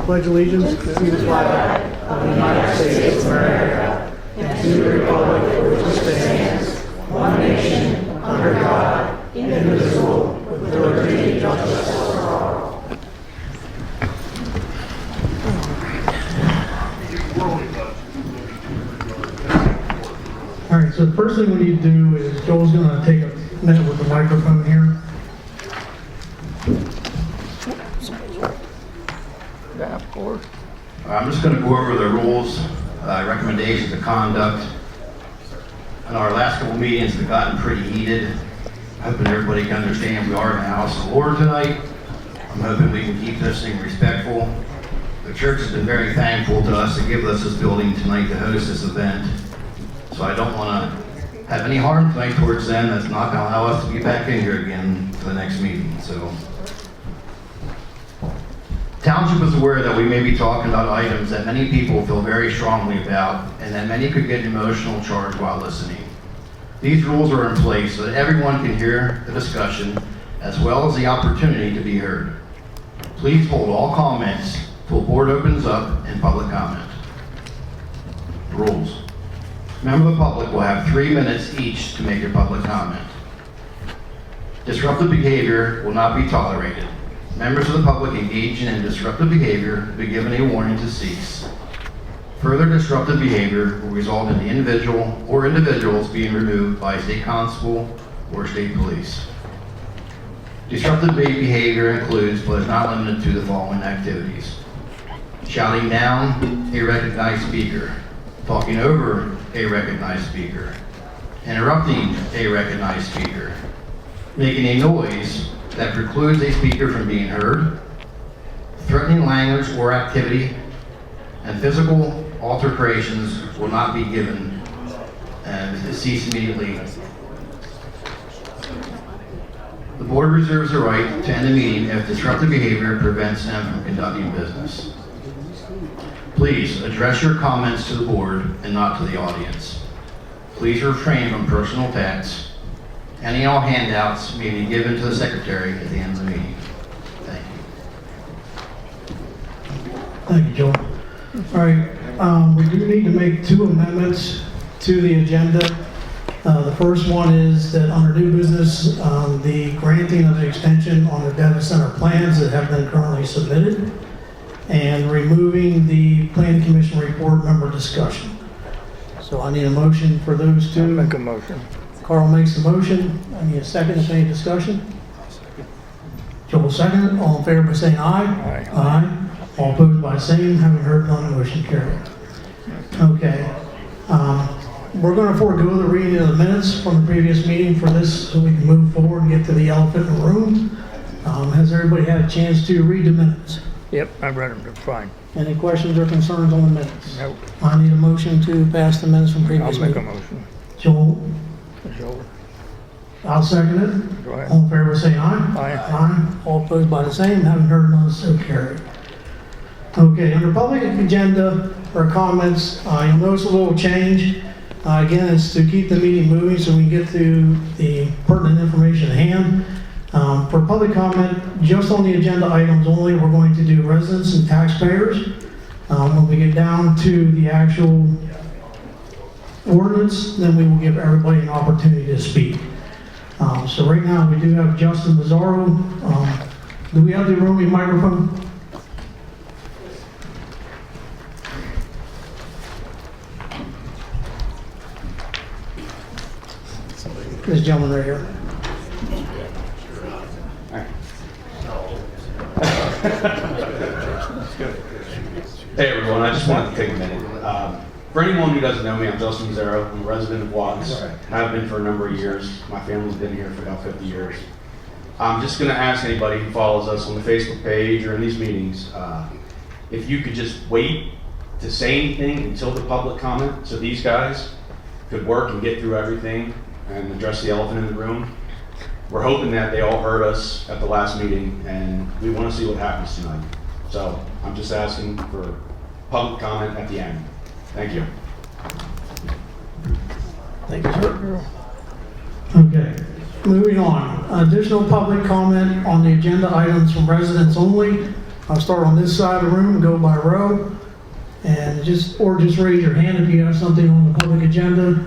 Pledge allegiance to the flag of the United States of America and to the republic for which it stands, one nation, under God, indivisible, with liberty and justice for all. All right, so the first thing we need to do is Joel's going to take a minute with the microphone here. I'm just going to go over the rules, recommendations of conduct. In our last couple meetings, they've gotten pretty heated. I'm hoping everybody can understand we are in the house of the Lord tonight. I'm hoping we can keep this thing respectful. The church has been very thankful to us to give us this building tonight to host this event. So I don't want to have any harm tonight towards them. That's not going to allow us to be back in here again for the next meeting. So, Township is aware that we may be talking about items that many people feel very strongly about and that many could get emotional charged while listening. These rules are in place so that everyone can hear the discussion as well as the opportunity to be heard. Please hold all comments till the board opens up in public comment. Rules. Members of the public will have 3 minutes each to make a public comment. Disruptive behavior will not be tolerated. Members of the public engaging in disruptive behavior will be given a warning to cease. Further disruptive behavior will result in the individual or individuals being removed by a state constable or state police. Disruptive behavior includes, but is not limited to, the following activities: shouting down a recognized speaker, talking over a recognized speaker, interrupting a recognized speaker, making a noise that precludes a speaker from being heard, threatening language or activity, and physical alterations will not be given and cease immediately. The board reserves the right to end the meeting if disruptive behavior prevents them from conducting business. Please address your comments to the board and not to the audience. Please refrain from personal attacks. Any and all handouts may be given to the secretary at the end of the meeting. Thank you. Thank you, Joel. All right, we do need to make 2 amendments to the agenda. The first one is that under new business, the granting of the extension on the data center plans that have been currently submitted, and removing the planning commission report member discussion. So I need a motion for those 2. Make a motion. Carl makes the motion. I need a second. If any discussion? Joel second. All in favor by saying aye. Aye. Aye. All opposed by saying, having heard none, motion carried. Okay. We're going to forego the reading of the minutes from the previous meeting for this so we can move forward and get to the elephant in the room. Has everybody had a chance to read the minutes? Yep, I read them, they're fine. Any questions or concerns on the minutes? Nope. I need a motion to pass the minutes from I'll previous make a meeting. motion. Joel, Joel, I'll second it. go ahead. All in favor, say aye. Aye. Aye. All opposed by the same, having heard none, so carried. Okay, under public agenda or comments, you'll notice a little change. Again, it's to keep the meeting moving so we can get to the pertinent information at hand. For public comment, just on the agenda items only, we're going to do residents and taxpayers. When we get down to the actual ordinance, then we will give everybody an opportunity to speak. So right now, we do have Justin Mazzaro. Do we have the roaming microphone? This gentleman right here. Hey everyone, I just wanted to take a minute. For anyone who doesn't know me, I'm Justin Mazzaro. I'm a resident of Watts. I've been for a number of years. My family's been here for about 50 years. I'm just going to ask anybody who follows us on the Facebook page or in these meetings, if you could just wait to say anything until the public comment so these guys could work and get through everything and address the elephant in the room. We're hoping that they all heard us at the last meeting and we want to see what happens tonight. So I'm just asking for public comment at the end. Thank you. Thank you, sir. Okay. moving on. Additional public comment on the agenda items from residents only. I'll start on this side of the room and go by row. And just raise your hand if you have something on the public agenda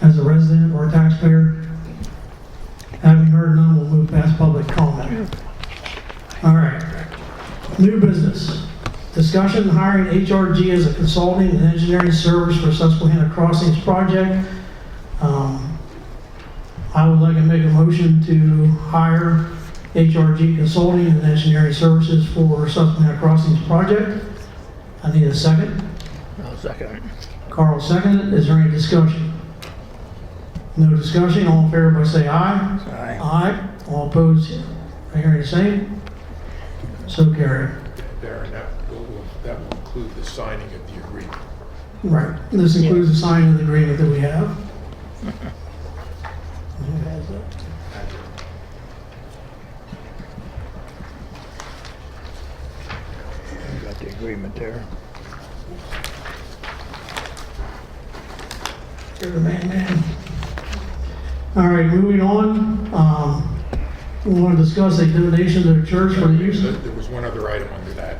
as a resident or a taxpayer. Having heard none, we'll move past public comment. All right. New business. Discussion hiring HRG as a consulting and engineering service for Susquehanna Crossings project. I would like to make a motion to hire HRG Consulting and Engineering Services for Susquehanna Crossings project. I need a second. I'll second it. Carl seconded. Is there any discussion? No discussion. All in favor by say aye. Aye. Aye. All opposed, I hear the same. So carried. Darren, that will include the signing of the agreement. Right. This includes the signing of the agreement that we have. Who has that? Got the agreement there. You're the man. All right, moving on. We want to discuss a donation to the church for the use of... There was one other item under that.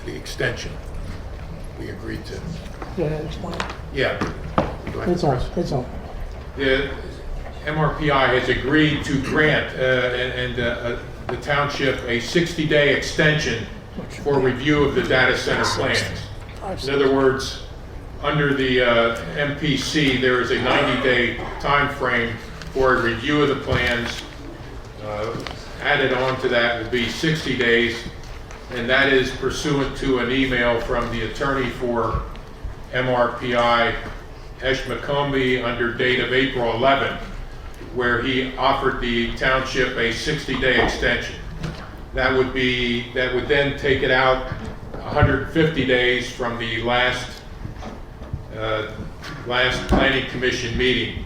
The extension. We agreed to. Go ahead, explain. Yeah. Go ahead, It's on, Chris. it's on. The MRPI has agreed to grant the township a 60-day extension for review of the data center plans. In other words, under the MPC, there is a 90-day time frame for a review of the plans. Added on to that will be 60 days, and that is pursuant to an email from the attorney for MRPI, Esh McCombie, under date of April 11th, where he offered the township a 60-day extension. That would then take it out 150 days from the last planning commission meeting.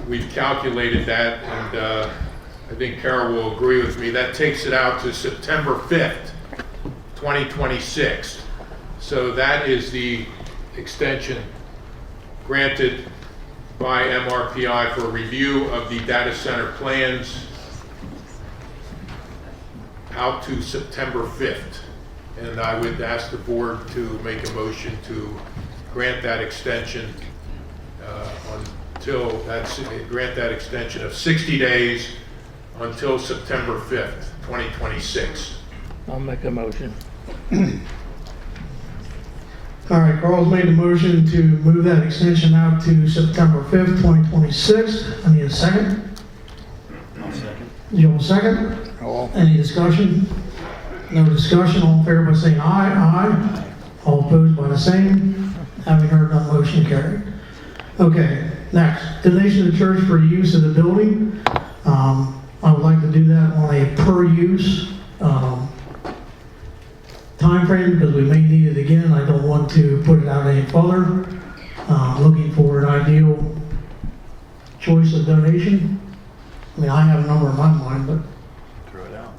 We've calculated that, and I think Carol will agree with me. That takes it out to September 5th, 2026. So that is the extension granted by MRPI for review of the data center plans out to September 5th. And I would ask the board to make a motion to grant that extension grant that extension of 60 days until September 5th, 2026. I'll make a motion. All right, Carl's made the motion to move that extension out to September 5th, 2026. I need a second. I'll second. Joel second. All. Any discussion? No discussion. All in favor by saying aye. Aye. All opposed by the same. Having heard none, motion carried. Okay, next. Donation to the church for use of the building. I would like to do that on a per use time frame because we may need it again. I don't want to put it out any further. Looking for an ideal choice of donation. I mean, I have a number in my mind, but Throw it out.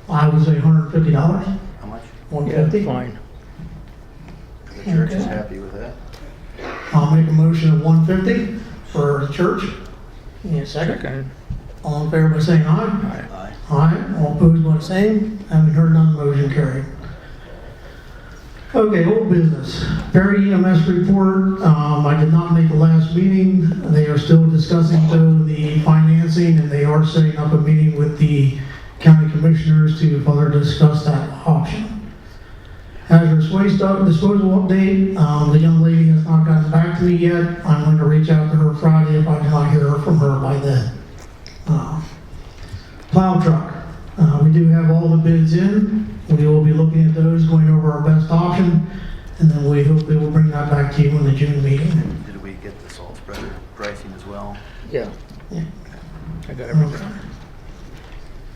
I would say $150. How much? Yeah, $150. fine. The church is Okay. happy with that. I'll make a motion of $150 for the church. Need a second? Second. All in favor by saying aye. Aye. Aye. Aye. All opposed by the same. Having heard none, motion carried. Okay, old business. Perry EMS report. I did not make the last meeting. They are still discussing though the financing, and they are setting up a meeting with the county commissioners to further discuss that option. Hazardous waste disposal update. The young lady has not gotten back to me yet. I'm going to reach out to her Friday if I cannot hear from her by then. Plow truck. We do have all the bids in. We will be looking at those, going over our best option, and then we hopefully will bring that back to you in the June meeting. Did we get the salt spreader pricing as well? Yeah. Yeah. I got everything.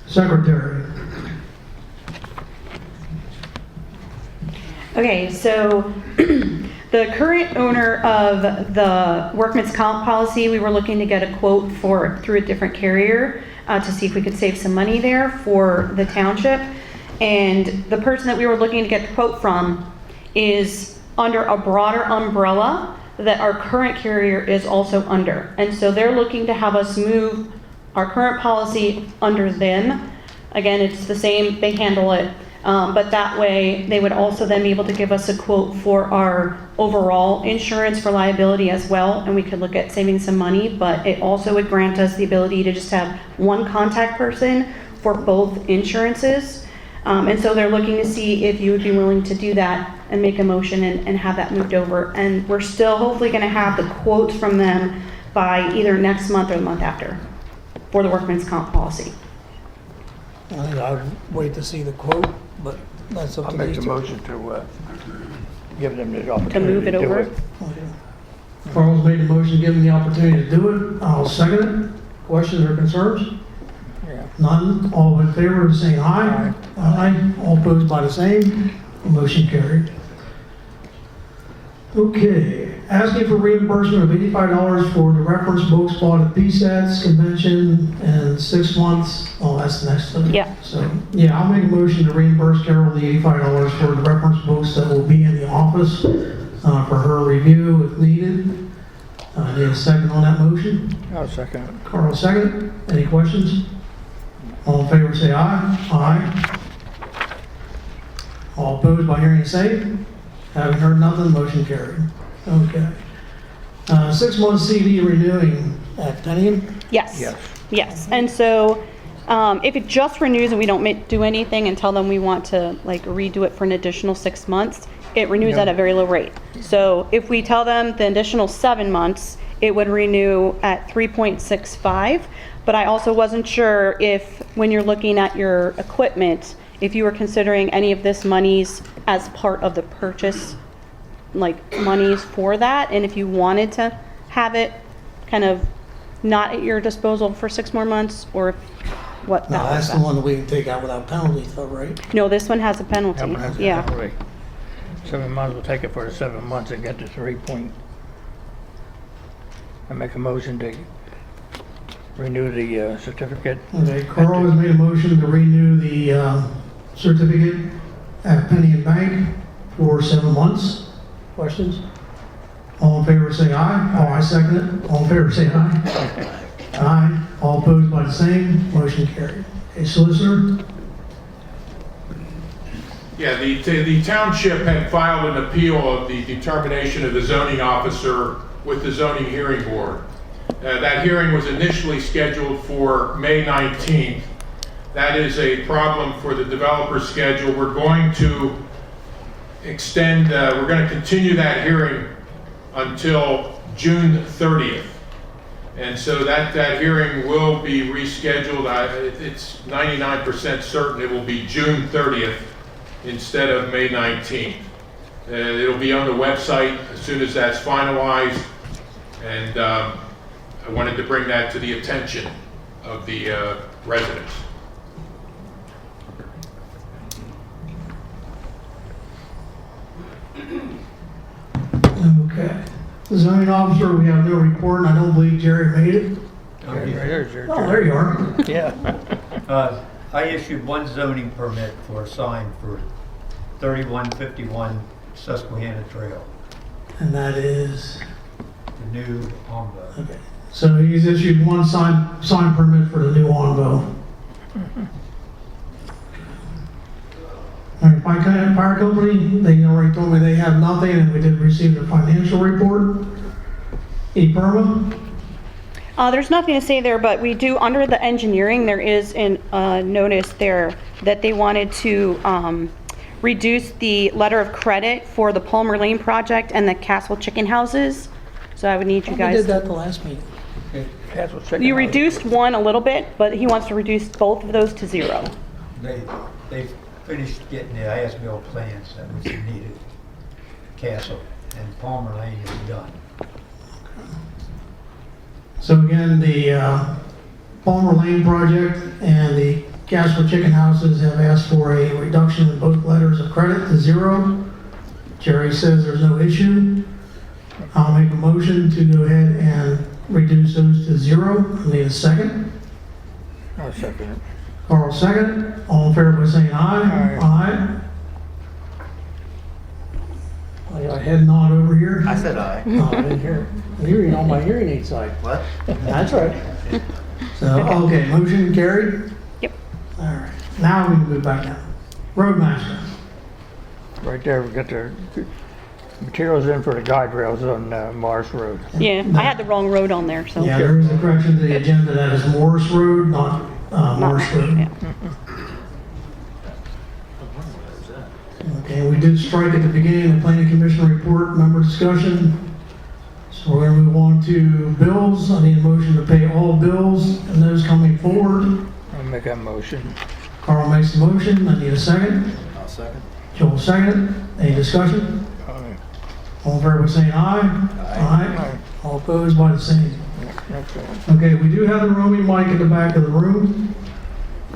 Secretary. Okay, so the current owner of the workman's comp policy, we were looking to get a quote through a different carrier to see if we could save some money there for the township. And the person that we were looking to get the quote from is under a broader umbrella that our current carrier is also under. And so they're looking to have us move our current policy under them. Again, it's the same, they handle it. But that way, they would also then be able to give us a quote for our overall insurance for liability as well, and we could look at saving some money, but it also would grant us the ability to just have one contact person for both insurances. And so they're looking to see if you would be willing to do that and make a motion and have that moved over. And we're still hopefully gonna have the quotes from them by either next month or the month after for the workman's comp policy. I think I would wait to see the quote, but that's up I'll to make these the two. motion to give them the opportunity move it to do over? it. Okay. Carl's made the motion, given the opportunity to do it. I'll second it. Questions or concerns? Yeah. None. All in favor of saying aye? Aye. All opposed by the same. Motion carried. Okay. Asking for reimbursement of $85 for the reference book spot at PSATS convention and 6 months. Oh, that's the next one. Yeah. So, yeah, I'll make a motion to reimburse Carol the $85 for the reference books that will be in the office for her review if needed. Need a second on that motion? I'll second it. Carl, second. Any questions? All in favor, say aye. Aye. All opposed by hearing the same? Having heard nothing, motion carried. Okay. 6 month CD renewing at Tenian? Yes. Yes. Yes. And so if it just renews and we don't do anything and tell them we want to like redo it for an additional 6 months, it renews at a very low rate. So if we tell them the additional 7 months, it would renew at 3.65. But I also wasn't sure if, when you're looking at your equipment, if you were considering any of this monies as part of the purchase, like monies for that, and if you wanted to have it kind of not at your disposal for 6 more months, or what No, that that's was. the one that we can take out without penalties though, right? No, this one has a penalty. That one has a Yeah. penalty. 7 months, we'll take it for the 7 months and get to 3 point. I make a motion to renew the certificate. Okay, Carl has made a motion to renew the certificate at Penny and Bank for 7 months. Questions? All in favor say aye. Oh, I second it. All in favor say aye. Aye. All opposed by the same. Motion carried. Okay, solicitor? Yeah, the township had filed an appeal of the determination of the zoning officer with the zoning hearing board. That hearing was initially scheduled for May 19th. That is a problem for the developer's schedule. We're going to extend, we're going to continue that hearing until June 30th. And so that hearing will be rescheduled. It's 99% certain it will be June 30th instead of May 19th. It'll be on the website as soon as that's finalized. And I wanted to bring that to the attention of the residents. Okay. The zoning officer, we have no report, and I don't believe Jerry made it. There's your- Oh, there you are. Yeah. I issued one zoning permit for a sign for 3151 Susquehanna Trail, And that is, the new Omba. okay. So he's issued one sign permit for the new Onvo. All right, fire company, they already told me they have nothing, and we did receive the financial report. E-Perma, There's nothing to say there, but we do, under the engineering, there is a notice there that they wanted to reduce the letter of credit for the Palmer Lane project and the Castle Chicken Houses. So I would need you we guys. did that the last meeting. That's what's checking You out. reduced one a little bit, but he wants to reduce both of those to 0. They finished getting the as-built plans that was needed. Castle and Palmer Lane is done. So again, the Palmer Lane project and the Castle Chicken Houses have asked for a reduction in both letters of credit to 0. Jerry says there's no issue. I'll make a motion to go ahead and reduce those to 0. I need a second. I'll second it. Carl second. All in favor by saying aye. Aye. Aye. I got a head nod over here. I said aye. Oh, I didn't hear. Hearing on my hearing aid side. What? That's right. So, okay, motion carried. Yep. All right, now we can move back down. Roadmaster. Right there, we got the materials in for the guide rails on Mars Road. Yeah, I had the wrong road on there, so. Yeah, there is a correction to the agenda. That is Morris Road, not Morris Road. Yeah. Okay, we did strike at the beginning of the planning commission report, member discussion. So we're gonna move on to bills. I need a motion to pay all bills and those coming forward. I'll make that motion. Carl makes the motion. I need a second. I'll second. Joel seconded. Any discussion? Aye. All in favor, saying aye. Aye. All opposed by the same. Next one. Okay, we do have the roaming mic in the back of the room.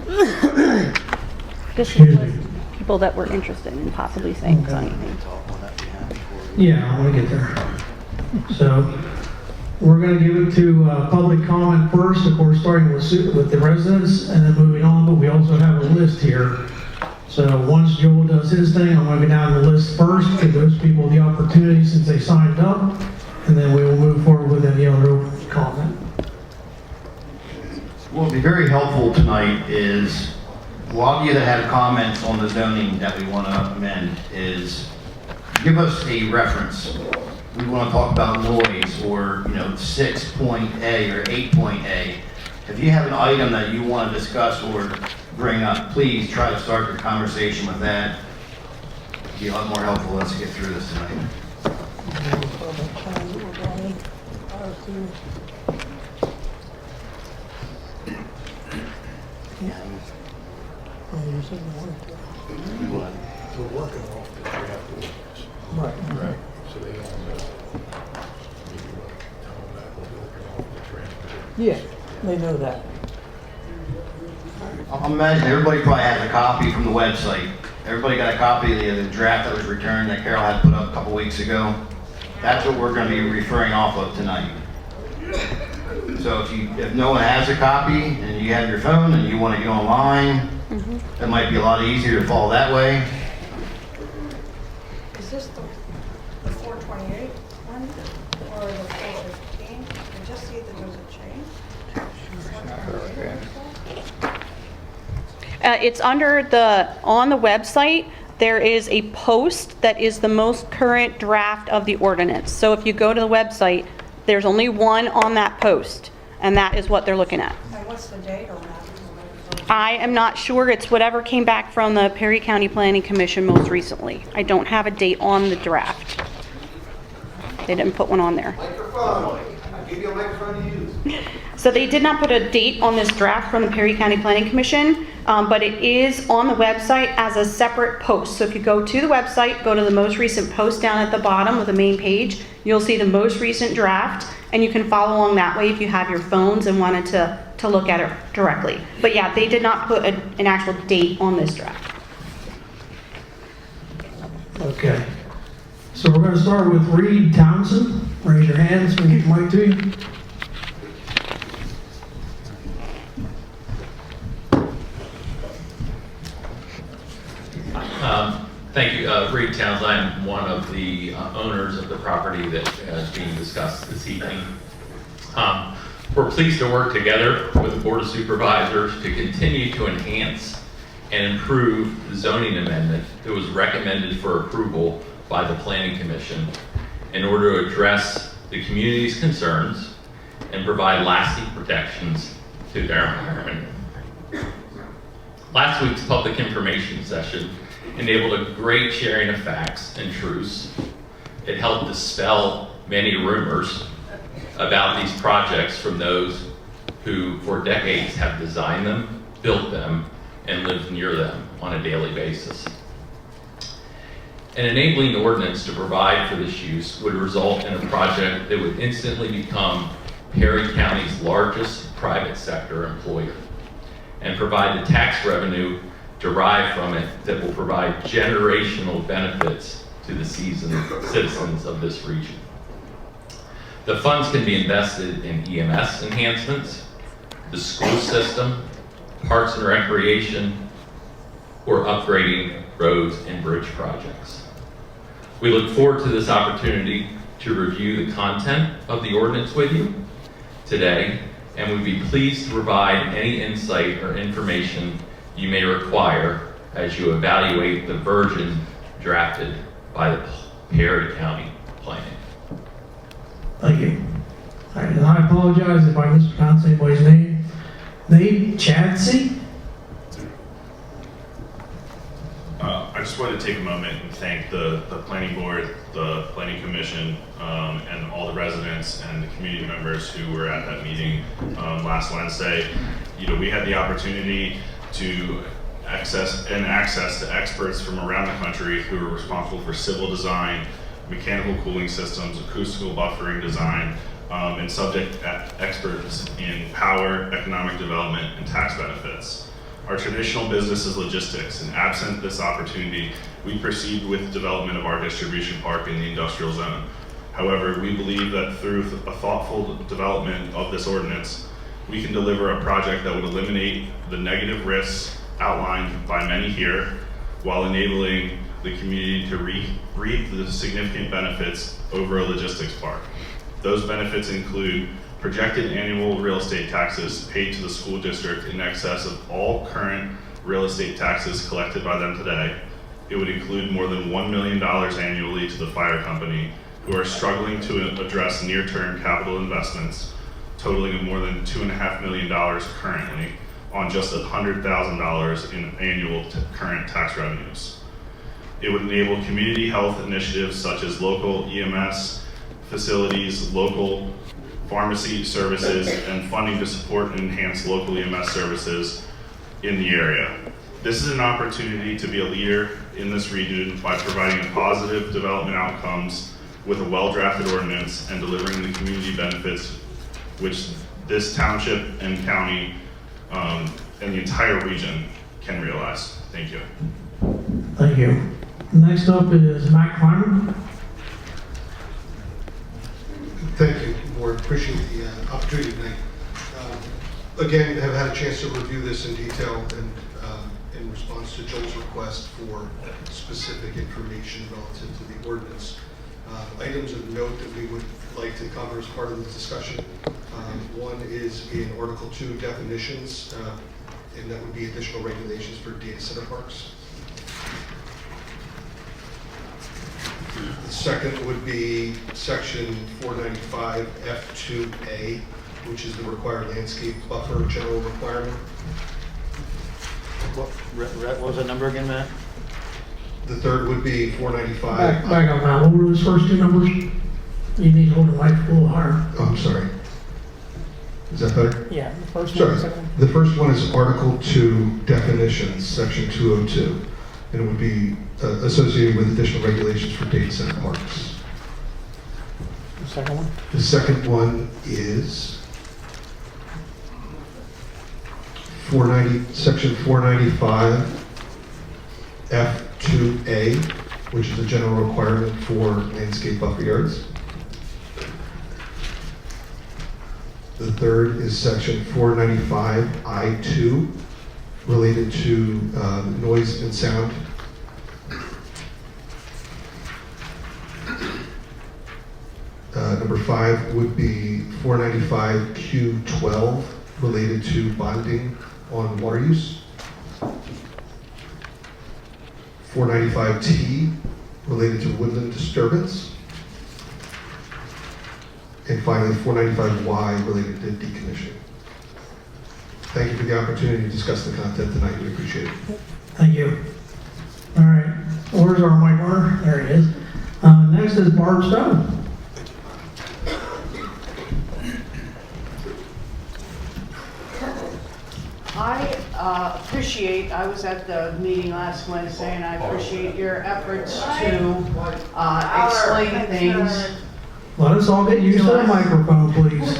This Excuse was me. people that were interested in possibly saying Okay. something. Yeah, I want to get there. So, we're going to give it to public comment first, of course, starting with the residents and then moving on, but we also have a list here. So once Joel does his thing, I'm going to go down the list first, give those people the opportunity since they signed up, and then we will move forward with any other comment. What would be very helpful tonight is, a lot of you that had comments on the zoning that we want to amend is, give us a reference. We want to talk about noise or, 6.A or 8.A. If you have an item that you want to discuss or bring up, please try to start your conversation with that. It'd be a lot more helpful. Let's get through this tonight. Right. Right. So they all know. Maybe you want to tell them that we'll be working off the transportation. Yeah, they know that. I'm imagining everybody probably has a copy from the website. Everybody got a copy of the draft that was returned that Carol had put up a couple weeks ago. That's what we're going to be referring off of tonight. So if no one has a copy and you have your phone and you want to get online, that might be a lot easier to follow that way. Is this the 428 one or the 415? I just see that there's a change. 428 or so? It's under on the website, there is a post that is the most current draft of the ordinance. So if you go to the website, there's only one on that post, and that is what they're looking at. And what's the date on that? I am not sure. It's whatever came back from the Perry County Planning Commission most recently. I don't have a date on the draft. They didn't put one on there. Microphone. I'll give you a microphone to use. So they did not put a date on this draft from the Perry County Planning Commission, but it is on the website as a separate post. So if you go to the website, go to the most recent post down at the bottom of the main page, you'll see the most recent draft, and you can follow along that way if you have your phones and wanted to look at it directly. But yeah, they did not put an actual date on this draft. Okay. So we're going to start with Reed Townsend. Raise your hands when you get the mic to you. Thank you. Reed Towns, I am one of the owners of the property that is being discussed this evening. We're pleased to work together with the Board of Supervisors to continue to enhance and improve the zoning amendment that was recommended for approval by the Planning Commission in order to address the community's concerns and provide lasting protections to their environment. Last week's public information session enabled a great sharing of facts and truths. It helped dispel many rumors about these projects from those who for decades have designed them, built them, and lived near them on a daily basis. An enabling ordinance to provide for this use would result in a project that would instantly become Perry County's largest private sector employer and provide the tax revenue derived from it that will provide generational benefits to the citizens of this region. The funds can be invested in EMS enhancements, the school system, parks and recreation, or upgrading roads and bridge projects. We look forward to this opportunity to review the content of the ordinance with you today, and we'd be pleased to provide any insight or information you may require as you evaluate the version drafted by the Perry County Planning. Thank you. All right, and I apologize if I mispronounce anybody's name. Nate Chadsey? I just wanted to take a moment and thank the planning board, the planning commission, and all the residents and the community members who were at that meeting last Wednesday. You know, we had the opportunity to access to experts from around the country who are responsible for civil design, mechanical cooling systems, acoustical buffering design, and subject experts in power, economic development, and tax benefits. Our traditional business is logistics, and absent this opportunity, we proceed with development of our distribution park in the industrial zone. However, we believe that through a thoughtful development of this ordinance, we can deliver a project that would eliminate the negative risks outlined by many here, while enabling the community to reap the significant benefits over a logistics park. Those benefits include projected annual real estate taxes paid to the school district in excess of all current real estate taxes collected by them today. It would include more than $1 million annually to the fire company, who are struggling to address near-term capital investments, totaling more than $2.5 million currently, on just $100,000 in annual current tax revenues. It would enable community health initiatives such as local EMS facilities, local pharmacy services, and funding to support and enhance local EMS services in the area. This is an opportunity to be a leader in this region by providing positive development outcomes with a well-drafted ordinance and delivering the community benefits which this township and county and the entire region can realize. Thank you. Thank you. Next up is Matt Clymer. Thank you, board. Appreciate the opportunity tonight. Again, have had a chance to review this in detail and in response to Joel's request for specific information relative to the ordinance. Items of note that we would like to cover as part of the discussion. One is in Article 2 definitions, and that would be additional regulations for data center parks. The second would be section 495 F2A, which is the required landscape buffer general requirement. What was the number again, Matt? The third would be 495. Back up now. What were those first two numbers? You need to hold the mic a little higher. Oh, I'm sorry. Is that better? Yeah, the first one, Sorry. the second one. The first one is Article 2 definitions, section 202. And it would be associated with additional regulations for data center parks. The second one? The second one is section 495 F2A, which is a general requirement for landscape buffer yards. The third is section 495 I2, related to noise and sound. Number 5 would be 495 Q12, related to bonding on water use. 495 T, related to woodland disturbance. And finally, 495 Y, related to decommissioning. Thank you for the opportunity to discuss the content tonight. We appreciate it. Thank you. All right. Where's our mic runner? There he is. Next is Barb Stone. I was at the meeting last Wednesday, and I appreciate your efforts to explain things. Let us all get used to the microphone, please.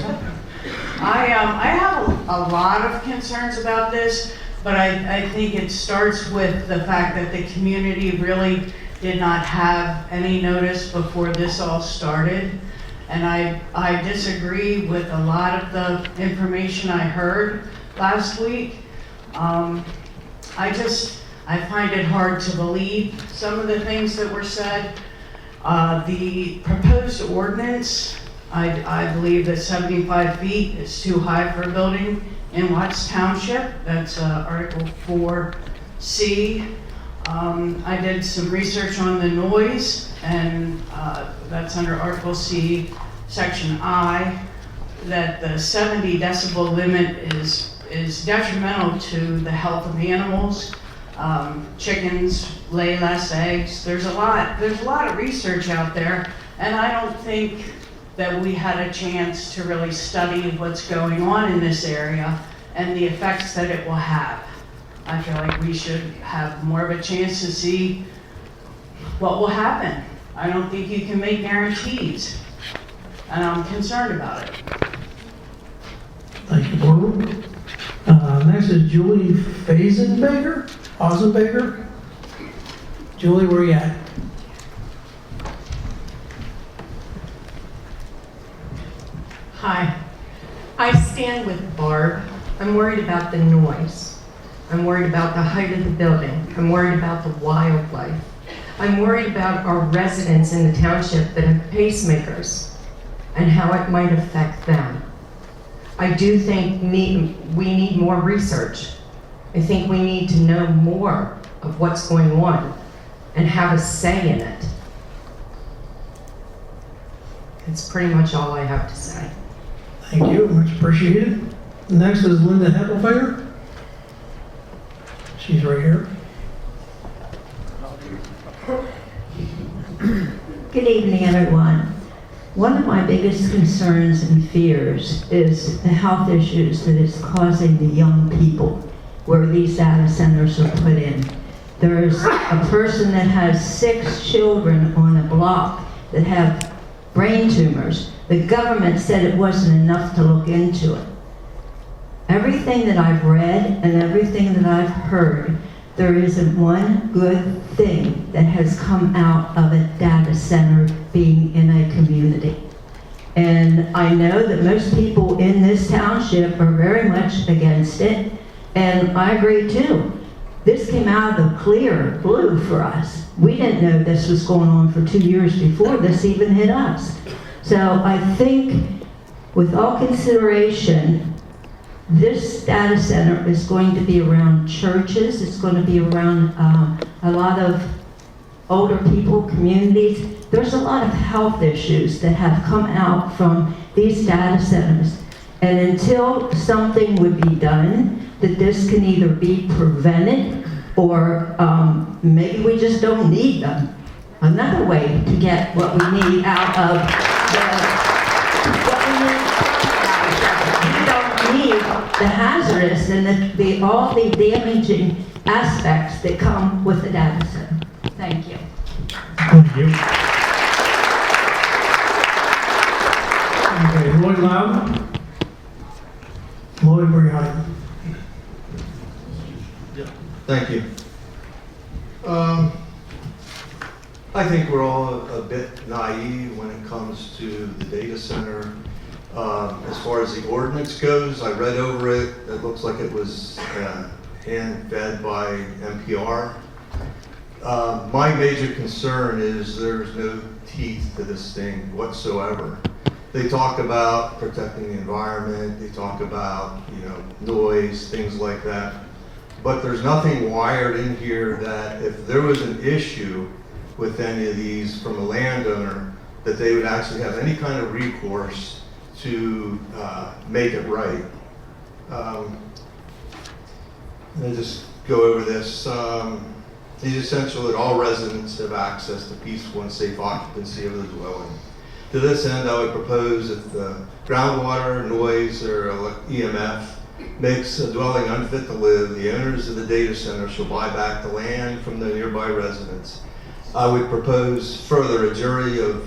I have a lot of concerns about this, but I think it starts with the fact that the community really did not have any notice before this all started. And I disagree with a lot of the information I heard last week. I find it hard to believe some of the things that were said. The proposed ordinance, I believe that 75 feet is too high for a building in Watts Township. That's Article 4C. I did some research on the noise, and that's under Article C, Section I, that the 70 decibel limit is detrimental to the health of animals. Chickens lay less eggs. There's a lot of research out there, and I don't think that we had a chance to really study what's going on in this area and the effects that it will have. I feel like we should have more of a chance to see what will happen. I don't think you can make guarantees, and I'm concerned about it. Thank you, Barbara. Next is Julie Ozenbaker. Julie, where you at? Hi. I stand with Barb. I'm worried about the noise. I'm worried about the height of the building. I'm worried about the wildlife. I'm worried about our residents in the township that have pacemakers and how it might affect them. I do think we need more research. I think we need to know more of what's going on and have a say in it. That's pretty much all I have to say. Thank you, much appreciated. Next is Linda Heckelfinger. She's right here. Good evening, everyone. One of my biggest concerns and fears is the health issues that it's causing the young people where these data centers are put in. There's a person that has 6 children on a block that have brain tumors. The government said it wasn't enough to look into it. Everything that I've read and everything that I've heard, there isn't one good thing that has come out of a data center being in a community. And I know that most people in this township are very much against it, and I agree too. This came out of the clear blue for us. We didn't know this was going on for 2 years before this even hit us. So I think with all consideration, this data center is going to be around churches, it's going to be around a lot of older people, communities. There's a lot of health issues that have come out from these data centers. And until something would be done, that this can either be prevented or maybe we just don't need them. Another way to get what we need out of we don't need the hazardous and all the damaging aspects that come with the data center. Thank you. Thank you. Okay, Lloyd Loudon. Lloyd, where are you? Thank you. I think we're all a bit naive when it comes to the data center. As far as the ordinance goes, I read over it. It looks like it was hand-fed by NPR. My major concern is there's no teeth to this thing whatsoever. They talk about protecting the environment. They talk about, noise, things like that. But there's nothing wired in here that if there was an issue with any of these from a landowner, that they would actually have any kind of recourse to make it right. Let me just go over this. It's essential that all residents have access to peaceful and safe occupancy of the dwelling. To this end, I would propose that the groundwater, noise, or EMF makes a dwelling unfit to live, the owners of the data center shall buy back the land from the nearby residents. I would propose further a jury of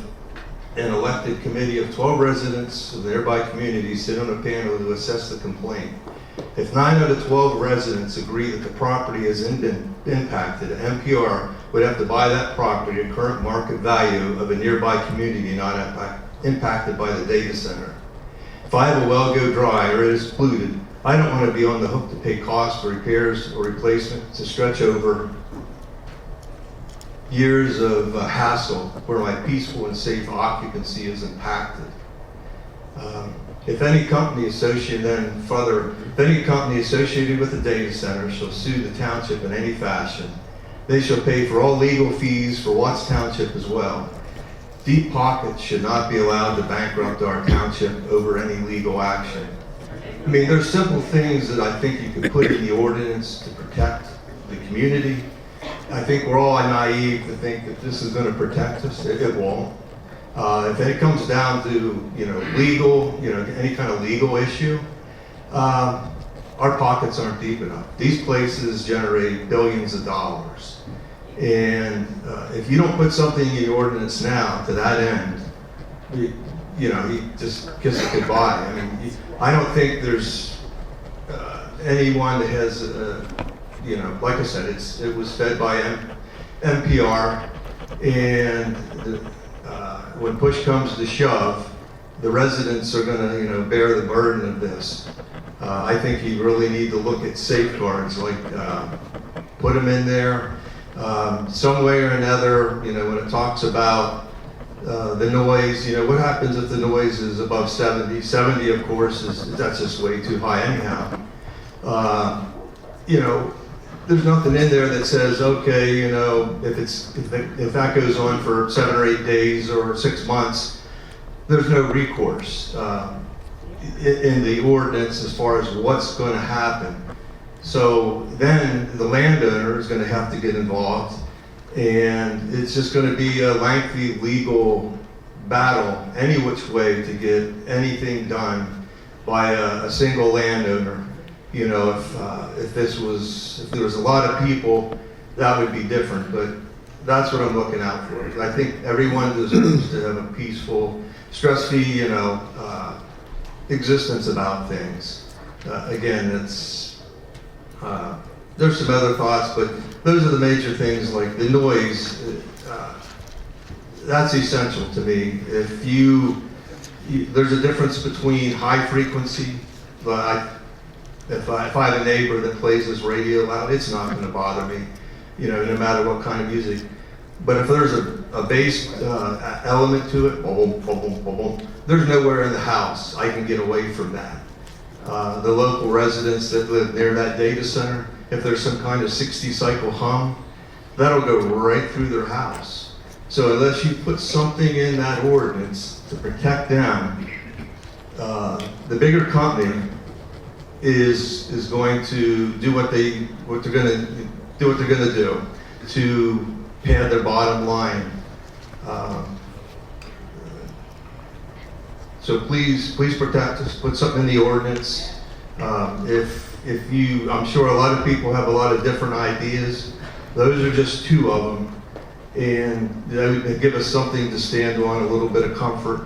an elected committee of 12 residents of the nearby community sit on a panel to assess the complaint. If 9 out of 12 residents agree that the property has been impacted, NPR would have to buy that property at current market value of a nearby community not impacted by the data center. If I have a well go dry or it is polluted, I don't want to be on the hook to pay costs for repairs or replacement to stretch over years of hassle where my peaceful and safe occupancy is impacted. If any company associated with the data center shall sue the township in any fashion, they shall pay for all legal fees for Watts Township as well. Deep pockets should not be allowed to bankrupt our township over any legal action. I mean, there's simple things that I think you could put in the ordinance to protect the community. I think we're all naive to think that this is going to protect us. It won't. If it comes down to, legal, any kind of legal issue, our pockets aren't deep enough. These places generate billions of dollars. And if you don't put something in the ordinance now to that end, you just kiss it goodbye. I mean, I don't think there's anyone that has, like I said, it was fed by NPR, and when push comes to shove, the residents are going to, bear the burden of this. I think you really need to look at safeguards, like put them in there some way or another. When it talks about the noise, what happens if the noise is above 70? 70, of course, that's just way too high anyhow. There's nothing in there that says, okay, if that goes on for 7 or 8 days or 6 months, there's no recourse in the ordinance as far as what's going to happen. So then the landowner is going to have to get involved, and it's just going to be a lengthy legal battle any which way to get anything done by a single landowner. If there was a lot of people, that would be different, but that's what I'm looking out for. I think everyone deserves to have a peaceful, stress-free, existence about things. Again, there's some other thoughts, but those are the major things, like the noise. That's essential to me. There's a difference between high frequency, but if I have a neighbor that plays his radio loud, it's not going to bother me, no matter what kind of music. But if there's a bass element to it, boom, boom, boom, boom, boom, there's nowhere in the house I can get away from that. The local residents that live near that data center, if there's some kind of 60-cycle hum, that'll go right through their house. So unless you put something in that ordinance to protect them, the bigger company is going to do what they're going to do to pad their bottom line. So please protect us. Put something in the ordinance. I'm sure a lot of people have a lot of different ideas. Those are just 2 of them, and they give us something to stand on, a little bit of comfort.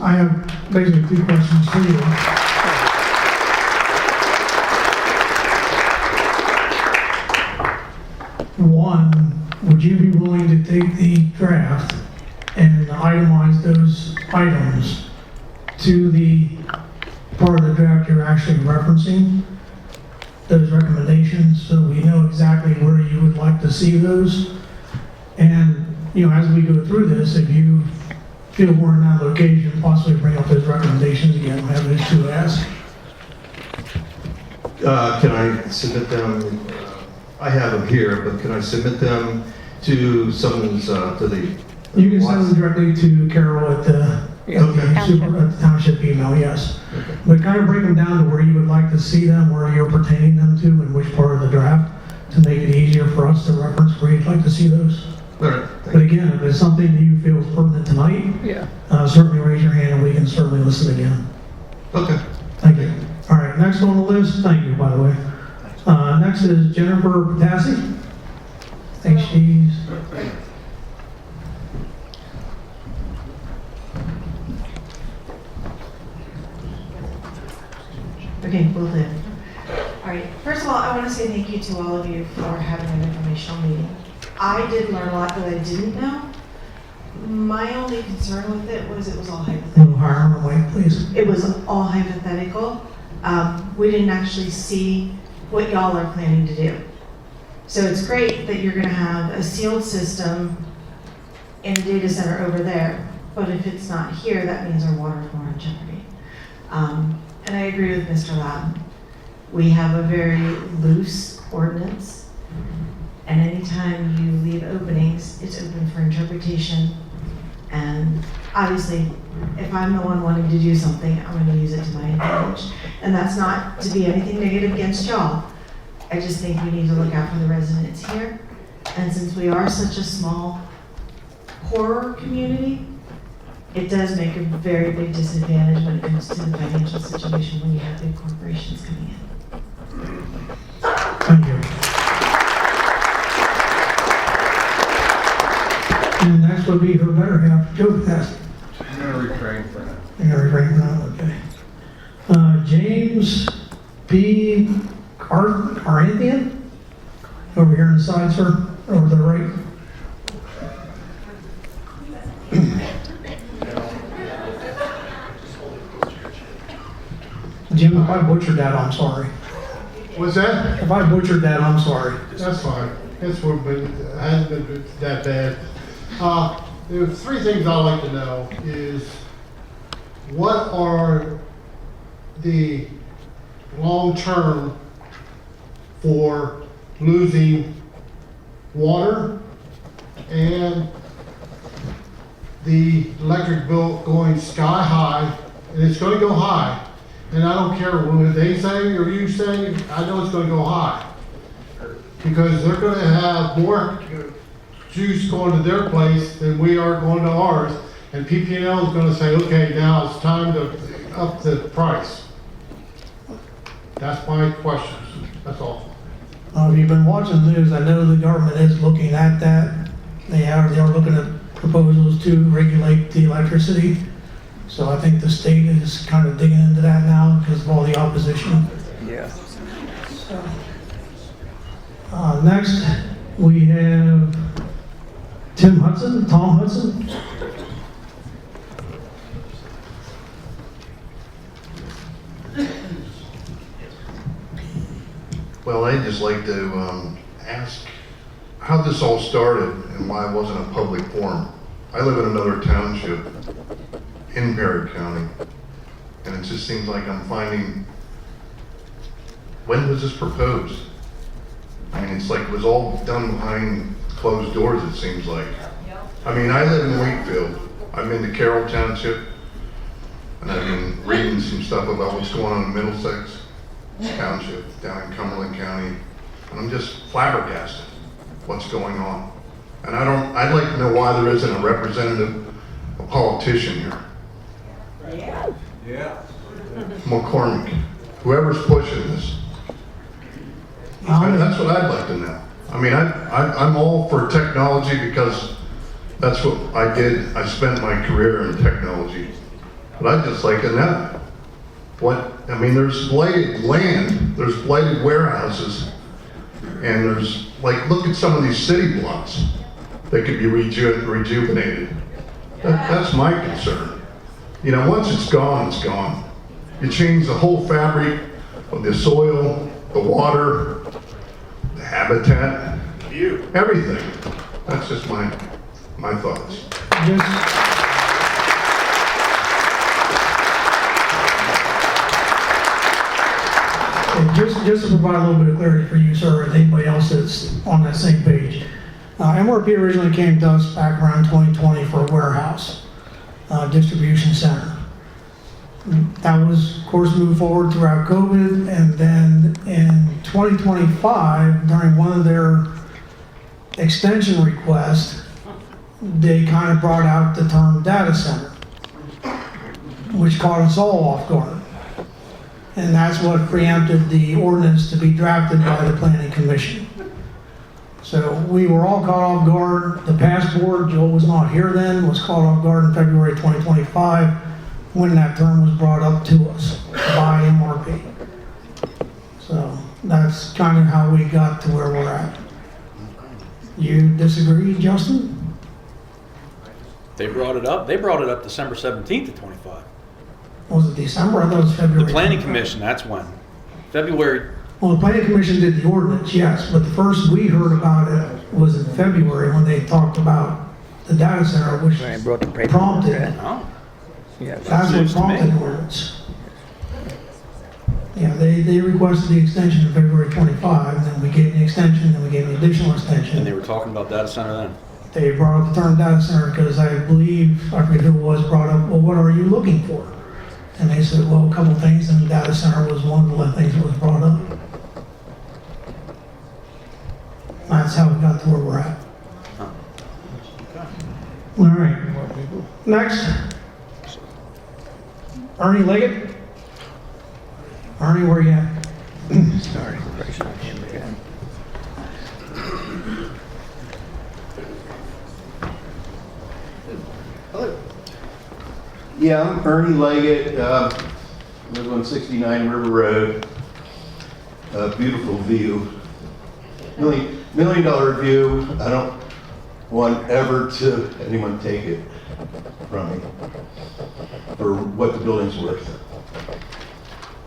I have basically 2 questions for you. One, would you be willing to take the draft and itemize those items to the part of the draft you're actually referencing, those recommendations, so we know exactly where you would like to see those? And, as we go through this, if you feel we're in that location, possibly bring up those recommendations again, have those 2 asked. Can I submit them? I have them here, but can I submit them to someone's, to the? You can send them directly to Carol at the township email, yes. Okay. But kind of break them down to where you would like to see them, where you're pertaining them to, and which part of the draft, to make it easier for us to reference where you'd like to see those. All right. But again, if it's something that you feel is pertinent tonight, certainly raise your hand and we can certainly listen again. Okay. Thank you. All right, next on the list, thank you, by the way. Next is Jennifer Patassi. I think she's... Okay, we'll do. All right, first of all, I want to say thank you to all of you for having an informational meeting. I did learn a lot that I didn't know. My only concern with it was all hypothetical. A little higher on the mic, please. It was all hypothetical. We didn't actually see what y'all are planning to do. So it's great that you're gonna have a sealed system in a data center over there, but if it's not here, that means our water's more in jeopardy. And I agree with Mr. Loudon. We have a very loose ordinance, and anytime you leave openings, it's open for interpretation. And obviously, if I'm the one wanting to do something, I'm gonna use it to my advantage. And that's not to be anything negative against y'all. I just think we need to look out for the residents here. And since we are such a small, poorer community, it does make a very big disadvantage when it comes to the financial situation when you have big corporations coming in. Thank you. And next would be her better half, Joe Pass. I'm going to refrain for now. You're gonna refrain from that, okay. James P. Carinthian, over here on the side, sir, over the right. Jim, if I butchered that, I'm sorry. What's that? If I butchered that, I'm sorry. That's fine. It's it hasn't been that bad. There are three things I'd like to know is what are the long-term for losing water and the electric bill going sky high, and it's going to go high. And I don't care what they say or you say, I know it's going to go high. Because they're going to have more juice going to their place than we are going to ours. And PP&L is going to say, okay, now it's time to up the price. That's my question. That's all. If you've been watching the news, I know the government is looking at that. They are looking at proposals to regulate the electricity. So I think the state is kind of digging into that now because of all the opposition. Yeah. So, next, we have Tom Hudson. Well, I'd just like to ask how this all started and why it wasn't a public forum. I live in another township in Perry County, and it just seems like I'm finding, when was this proposed? I mean, it's like it was all done behind closed doors, it seems like. I mean, I live in Wheatfield. I'm in the Carroll Township, and I've been reading some stuff about what's going on in Middlesex Township down in Cumberland County, and I'm just flabbergasted what's going on. And I'd like to know why there isn't a representative, a politician here. Yeah. McCormick, whoever's pushing this. That's what I'd like to know. I mean, I'm all for technology because that's what I did. I spent my career in technology. But I'd just like to know I mean, there's blighted land, there's blighted warehouses, and there's, look at some of these city blocks that could be rejuvenated. That's my concern. You know, once it's gone, it's gone. You change the whole fabric of the soil, the water, the habitat, everything. That's just my thoughts. Just to provide a little bit of clarity for you, sir, and anybody else that's on that same page. MRP originally came to us back around 2020 for a warehouse distribution center. That was, of course, moved forward throughout COVID, and then in 2025, during one of their extension requests, they kind of brought out the term data center, which caught us all off guard. And that's what preempted the ordinance to be drafted by the Planning Commission. So we were all caught off guard. The past board, Joel was not here then, was caught off guard in February 2025 when that term was brought up to us by MRP. So that's kind of how we got to where we're at. You disagree, Justin? They brought it up. They brought it up December 17th of 25. Was it December? I thought it was February. The Planning Commission, that's when. February Well, the planning commission did the ordinance, yes, but the first we heard about it was in February when they talked about the data center, which They brought the paper. prompted, Oh, Yes. that's what prompted the ordinance. Yeah, they requested the extension of February 25, and then we gave the extension, then we gave the additional extension. and they were talking about data center then? They brought up the term data center because I believe, I forget who it was, brought up, well, what are you looking for? And they said, well, a couple things, and data center was one of the things that was brought up. That's how we got to where we're at. All right. Next. Ernie Leggett. Ernie, where you at? Sorry, raising my hand again. Yeah, I'm Ernie Leggett, live on 69 River Road. Beautiful view. Million dollar view. I don't want ever to anyone take it from me for what the building's worth.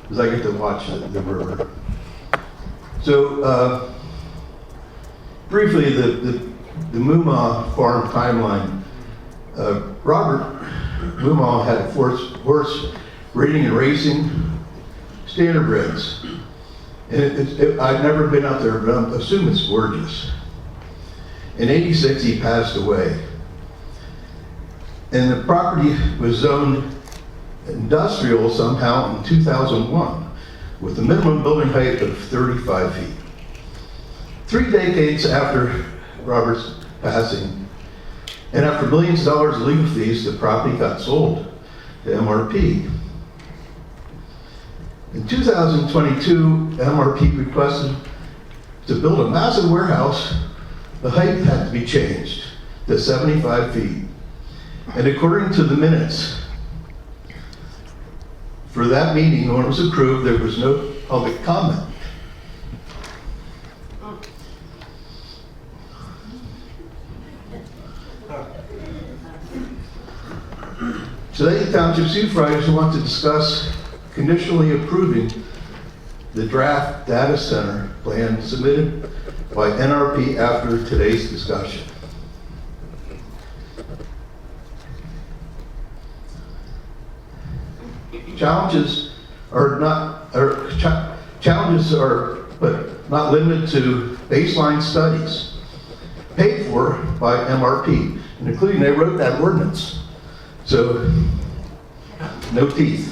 Because I get to watch the river. So, briefly, the Moomaw farm timeline. Robert Moomaw had a horse breeding and racing standardbreds. And I've never been out there, but I assume it's gorgeous. In '86, he passed away. And the property was zoned industrial somehow in 2001, with a minimum building height of 35 feet. 3 decades after Robert's passing, and after millions of dollars of legal fees, the property got sold to MRP. In 2022, MRP requested to build a massive warehouse. The height had to be changed to 75 feet. And according to the minutes for that meeting, when it was approved, there was no public comment. Today, the Township Supervisors want to discuss conditionally approving the draft data center plan submitted by NRP after today's discussion. Challenges are but not limited to baseline studies paid for by MRP, and including they wrote that ordinance. So, no teeth.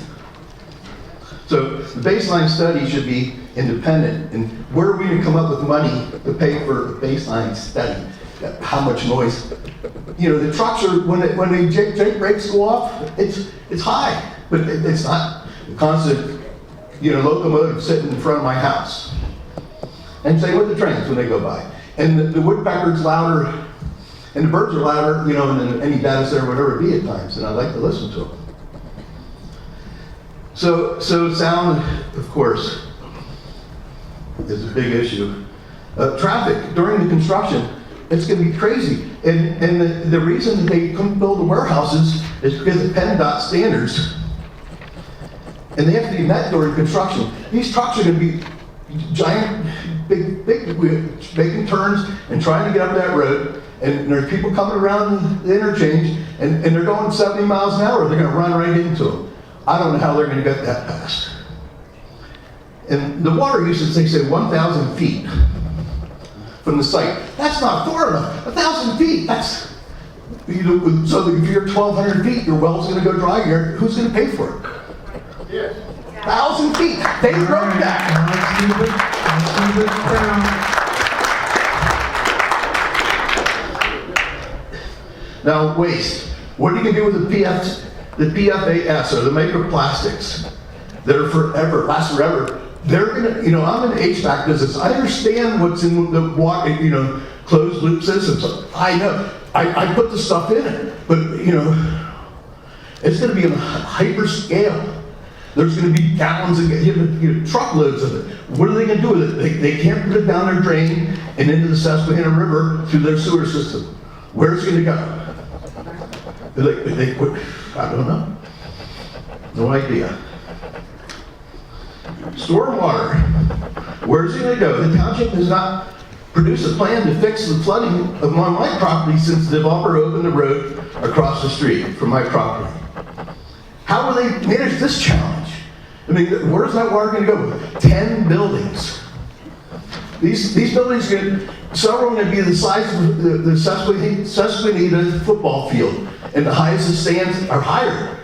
So the baseline study should be independent. And where are we going to come up with money to pay for a baseline study? How much noise? You know, the trucks are, when the Jake brakes go off, it's high, but it's not a constant, locomotive sitting in front of my house. And same with the trains when they go by. And the woodpecker's louder, and the birds are louder, than any data center would ever be at times, and I like to listen to them. So sound, of course, is a big issue. Traffic during the construction, it's going to be crazy. And the reason that they couldn't build the warehouses is because of PennDOT standards. And they have to be met during construction. These trucks are going to be giant, big, making turns and trying to get up that road. And there's people coming around the interchange, and they're going 70 miles an hour. They're going to run right into them. I don't know how they're going to get that past. And the water usage, they say 1,000 feet from the site. That's not far enough. 1,000 feet, that's, so if you're 1,200 feet, your well's going to go dry here. Who's going to pay for it? Yes. 1,000 feet. They wrote that. Let's keep it down. Now, waste. What are you going to do with the PFAS, or the microplastics that are forever, last forever? They're going to, I'm in the HVAC business. I understand what's in the water, closed loop systems. I know. I put the stuff in it, but, it's going to be on a hyper scale. There's going to be gallons and truckloads of it. What are they going to do with it? They can't put it down their drain and into the Susquehanna River through their sewer system. Where's it going to go? I don't know. No idea. Stormwater. Where's he gonna go? The township has not produced a plan to fix the flooding of my property since the developer opened the road across the street from my property. How will they manage this challenge? I mean, where's that water gonna go? 10 buildings. These buildings, several are gonna be the size of the Susquehanna football field, and the highest the stands are higher.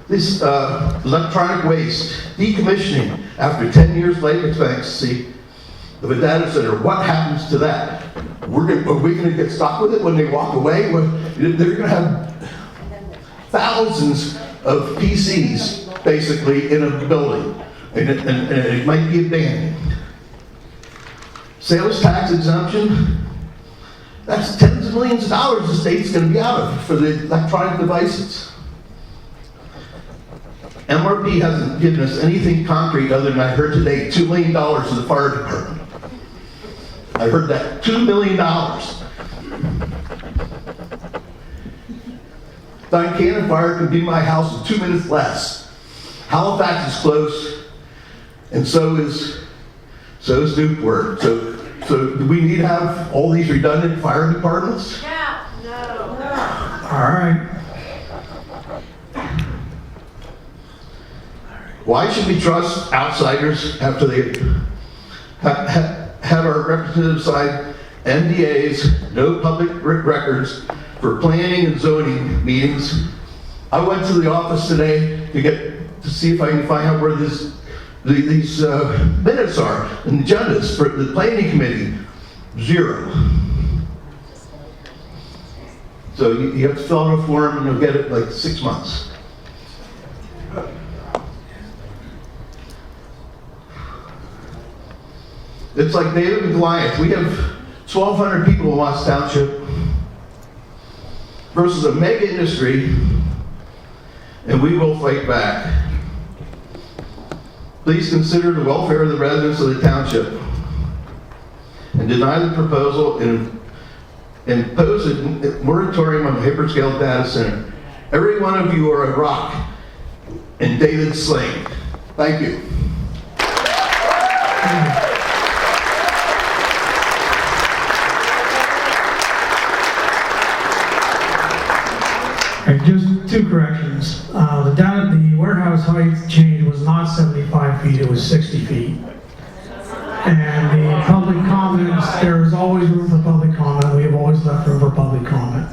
This electronic waste, decommissioning after 10 years life expectancy of a data center, what happens to that? Are we going to get stuck with it when they walk away? They're going to have thousands of PCs basically in a building, and it might be abandoned. Sales tax exemption, that's tens of millions of dollars the state's going to be out of for the electronic devices. MRP hasn't given us anything concrete other than I heard today $2 million to the fire department. I heard that, $2 million. Duncannon Fire can be my house in 2 minutes less. Halifax is close, and so is Newport. So do we need to have all these redundant fire departments? No. All right. Why should we trust outsiders after they have our representatives sign NDAs, no public records, for planning and zoning meetings? I went to the office today to see if I can find out where these minutes are and agendas for the planning committee. 0. So you have to fill out a form and you'll get it like 6 months. It's like David and Goliath. We have 1,200 people in Watts Township versus a mega industry, and we will fight back. Please consider the welfare of the residents of the township and deny the proposal and impose a moratorium on the hyperscale data center. Every one of you are a rock in David's sling. Thank you. Okay, just 2 corrections. The warehouse height change was not 75 feet, it was 60 feet. And the public comments, there is always room for public comment. We have always left room for public comment.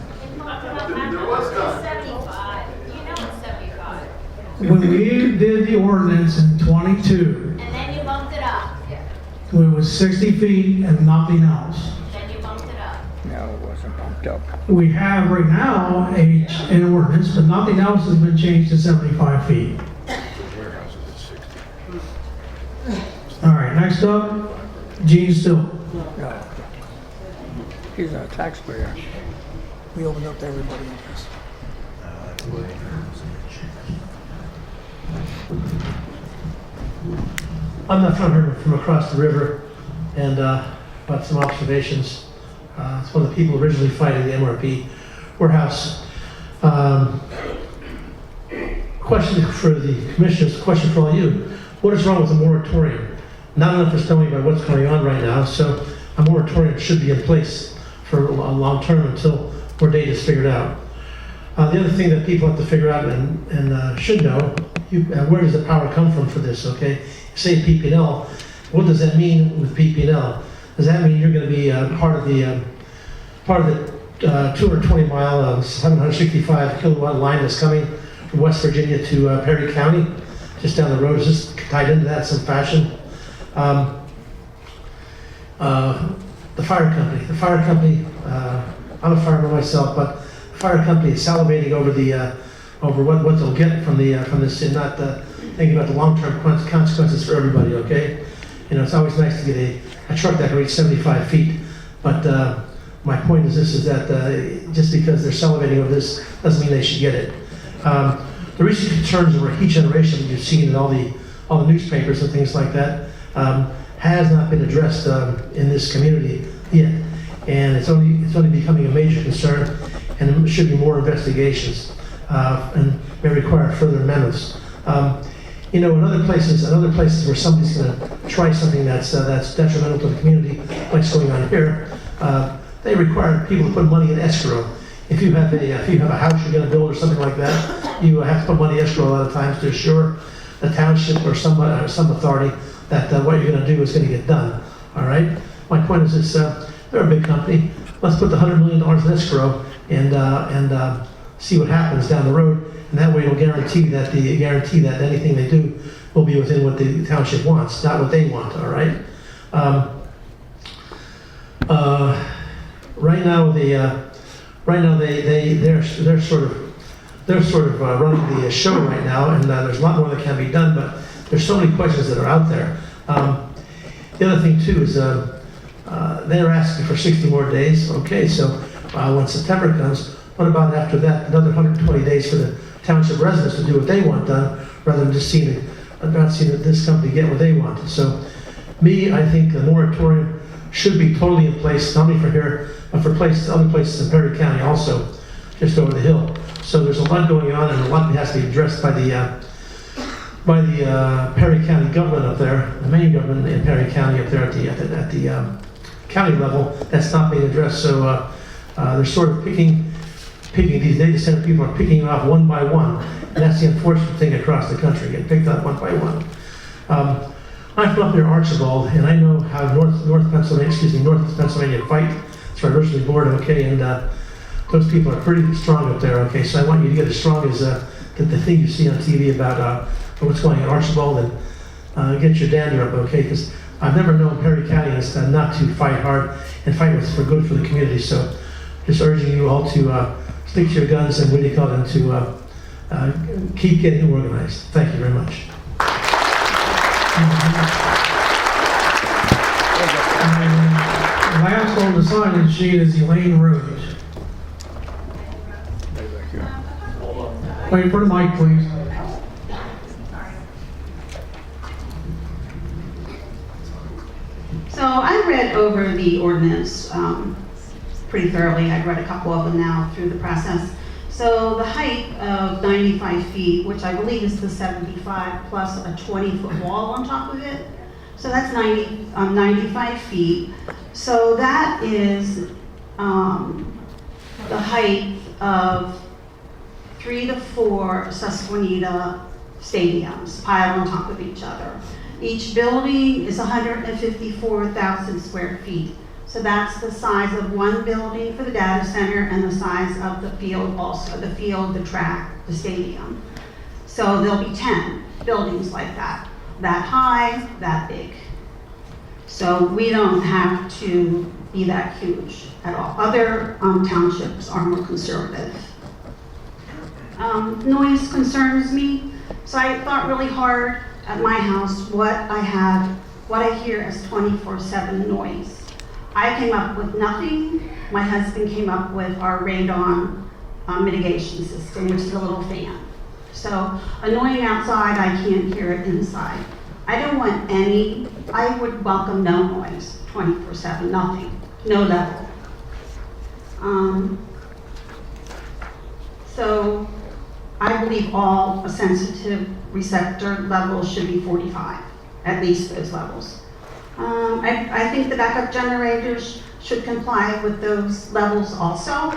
When we did the ordinance in 22, And then you bumped it up. it was 60 feet and nothing else. Then you bumped it up. No, it wasn't bumped up. We have right now an ordinance, but nothing else has been changed to 75 feet. All right, next up, Gene Still. No. He's a taxpayer. We opened up to everybody else. I'm not from across the river, and but some observations. It's one of the people originally fighting the MRP warehouse. Question for the commissioners, question for all you. What is wrong with the moratorium? Not enough is telling me about what's going on right now, so a moratorium should be in place for a long term until more data is figured out. The other thing that people have to figure out and should know, where does the power come from for this, okay? Say PP&L, what does that mean with PP&L? Does that mean you're going to be part of the 220 mile, 765 kilowatt line that's coming from West Virginia to Perry County, just down the road? Is this tied into that in some fashion? The fire company, I'm a fireman myself, but the fire company is salivating over what they'll get from this, and not thinking about the long-term consequences for everybody, okay? You know, it's always nice to get a truck that can reach 75 feet, but my point is this, is that just because they're salivating over this doesn't mean they should get it. The recent concerns over heat generation that you've seen in all the newspapers and things like that has not been addressed in this community yet, and it's only becoming a major concern, and there should be more investigations and may require further amendments. you know, in other places where somebody's gonna try something that's detrimental to the community, like what's going on here, they require people to put money in escrow. If you have a house you're gonna build or something like that, you have to put money in escrow a lot of times to assure the township or some authority that what you're gonna do is gonna get done, all right? My point is this, they're a big company. Let's put the $100 million in escrow and see what happens down the road. And that way it'll guarantee that anything they do will be within what the township wants, not what they want, all right? Right now they're sort of running the show right now, and there's a lot more that can be done, but there's so many questions that are out there. The other thing too is they're asking for 60 more days. Okay, so when September comes, what about after that? Another 120 days for the township residents to do what they want done, rather than just not seeing this company get what they want. So, I think the moratorium should be totally in place, not only for here, but for other places in Perry County also, just over the hill. So there's a lot going on, and a lot has to be addressed by the Perry County government up there, the main government in Perry County up there at the county level. That's not being addressed. So they're sort of picking these data center people are picking it off one by one, and that's the unfortunate thing across the country, getting picked up one by one. I'm from up near Archibald, and I know how North Pennsylvania fight. That's where I'm originally born, okay, and those people are pretty strong up there, okay. So I want you to get as strong as the thing you see on TV about what's going on in Archibald, and get your dander up, okay, because I've never known Perry County not to fight hard and fight what's for good for the community. So just urging you all to stick to your guns and to keep getting organized. Thank you very much. Last on the sign-in sheet is Elaine Rhodes. Wait for the mic, please. So I read over the ordinance pretty thoroughly. I've read a couple of them now through the process. So the height of 95 feet, which I believe is the 75 plus a 20-foot wall on top of it. So that's 95 feet. So that is the height of 3 to 4 Susquehanna stadiums piled on top of each other. Each building is 154,000 square feet. So that's the size of one building for the data center and the size of the field also, the field, the track, the stadium. So there'll be 10 buildings like that high, that big. So we don't have to be that huge at all. Other townships are more conservative. Noise concerns me, so I thought really hard at my house what I hear as 24/7 noise. I came up with nothing. My husband came up with our radon mitigation system, which is a little fan. So annoying outside, I can't hear it inside. I don't want I would welcome no noise, 24/7, nothing, no level. So I believe all sensitive receptor levels should be 45, at least those levels. I think the backup generators should comply with those levels also,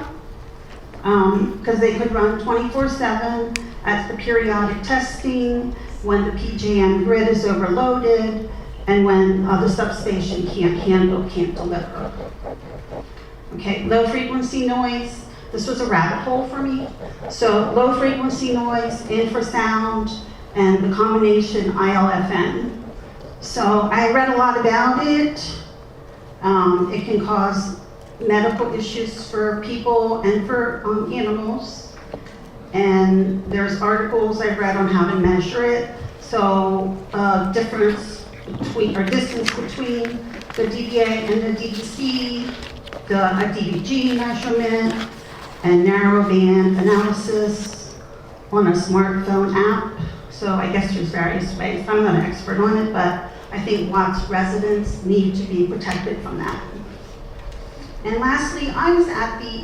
because they could run 24/7 at the periodic testing, when the PJM grid is overloaded, and when the substation can't deliver. Okay, low frequency noise. This was a rabbit hole for me. So low frequency noise, infrasound, and the combination ILFN. So I read a lot about it. It can cause medical issues for people and for animals. And there's articles I've read on how to measure it. So distance between the DBA and the DBC, a DBG measurement, and narrowband analysis on a smartphone app. So I guess there's various ways. I'm not an expert on it, but I think Watts residents need to be protected from that. And lastly, I was at the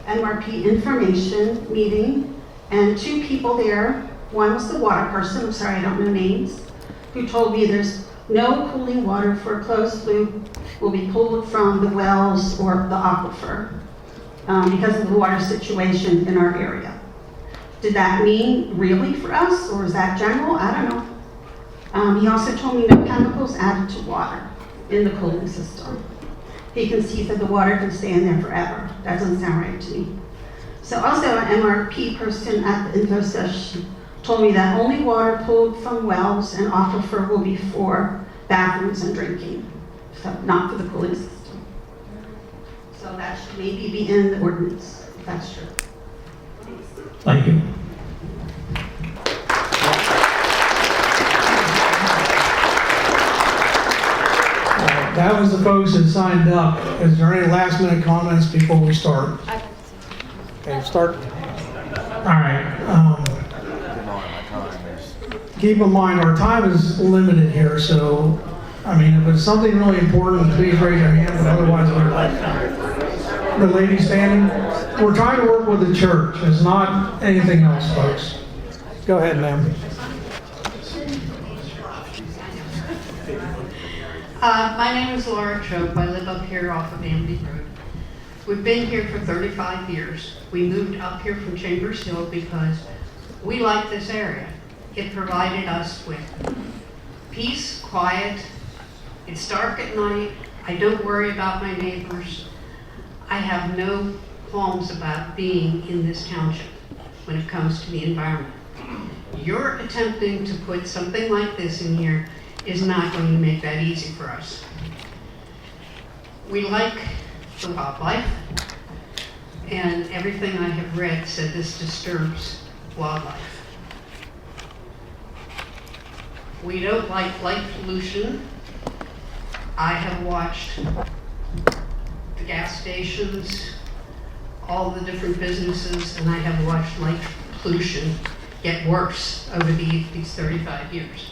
MRP information meeting, and two people there One was the water person, I'm sorry, I don't know names, who told me there's no cooling water for a closed loop will be pulled from the wells or the aquifer because of the water situation in our area. Did that mean really for us, or is that general? I don't know. He also told me no chemicals added to water in the cooling system. He said the water can stay in there forever. That doesn't sound right to me. So also an MRP person at the info session told me that only water pulled from wells and aquifer will be for bathrooms and drinking, so not for the cooling system. So that should maybe be in the ordinance, if that's true. Thank you. That was the folks that signed up. Is there any last minute comments before we start? Okay, start. All right. Keep in mind, our time is limited here, so, I mean, if it's something really important, please raise your hand, but otherwise, the lady standing. We're trying to work with the church. It's not anything else, folks. Go ahead, ma'am. My name is Laura Trope. I live up here off of Amity Road. We've been here for 35 years. We moved up here from Chambers Hill because we like this area. It provided us with peace, quiet. It's dark at night. I don't worry about my neighbors. I have no qualms about being in this township when it comes to the environment. You're attempting to put something like this in here is not going to make that easy for us. We like the wildlife, and everything I have read said this disturbs wildlife. We don't like light pollution. I have watched the gas stations, all the different businesses, and I have watched light pollution get worse over these 35 years.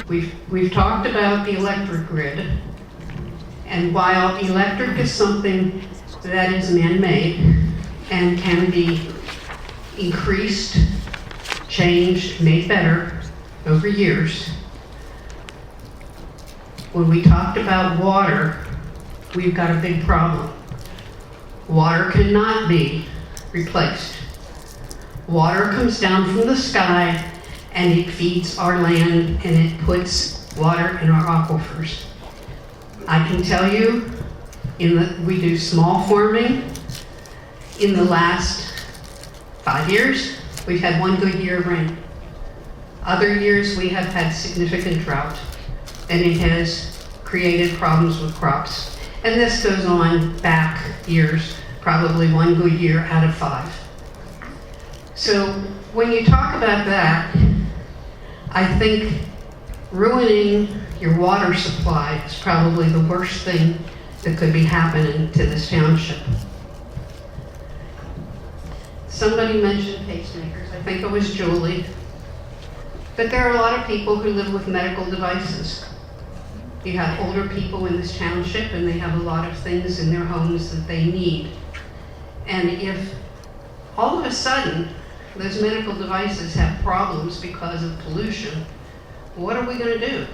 We've talked about the electric grid, and while electric is something that is man-made and can be increased, changed, made better over years, when we talked about water, we've got a big problem. Water cannot be replaced. Water comes down from the sky and it feeds our land and it puts water in our aquifers. I can tell you, we do small farming. In the last 5 years, we've had one good year of rain. Other years, we have had significant drought, and it has created problems with crops. And this goes on back years, probably one good year out of 5. So when you talk about that, I think ruining your water supply is probably the worst thing that could be happening to this township. Somebody mentioned pacemakers. I think it was Julie. But there are a lot of people who live with medical devices. You have older people in this township and they have a lot of things in their homes that they need. And if all of a sudden those medical devices have problems because of pollution, what are we going to do?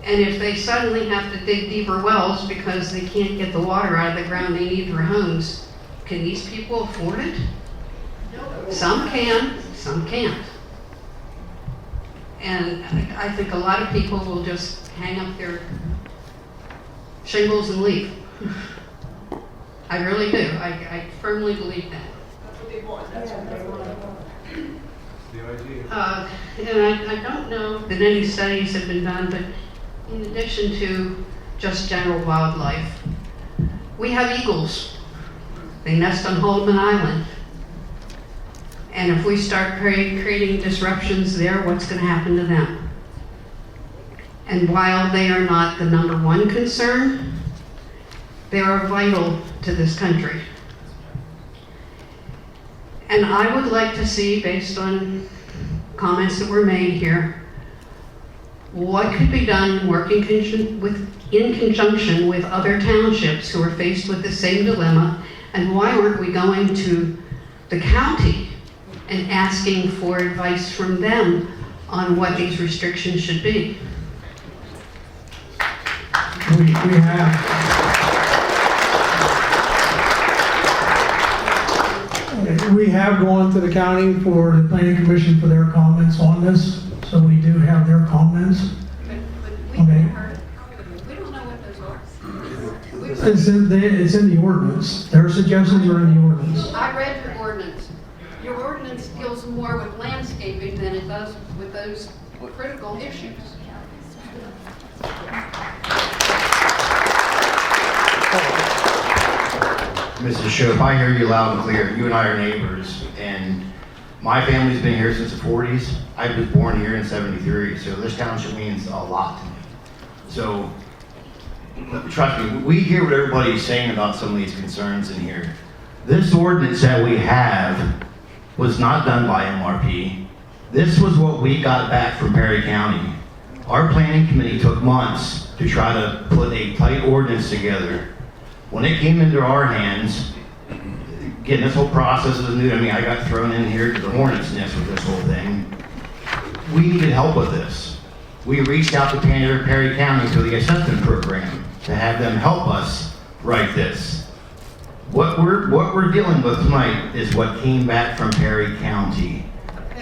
And if they suddenly have to dig deeper wells because they can't get the water out of the ground they need for homes, can these people afford it? Some can, some can't. And I think a lot of people will just hang up their shingles and leave. I really do. I firmly believe that. And I don't know that any studies have been done, but in addition to just general wildlife, we have eagles. They nest on Holman Island. And if we start creating disruptions there, what's going to happen to them? And while they are not the #1 concern, they are vital to this country. And I would like to see, based on comments that were made here, what could be done working in conjunction with other townships who are faced with the same dilemma, and why aren't we going to the county and asking for advice from them on what these restrictions should be. We have. We have gone to the county for the planning commission for their comments on this, so we do have their comments. Okay. We don't know what those are. It's in the ordinance. Their suggestions are in the ordinance. I read your ordinance. Your ordinance deals more with landscaping than it does with those critical issues. Mrs. Shope, I hear you loud and clear. You and I are neighbors, and my family's been here since the 40s. I was born here in 73, so this township means a lot to me. So, trust me, we hear what everybody's saying about some of these concerns in here. This ordinance that we have was not done by MRP. This was what we got back from Perry County. Our planning committee took months to try to put a tight ordinance together. When it came into our hands, again, this whole process is new to me. I got thrown in here to the hornet's nest with this whole thing. We needed help with this. We reached out to Perry County through the assessment program to have them help us write this. What we're dealing with tonight is what came back from Perry County.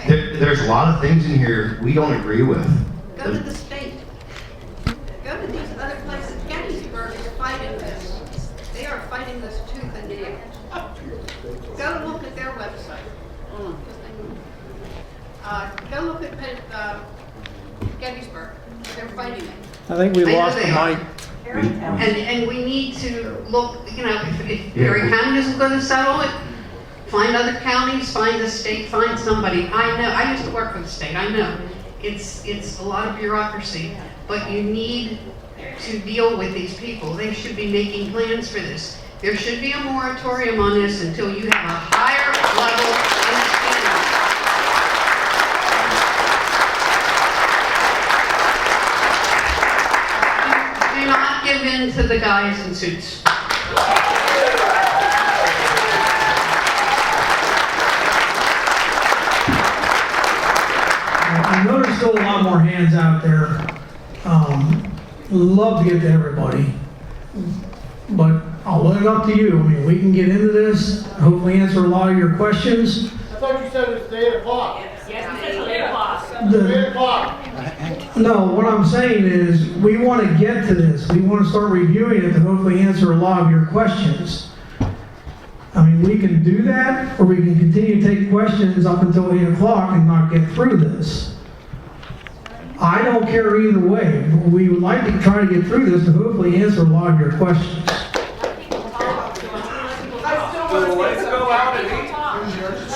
There's a lot of things in here we don't agree with. Go to the state. Go to these other places. Gettysburg is fighting this. They are fighting this tooth and nail. Go look at their website. Go look at Gettysburg. They're fighting it. I think we I know lost they the are. mic. And we need to look, you know, if Perry County isn't going to settle it, find other counties, find the state, find somebody. I know, I used to work for the state, I know. It's a lot of bureaucracy, but you need to deal with these people. They should be making plans for this. There should be a moratorium on this until you have a higher level understanding. Do not give in to the guys in suits. I know there's still a lot more hands out there. Love to get to everybody, but I'll let it up to you. I mean, we can get into this, hopefully answer a lot of your questions. I thought you said it's 8 o'clock. Yes, he said it's 8 o'clock. 8 o'clock. No, what I'm saying is, we want to get to this. We want to start reviewing it to hopefully answer a lot of your questions. I mean, we can do that, or we can continue to take questions up until 8 o'clock and not get through this. I don't care either way. We would like to try to get through this to hopefully answer a lot of your questions.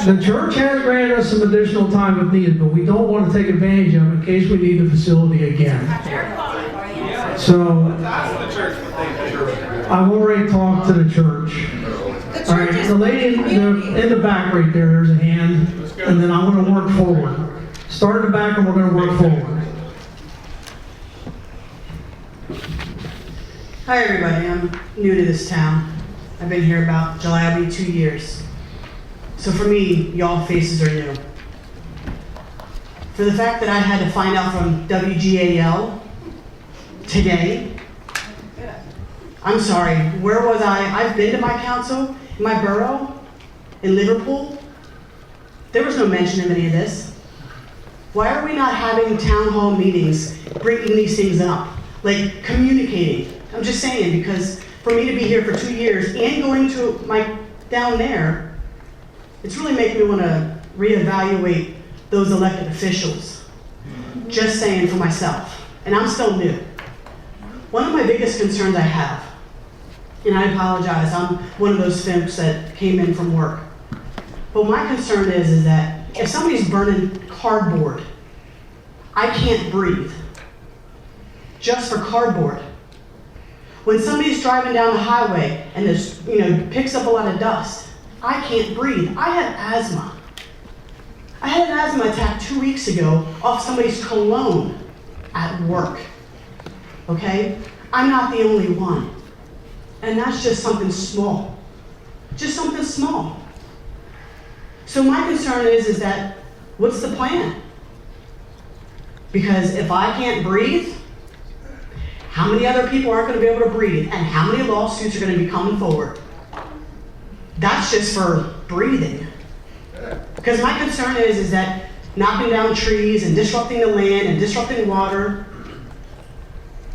The church has granted us some additional time if needed, but we don't want to take advantage of it in case we need the facility again. So, I've already talked to the church. All right, the lady in the back right there, there's a hand, and then I'm going to work forward. Start in the back and we're going to work forward. Hi everybody, I'm new to this town. I've been here about July, will be 2 years. So for me, y'all faces are new. For the fact that I had to find out from WGAL today, I'm sorry, where was I? I've been to my council, in my borough, in Liverpool. There was no mention of any of this. Why are we not having town hall meetings, bringing these things up, like communicating? I'm just saying, because for me to be here for 2 years and going to down there, it's really making me want to reevaluate those elected officials. Just saying for myself, and I'm still new. One of my biggest concerns I have, and I apologize, I'm one of those fimps that came in from work. But my concern is that if somebody's burning cardboard, I can't breathe. Just for cardboard. When somebody's driving down the highway and there's, picks up a lot of dust, I can't breathe. I had asthma. I had an asthma attack 2 weeks ago off somebody's cologne at work. Okay? I'm not the only one. And that's just something small. Just something small. So my concern is that, what's the plan? Because if I can't breathe, how many other people aren't going to be able to breathe? And how many lawsuits are going to be coming forward? That's just for breathing. Because my concern is that knocking down trees and disrupting the land and disrupting water,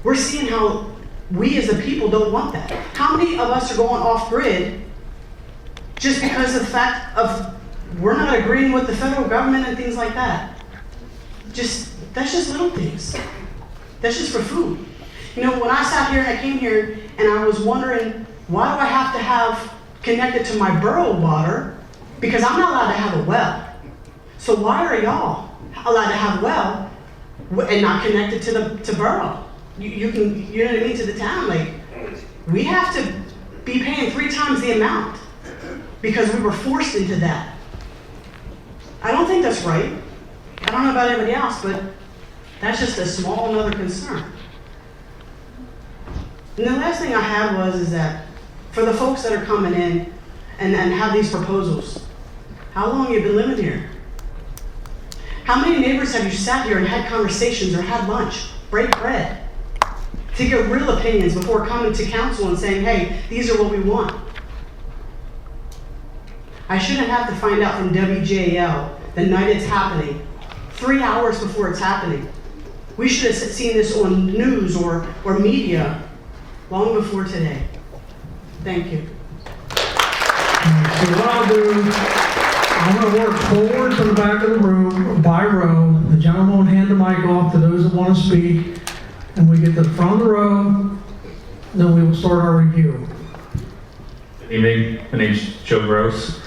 we're seeing how we as the people don't want that. How many of us are going off grid just because of the fact of we're not agreeing with the federal government and things like that? That's just little things. That's just for food. You know, when I sat here and I came here and I was wondering, why do I have to have connected to my borough water? Because I'm not allowed to have a well. So why are y'all allowed to have a well and not connected to borough? You know what I mean, to the town. Like, we have to be paying 3 times the amount because we were forced into that. I don't think that's right. I don't know about anybody else, but that's just a small another concern. And the last thing I had is that for the folks that are coming in and have these proposals, how long have you been living here? How many neighbors have you sat here and had conversations or had lunch, break bread, to get real opinions before coming to council and saying, hey, these are what we want? I shouldn't have to find out from WJL the night it's happening, 3 hours before it's happening. We should have seen this on news or media long before today. Thank you. So what I'll do, I'm going to work forward to the back of the room by row. The gentleman will hand the mic off to those that want to speak. And we get to the front of the row, then we will start our review. Good evening. My name's Joe Gross.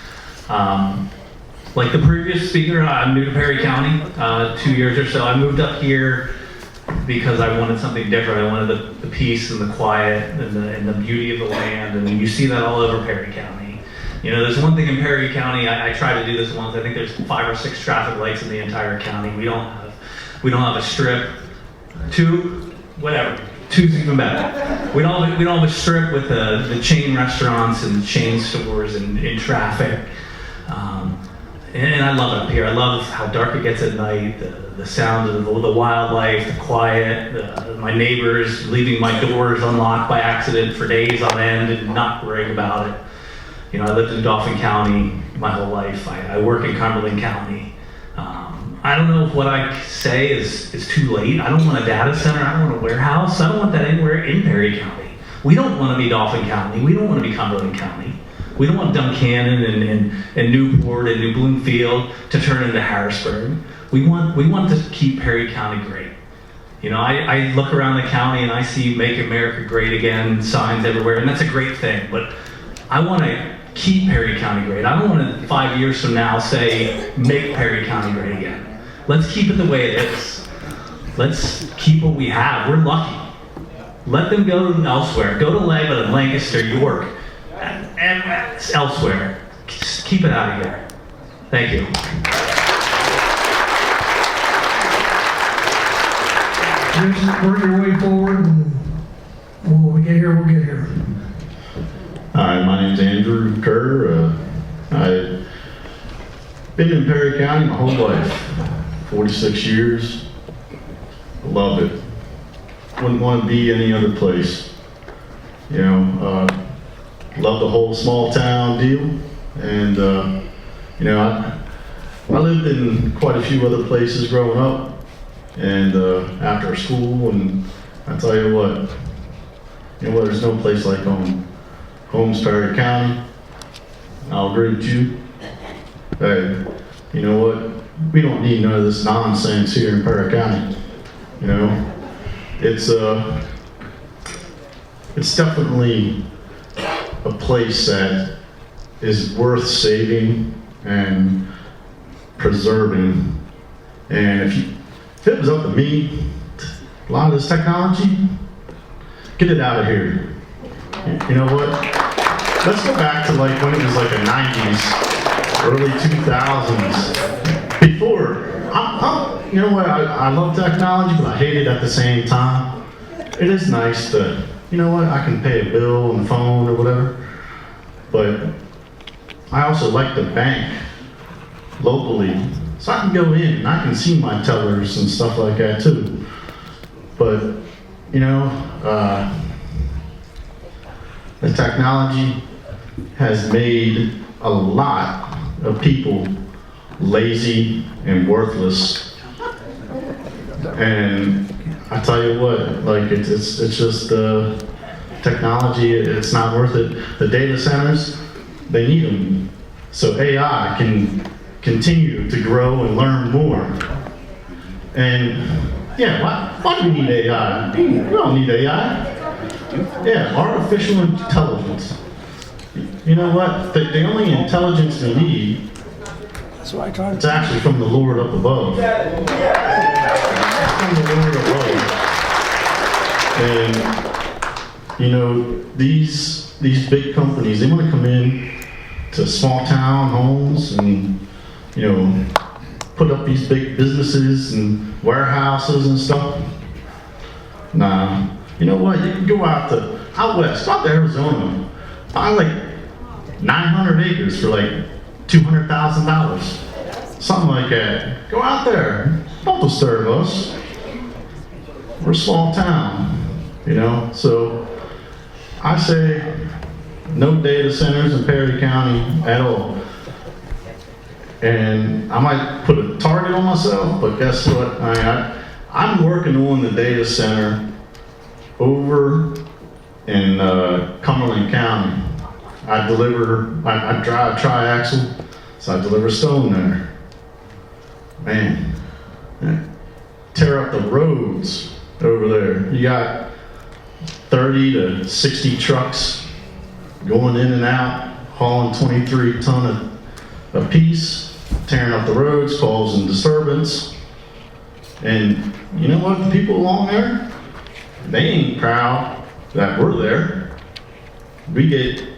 Like the previous speaker, I'm new to Perry County, 2 years or so. I moved up here because I wanted something different. I wanted the peace and the quiet and the beauty of the land, and you see that all over Perry County. You know, there's one thing in Perry County, I tried to do this once, I think there's 5 or 6 traffic lights in the entire county. We don't have a strip. 2, whatever. 2's even better. We don't have a strip with the chain restaurants and the chain stores and traffic. And I love it up here. I love how dark it gets at night, the sound of the wildlife, the quiet, my neighbors leaving my doors unlocked by accident for days on end and not worrying about it. You know, I lived in Dauphin County my whole life. I work in Cumberland County. I don't know if what I say is too late. I don't want a data center. I don't want a warehouse. I don't want that anywhere in Perry County. We don't want to be Dauphin County. We don't want to be Cumberland County. We don't want Duncannon and Newport and New Bloomfield to turn into Harrisburg. We want to keep Perry County great. You know, I look around the county and I see Make America Great Again signs everywhere, and that's a great thing. But I want to keep Perry County great. I don't want to 5 years from now say make Perry County great again. Let's keep it the way it is. Let's keep what we have. We're lucky. Let them go elsewhere. Go to Lebanon, Lancaster, York, and elsewhere. Just keep it out of here. Thank you. Just work your way forward, and when we get here, we'll get here. Hi, my name's Andrew Kerr. I've been in Perry County my whole life, 46 years. I love it. Wouldn't want to be any other place. You know, love the whole small town deal. And, you know, I lived in quite a few other places growing up and after school, and I tell you what, there's no place like home. Home's Perry County. I'll agree with you. Hey, you know what? We don't need none of this nonsense here in Perry County. You know, it's definitely a place that is worth saving and preserving. And if it was up to me, a lot of this technology, get it out of here. You know what? Let's go back to like when it was like the 90s, early 2000s. Before, you know what? I love technology, but I hate it at the same time. It is nice to, you know what? I can pay a bill on the phone or whatever. But I also like to bank locally, so I can go in and I can see my tellers and stuff like that too. But, you know, the technology has made a lot of people lazy and worthless. And I tell you what, like it's just technology, it's not worth it. The data centers, they need them. So AI can continue to grow and learn more. And yeah, why do we need AI? We don't need AI. Yeah, artificial intelligence. You know what? The only intelligence we need, it's actually from the Lord up above. From the Lord above. And you know, these big companies, they want to come in to small town homes and, you know, put up these big businesses and warehouses and stuff. Nah, you know what? You can go out west, go out to Arizona, buy like 900 acres for like $200,000, something like that. Go out there, don't disturb us. We're a small town, you know. So I say no data centers in Perry County at all. And I might put a target on myself, but guess what? I'm working on the data center over in Cumberland County. I drive tri-axle, so I deliver stone there. Man, tear up the roads over there. You got 30 to 60 trucks going in and out, hauling 23 ton a piece, tearing up the roads, causing disturbance. And you know what? The people along there, they ain't proud that we're there. We get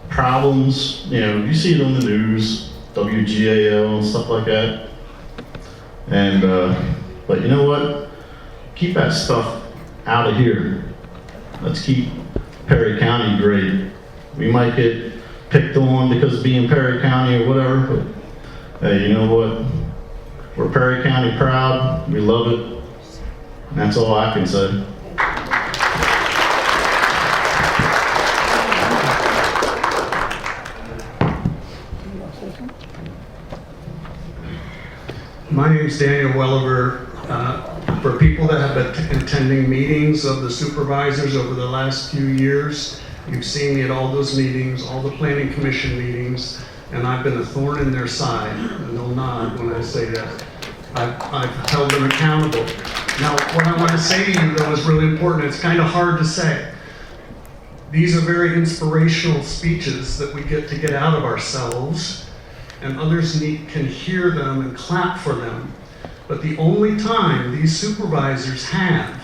problems, you know, you see it on the news, WGAL and stuff like that. And, but you know what? Keep that stuff out of here. Let's keep Perry County great. We might get picked on because of being Perry County or whatever, but hey, you know what? We're Perry County proud. We love it. And that's all I can say. My name is Daniel Welliver. For people that have been attending meetings of the supervisors over the last few years, you've seen me at all those meetings, all the planning commission meetings, and I've been a thorn in their side, and they'll nod when I say that. I've held them accountable. Now, what I want to say to you, though, is really important. It's kind of hard to say. These are very inspirational speeches that we get to get out of ourselves, and others can hear them and clap for them. But the only time these supervisors have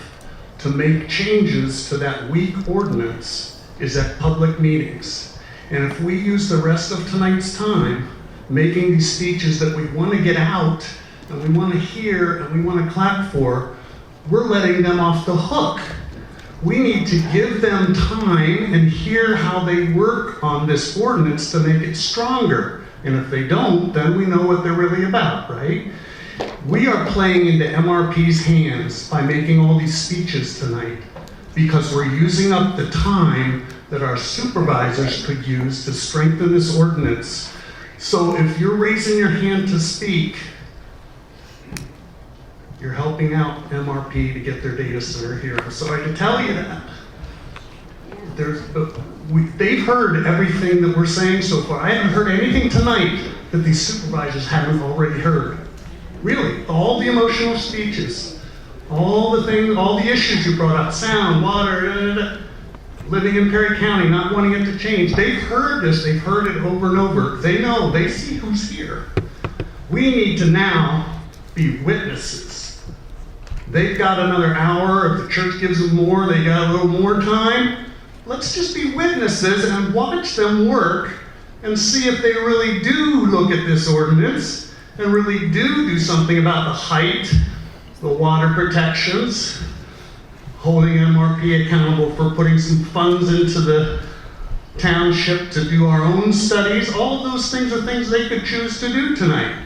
to make changes to that weak ordinance is at public meetings. And if we use the rest of tonight's time making these speeches that we want to get out and we want to hear and we want to clap for, we're letting them off the hook. We need to give them time and hear how they work on this ordinance to make it stronger. And if they don't, then we know what they're really about, right? We are playing into MRP's hands by making all these speeches tonight because we're using up the time that our supervisors could use to strengthen this ordinance. So if you're raising your hand to speak, you're helping out MRP to get their data center here. So I can tell you that they've heard everything that we're saying so far. I haven't heard anything tonight that these supervisors haven't already heard. Really, all the emotional speeches, all the things, all the issues you brought up, sound, water, living in Perry County, not wanting it to change. They've heard this, they've heard it over and over. They know, they see who's here. We need to now be witnesses. They've got another hour, if the church gives them more, they got a little more time. Let's just be witnesses and watch them work and see if they really do look at this ordinance and really do something about the height, the water protections, holding MRP accountable for putting some funds into the township to do our own studies. All of those things are things they could choose to do tonight.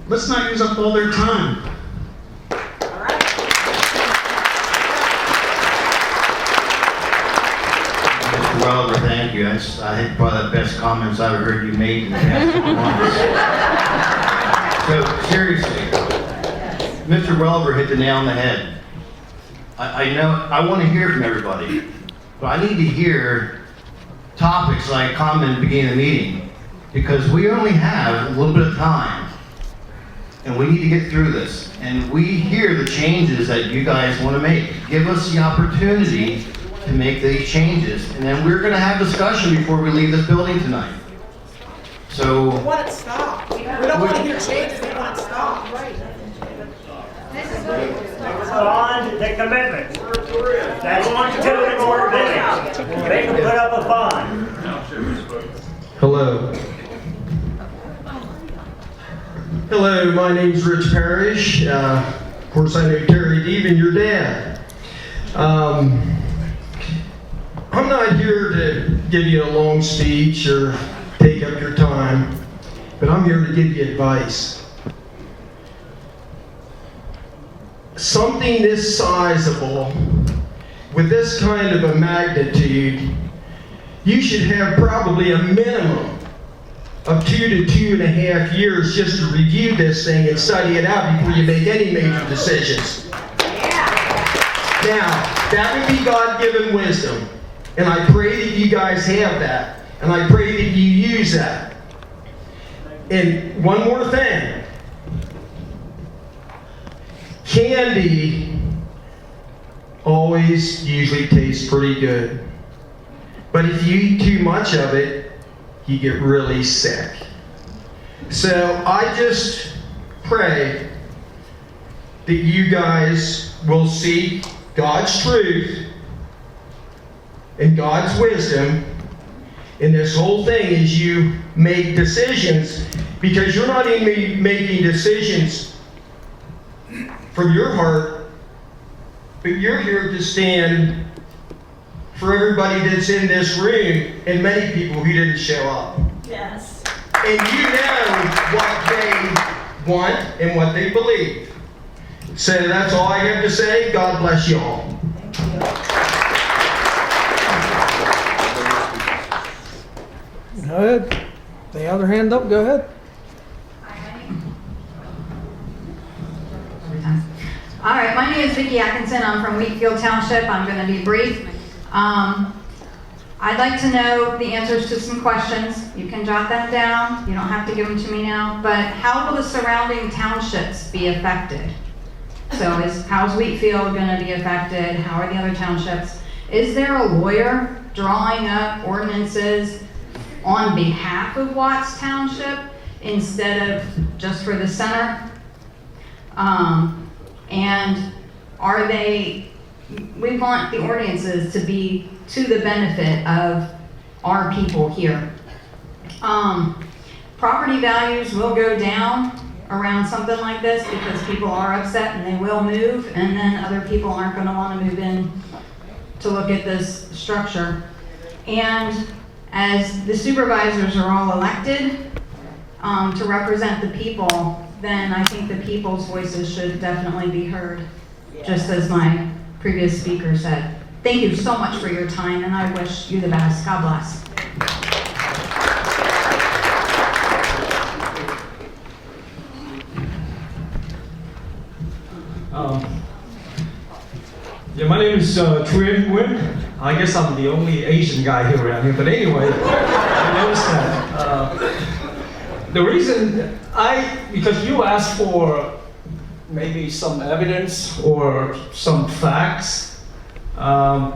let's not use up all their time. Mr. Welliver, thank you. I think probably the best comments I've heard you made in the past 2 months. So seriously, Mr. Welliver hit the nail on the head. I know, I want to hear from everybody, but I need to hear topics like comment at the beginning of the meeting, because we only have a little bit of time, and we need to get through this. And we hear the changes that you guys want to make. Give us the opportunity to make these changes, and then we're going to have discussion before we leave this building tonight. So, We want it stopped. We don't want to hear changes, we want it stopped. Right. Bond the commitment. That's what you do in more buildings. They can put up a bond. Hello. Hello, my name's Rich Parrish. Of course, I know Terry Deven, your dad. I'm not here to give you a long speech or take up your time, but I'm here to give you advice. Something this sizable, with this kind of a magnitude, you should have probably a minimum of 2 to 2.5 years just to review this thing and study it out before you make any major decisions. Now, that would be God-given wisdom, and I pray that you guys have that, and I pray that you use that. And one more thing. Candy always usually tastes pretty good. But if you eat too much of it, you get really sick. So I just pray that you guys will seek God's truth and God's wisdom in this whole thing as you make decisions, because you're not even making decisions from your heart, but you're here to stand for everybody that's in this room and many people who didn't show up. Yes. And you know what they want and what they believe. So that's all I have to say. God bless you all. Go ahead. The other hand up, go ahead. All right, my name is Vicki Atkinson. I'm from Wheatfield Township. I'm going to be brief. I'd like to know the answers to some questions. You can jot them down. You don't have to give them to me now. But how will the surrounding townships be affected? So how's Wheatfield going to be affected? How are the other townships? Is there a lawyer drawing up ordinances on behalf of Watts Township instead of just for the center? And are they, we want the ordinances to be to the benefit of our people here. Property values will go down around something like this because people are upset and they will move, and then other people aren't going to want to move in to look at this structure. And as the supervisors are all elected to represent the people, then I think the people's voices should definitely be heard, just as my previous speaker said. Thank you so much for your time, and I wish you the best. God bless. Yeah, my name is Truyen Nguyen. I guess I'm the only Asian guy here around here, but anyway, I noticed that. The reason because you asked for maybe some evidence or some facts. I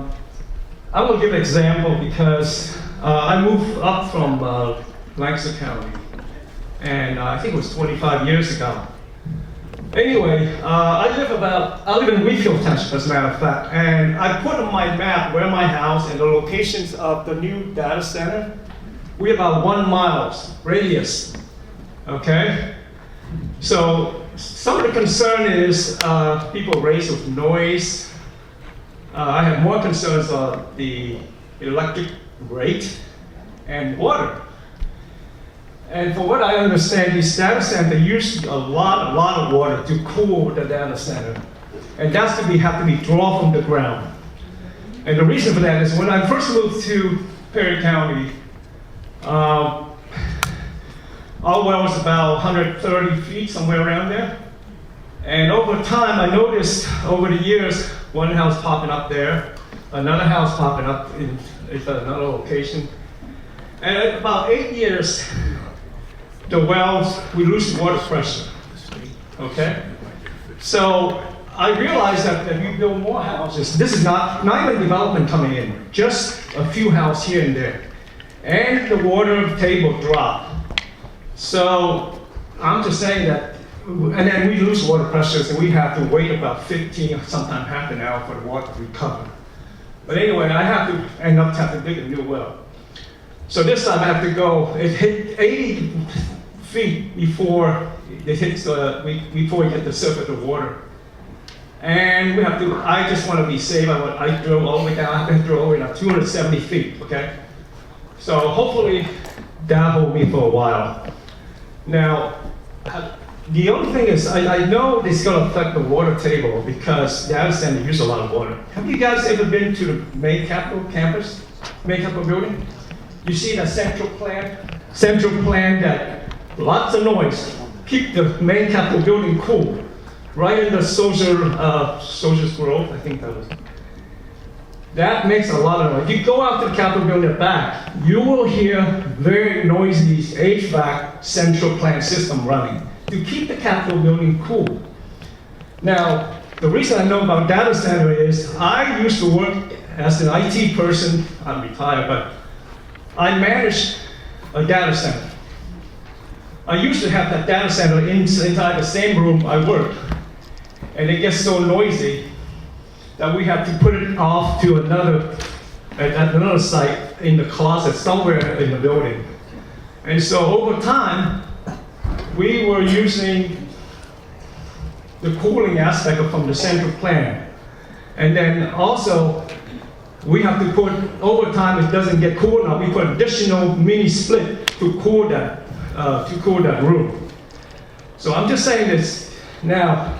will give an example because I moved up from Lancaster County, and I think it was 25 years ago. Anyway, I live in Wheatfield Township, as a matter of fact, and I put on my map where my house and the locations of the new data center. We're about 1 mile radius, okay? So some of the concern is people raise with noise. I have more concerns on the electric rate and water. And for what I understand, these data centers use a lot of water to cool the data center. And that's have to be drawn from the ground. And the reason for that is when I first moved to Perry County, our well was about 130 feet, somewhere around there. And over time, I noticed over the years, one house popping up there, another house popping up in another location. And at about 8 years, the wells, we lose water pressure, okay? So I realized that if you build more houses, this is not even development coming in, just a few houses here and there. And the water table drop. So I'm just saying that, and then we lose water pressure, so we have to wait about 15, sometimes half an hour for the water to recover. But anyway, I have to end up having to dig a new well. So this time I have to go, it hit 80 feet before it hits before we get the surface of water. And we have to, I just want to be safe, I drove all the way down, I have to drill over now 270 feet, okay? So hopefully that'll hold me for a while. Now, the only thing is, I know it's going to affect the water table because data center use a lot of water. Have you guys ever been to the main Capitol campus, main Capitol building? You see the central plant that lots of noise, keep the main Capitol building cool. Right in the Soldiers Grove, I think that was. That makes a lot of noise. If you go out to the Capitol building at the back, you will hear very noisy HVAC central plant system running to keep the Capitol building cool. Now, the reason I know about data center is I used to work as an IT person. I'm retired, but I managed a data center. I used to have that data center inside the same room I worked. And it gets so noisy that we have to put it off to another site in the closet somewhere in the building. And so over time, we were using the cooling aspect from the central plant. And then also, we have to put, over time it doesn't get cool enough, we put additional mini split to cool that room. So I'm just saying this now.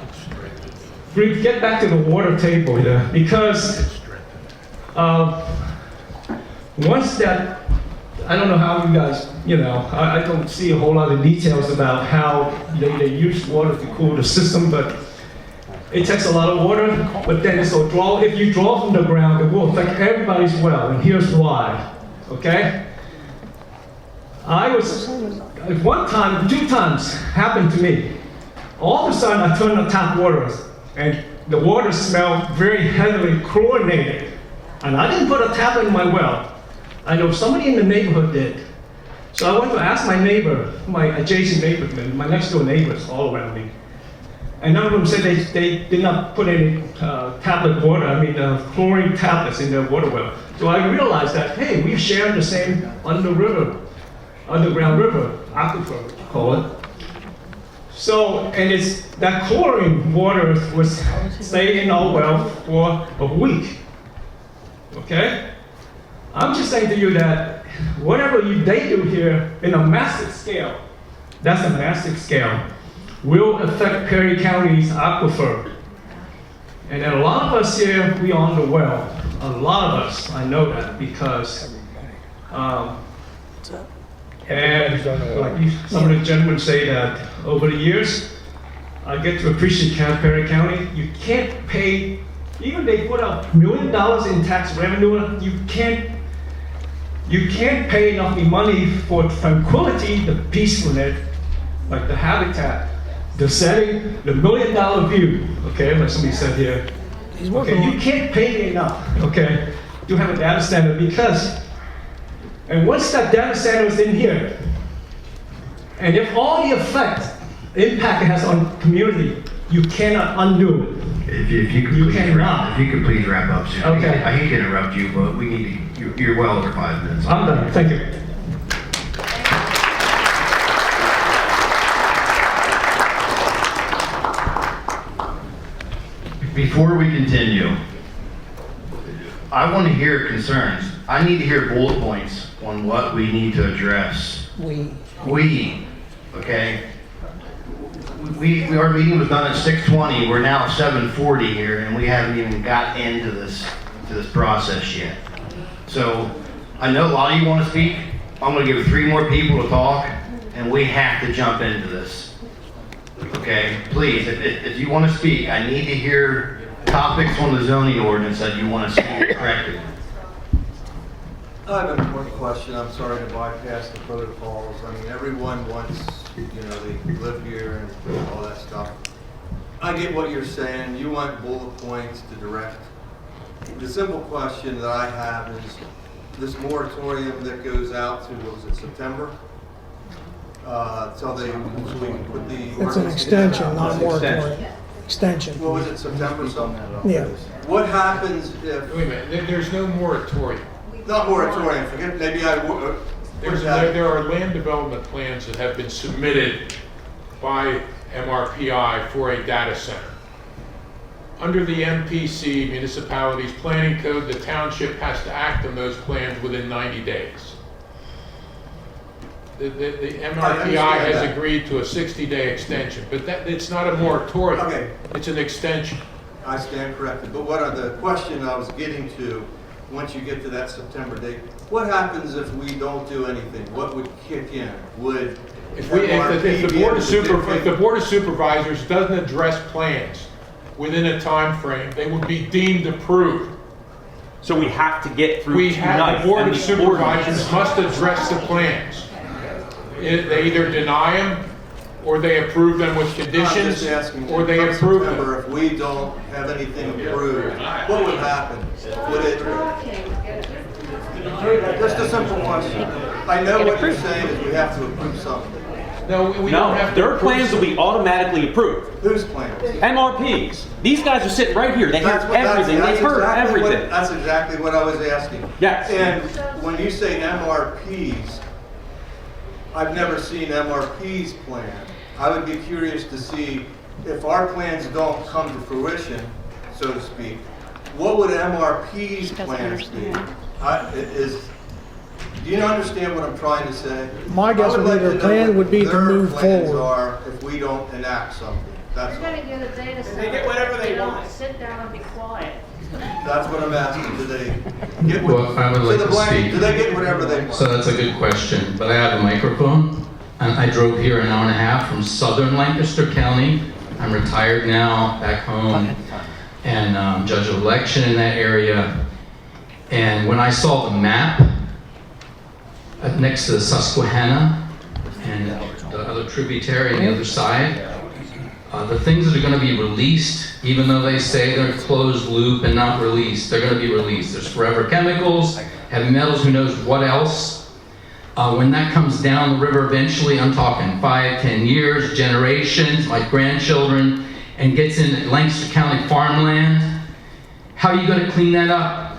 We get back to the water table here, because once that, I don't know how you guys, I don't see a whole lot of details about how they use water to cool the system, but it takes a lot of water, but then if you draw from the ground, it will affect everybody's well, and here's why, okay? I was, one time, 2 times happened to me. All of a sudden, I turned on tap water, and the water smelled very heavily chlorinated. And I didn't put a tap in my well. I know somebody in the neighborhood did. So I went to ask my neighbor, my adjacent neighbor, my next door neighbors all around me. And none of them said they did not put any chlorine tablets in their water well. So I realized that, hey, we share the same underground river, aquifer, call it. So, and that chlorine water was staying in our well for a week, okay? I'm just saying to you that whatever they do here in a massive scale, that's a massive scale, will affect Perry County's aquifer. And then a lot of us here, we are on the well. A lot of us, I know that, because and like some of the gentlemen say that over the years, I get to appreciate Perry County. You can't pay, even they put out $1 million in tax revenue, you can't pay enough money for tranquility, the peacefulness, like the habitat, the setting, the $1 million view, okay, like somebody said here. Okay, you can't pay enough, okay, to have a data center because, and once that data center is in here, and if all the impact it has on community, you cannot undo it. If you could please wrap up soon. Okay. I hate to interrupt you, but we need to, you're well over 5 minutes. I'm done, thank you. Before we continue, I want to hear concerns. I need to hear bullet points on what we need to address Okay? Our meeting was done at 6:20, we're now at 7:40 here, and we haven't even got into this process yet. So, I know a lot of you want to speak. I'm going to give 3 more people to talk, and we have to jump into this. Okay? Please, if you want to speak, I need to hear topics on the zoning ordinance that you want to see corrected. I have an important question. I'm sorry to bypass the protocols. I mean, everyone wants, they live here and all that stuff. I get what you're saying. You want bullet points to direct. The simple question that I have is this moratorium that goes out to, what was it, September? Till they put the... It's an extension, not a moratorium. Extension. What was it, September something? Yeah. What happens if... Wait a minute, there's no moratorium. Not moratorium, forget, maybe There are land development plans that have been submitted by MRPI for a data center. Under the MPC, Municipalities Planning Code, the township has to act on those plans within 90 days. The MRPI has agreed to a 60-day extension, but it's not a moratorium. Okay. It's an extension. I stand corrected. But what are the question I was getting to, once you get to that September date, what happens if we don't do anything? What would kick in? Would If the Board of Supervisors doesn't address plans within a time frame, they would be deemed approved. So we have to get through tonight. The Board of Supervisors must address the plans. They either deny them, or they approve them with conditions, or they approve them. If we don't have anything approved, what would happen? Would it? Just a simple question. I know what you're saying is we have to approve something. No, their plans will be automatically approved. Whose plans? MRPs. These guys are sitting right here. They hear everything. They've heard everything. That's exactly what I was asking. Yes. And when you say MRPs, I've never seen MRP's plan. I would be curious to see if our plans don't come to fruition, so to speak, what would MRP's plans be? Do you understand what I'm trying to say? My guess would be their plan would be to move forward. Their plans are if we don't enact something. That's all. They're gonna get a data center. They get whatever they want. Sit down and be quiet. That's what I'm asking. Do they get Well, I would like to speak. Do they get whatever they want? So that's a good question, but I have a microphone. And I drove here an hour and a half from southern Lancaster County. I'm retired now, back home, and judge of election in that area. And when I saw the map next to the Susquehanna and the other tributary on the other side, the things that are going to be released, even though they say they're closed loop and not released, they're going to be released. There's forever chemicals, heavy metals, who knows what else. When that comes down the river eventually, I'm talking 5, 10 years, generations, my grandchildren, and gets in Lancaster County farmland, how are you going to clean that up?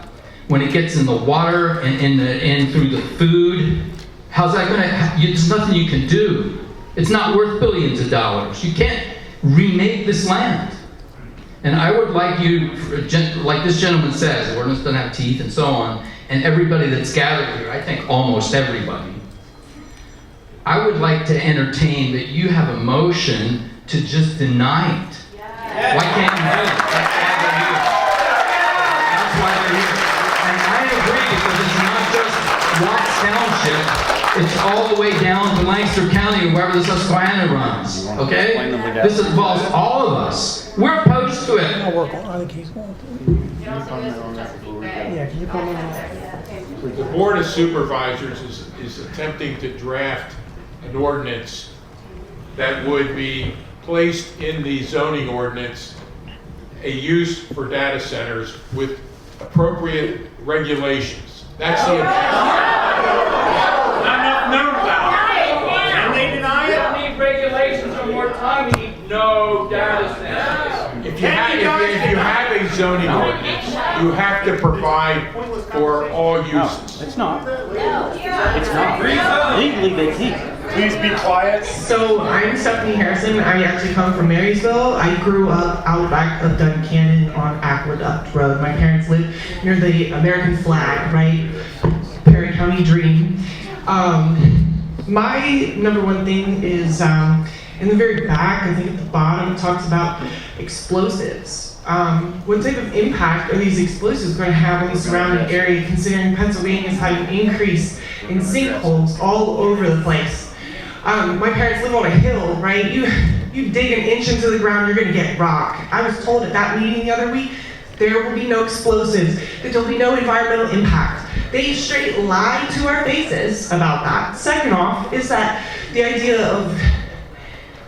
When it gets in the water and in through the food, how's that going to, there's nothing you can do. It's not worth billions of dollars. You can't remake this land. And I would like you, like this gentleman says, the ordinance doesn't have teeth and so on, and everybody that's gathered here, I think almost everybody, I would like to entertain that you have a motion to just deny it. Yes. Why can't you do it? That's why they're here. And I agree, because it's not just Watts Township, it's all the way down to Lancaster County and wherever the Susquehanna runs, okay? This involves all of us. We're opposed to it. I'll work on it. I think he's going to. Yeah, can you comment on that? The Board of Supervisors is attempting to draft an ordinance that would be placed in the zoning ordinance, a use for data centers with appropriate regulations. That's the Not enough known about it. And they deny it. Don't need regulations or more time. We need no data centers. If you have a zoning ordinance, you have to provide for all uses. It's not. It's not. Legally, they can't. Please be quiet. So I'm Stephanie Harrison. I actually come from Marysville. I grew up out back of Duncannon on Aqueduct Road. My parents lived near the American flag, right? Perry County dream. My number one thing is in the very back, I think at the bottom, it talks about explosives. What type of impact are these explosives going to have on the surrounding area, considering Pennsylvania has had an increase in sinkholes all over the place? My parents live on a hill, right? You dig an inch into the ground, you're going to get rock. I was told at that meeting the other week, there will be no explosives, that there will be no environmental impact. They straight lied to our faces about that. Second off is that the idea of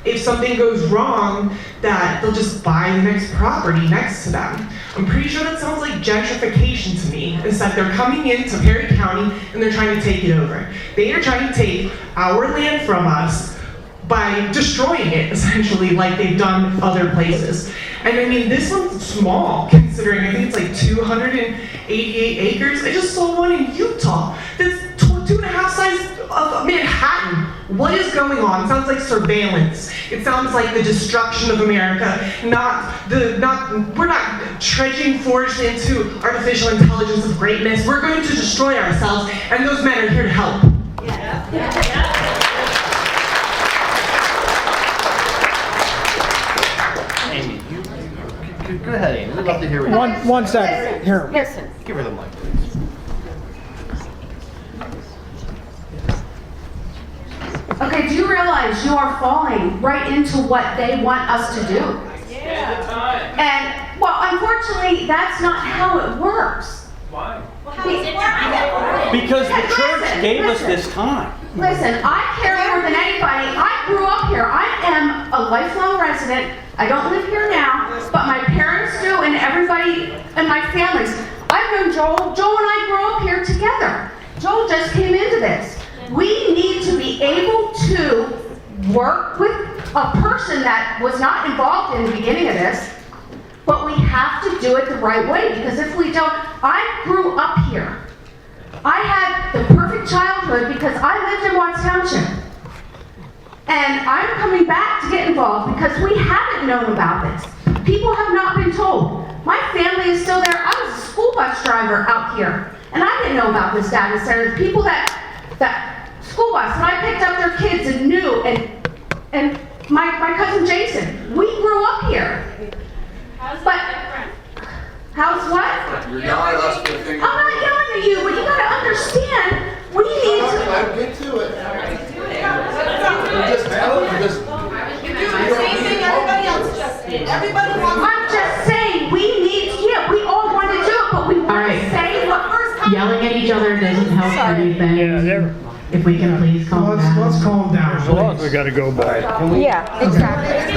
if something goes wrong, that they'll just buy the next property next to them. I'm pretty sure that sounds like gentrification to me, is that they're coming into Perry County and they're trying to take it over. They are trying to take our land from us by destroying it, essentially, like they've done other places. And I mean, this one's small, considering I think it's like 288 acres. I just saw one in Utah that's 2.5 size of Manhattan. What is going on? It sounds like surveillance. It sounds like the destruction of America. We're not trudging forth into artificial intelligence of greatness. We're going to destroy ourselves, and those men are here to help. Amy, go ahead, Amy. We'd love to hear what you have. One second. Here. Listen. Give her the mic, please. Okay, do you realize you are falling right into what they want us to do? Yeah. And, well, unfortunately, that's not how it works. Why? Because the church gave us this time. Listen, I care more than anybody. I grew up here. I am a lifelong resident. I don't live here now, but my parents do, and everybody in my families. I've known Joel. Joel and I grew up here together. Joel just came into this. We need to be able to work with a person that was not involved in the beginning of this, but we have to do it the right way, because if we don't, I grew up here. I had the perfect childhood because I lived in Watts Township. And I'm coming back to get involved because we haven't known about this. People have not been told. My family is still there. I was a school bus driver out here, and I didn't know about this data center. The people that school bus, and I picked up their kids and knew, and my cousin Jason, we grew up here. But how's what? You're yelling at us with I'm not yelling at you, but you gotta understand, we need to. I'll get to it. Just tell them, just. You're doing the same thing everybody else just did. Everybody wants. I'm just saying, we need, yeah, we all want to do it, but we want to say what first time. Yelling at each other doesn't help anything. If we can please calm down. Let's calm down. There's a lot we gotta go by. Yeah, exactly. It's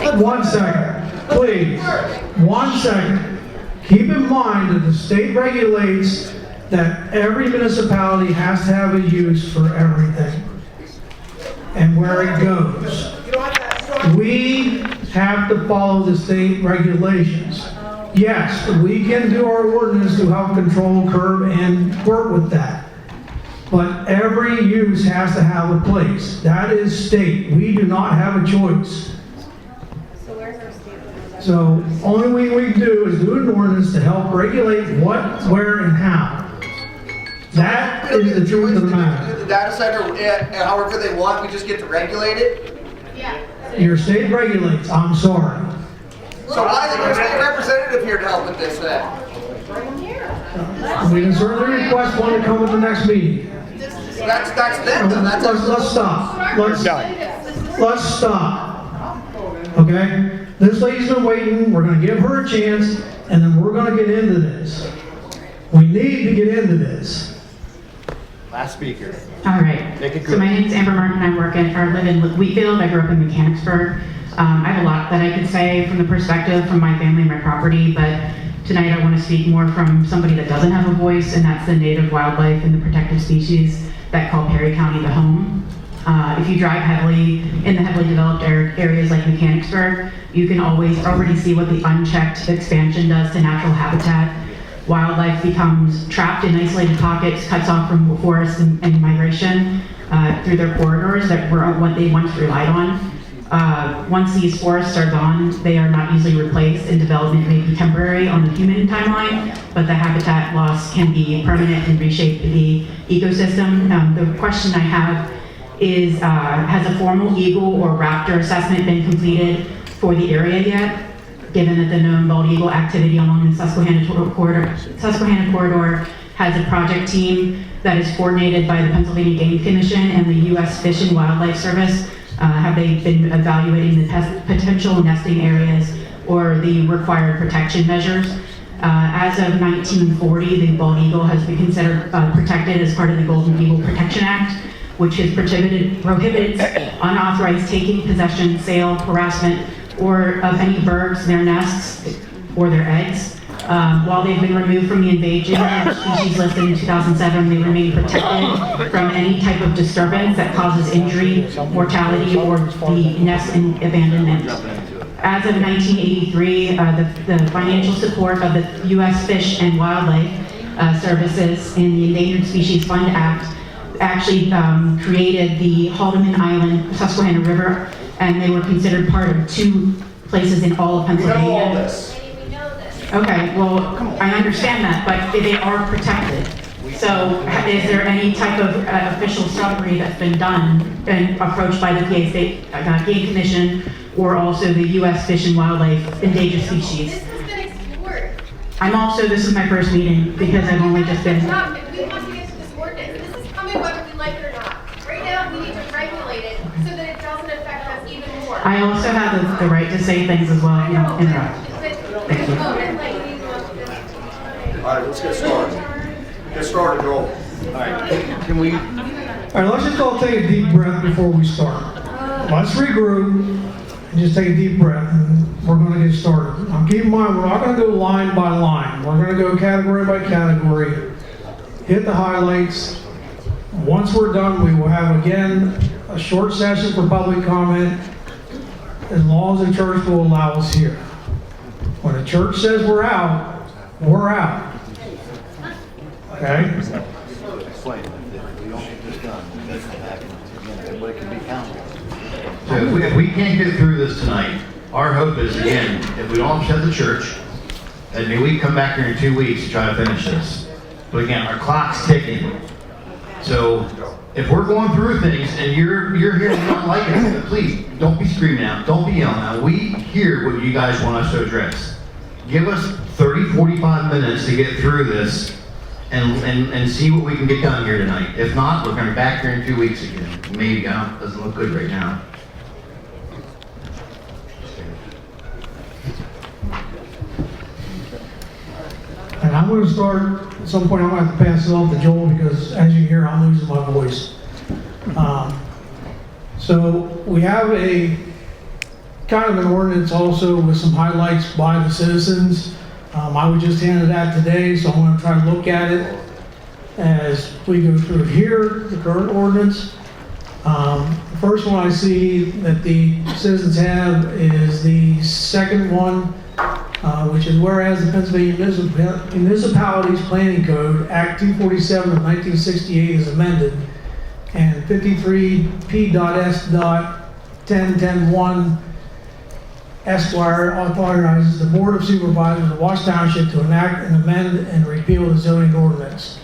okay. 1 second, please. 1 second. Keep in mind that the state regulates that every municipality has to have a use for everything and where it goes. We have to follow the state regulations. Yes, we can do our ordinance to help control, curb, and work with that. But every use has to have a place. That is state. We do not have a choice. So where's our state? So only thing we can do is do an ordinance to help regulate what, where, and how. That is the truth of the matter. The data center, however they want, we just get to regulate it? Yeah. Your state regulates, I'm sorry. So why is there a state representative here to help with this then? We can certainly request one to come at the next meeting. That's them, then. Let's stop. Let's stop. Okay? This lady's been waiting, we're gonna give her a chance, and then we're gonna get into this. We need to get into this. Last speaker. All right. So my name is Amber Martin. I live in Wheatfield. I grew up in Mechanicsburg. I have a lot that I could say from the perspective from my family and my property, but tonight I want to speak more from somebody that doesn't have a voice, and that's the native wildlife and the protected species that call Perry County the home. If you drive heavily in the heavily developed areas like Mechanicsburg, you can already see what the unchecked expansion does to natural habitat. Wildlife becomes trapped in isolated pockets, cuts off from forests and migration through their corridors that were what they once relied on. Once these forests are gone, they are not easily replaced, and development may be temporary on the human timeline, but the habitat loss can be permanent and reshape the ecosystem. The question I have is, has a formal eagle or raptor assessment been completed for the area yet? Given that the known bald eagle activity along the Susquehanna corridor has a project team that is coordinated by the Pennsylvania Game Commission and the U.S. Fish and Wildlife Service. Have they been evaluating the potential nesting areas or the required protection measures? As of 1940, the bald eagle has been considered protected as part of the Golden Eagle Protection Act, which has prohibited unauthorized taking, possession, sale, harassment, or of any birds, their nests, or their eggs. While they've been removed from the endangered species list in 2007, they remain protected from any type of disturbance that causes injury, mortality, or the nest and abandonment. As of 1983, the financial support of the U.S. Fish and Wildlife Services and the Endangered Species Fund Act actually created the Haldeman Island Susquehanna River, and they were considered part of 2 places in all of Pennsylvania. We know all this. Okay, well, I understand that, but they are protected. So is there any type of official summary that's been done and approached by the PA State Game Commission or also the U.S. Fish and Wildlife Endangered Species? This has been explored. This is my first meeting because I've only just been. We want to get to this ordinance. This is coming whether we like it or not. Right now, we need to regulate it so that it doesn't affect us even more. I also have the right to say things as well, you know, interrupt. Thank you. All right, let's get started. Get started, Joel. All right, can we? All right, let's just all take a deep breath before we start. Let's regroup and just take a deep breath, and we're going to get started. Now, keep in mind, we're not going to go line by line. We're going to go category by category, hit the highlights. Once we're done, we will have, again, a short session for public comment, as long as the church will allow us here. When the church says we're out, we're out. Okay? So if we can't get through this tonight, our hope is, again, if we don't upset the church, that maybe we come back here in 2 weeks to try to finish this. But again, our clock's ticking. So if we're going through things and you're here and you don't like it, please don't be screaming out, don't be yelling out. We hear what you guys want us to address. Give us 30, 45 minutes to get through this and see what we can get done here tonight. If not, we're going to be back here in 2 weeks again. Maybe, doesn't look good right now. And I'm going to start, at some point I'm going to have to pass it off to Joel because as you hear, I'm losing my voice. So we have a kind of an ordinance also with some highlights by the citizens. I was just handed that today, so I'm going to try to look at it as we go through here, the current ordinance. The first one I see that the citizens have is the second one, which is whereas the Pennsylvania Municipalities Planning Code, Act 247 of 1968 is amended, and 53P.S.10.1 Esquire authorizes the Board of Supervisors of Wash Township to enact and amend and repeal the zoning ordinance.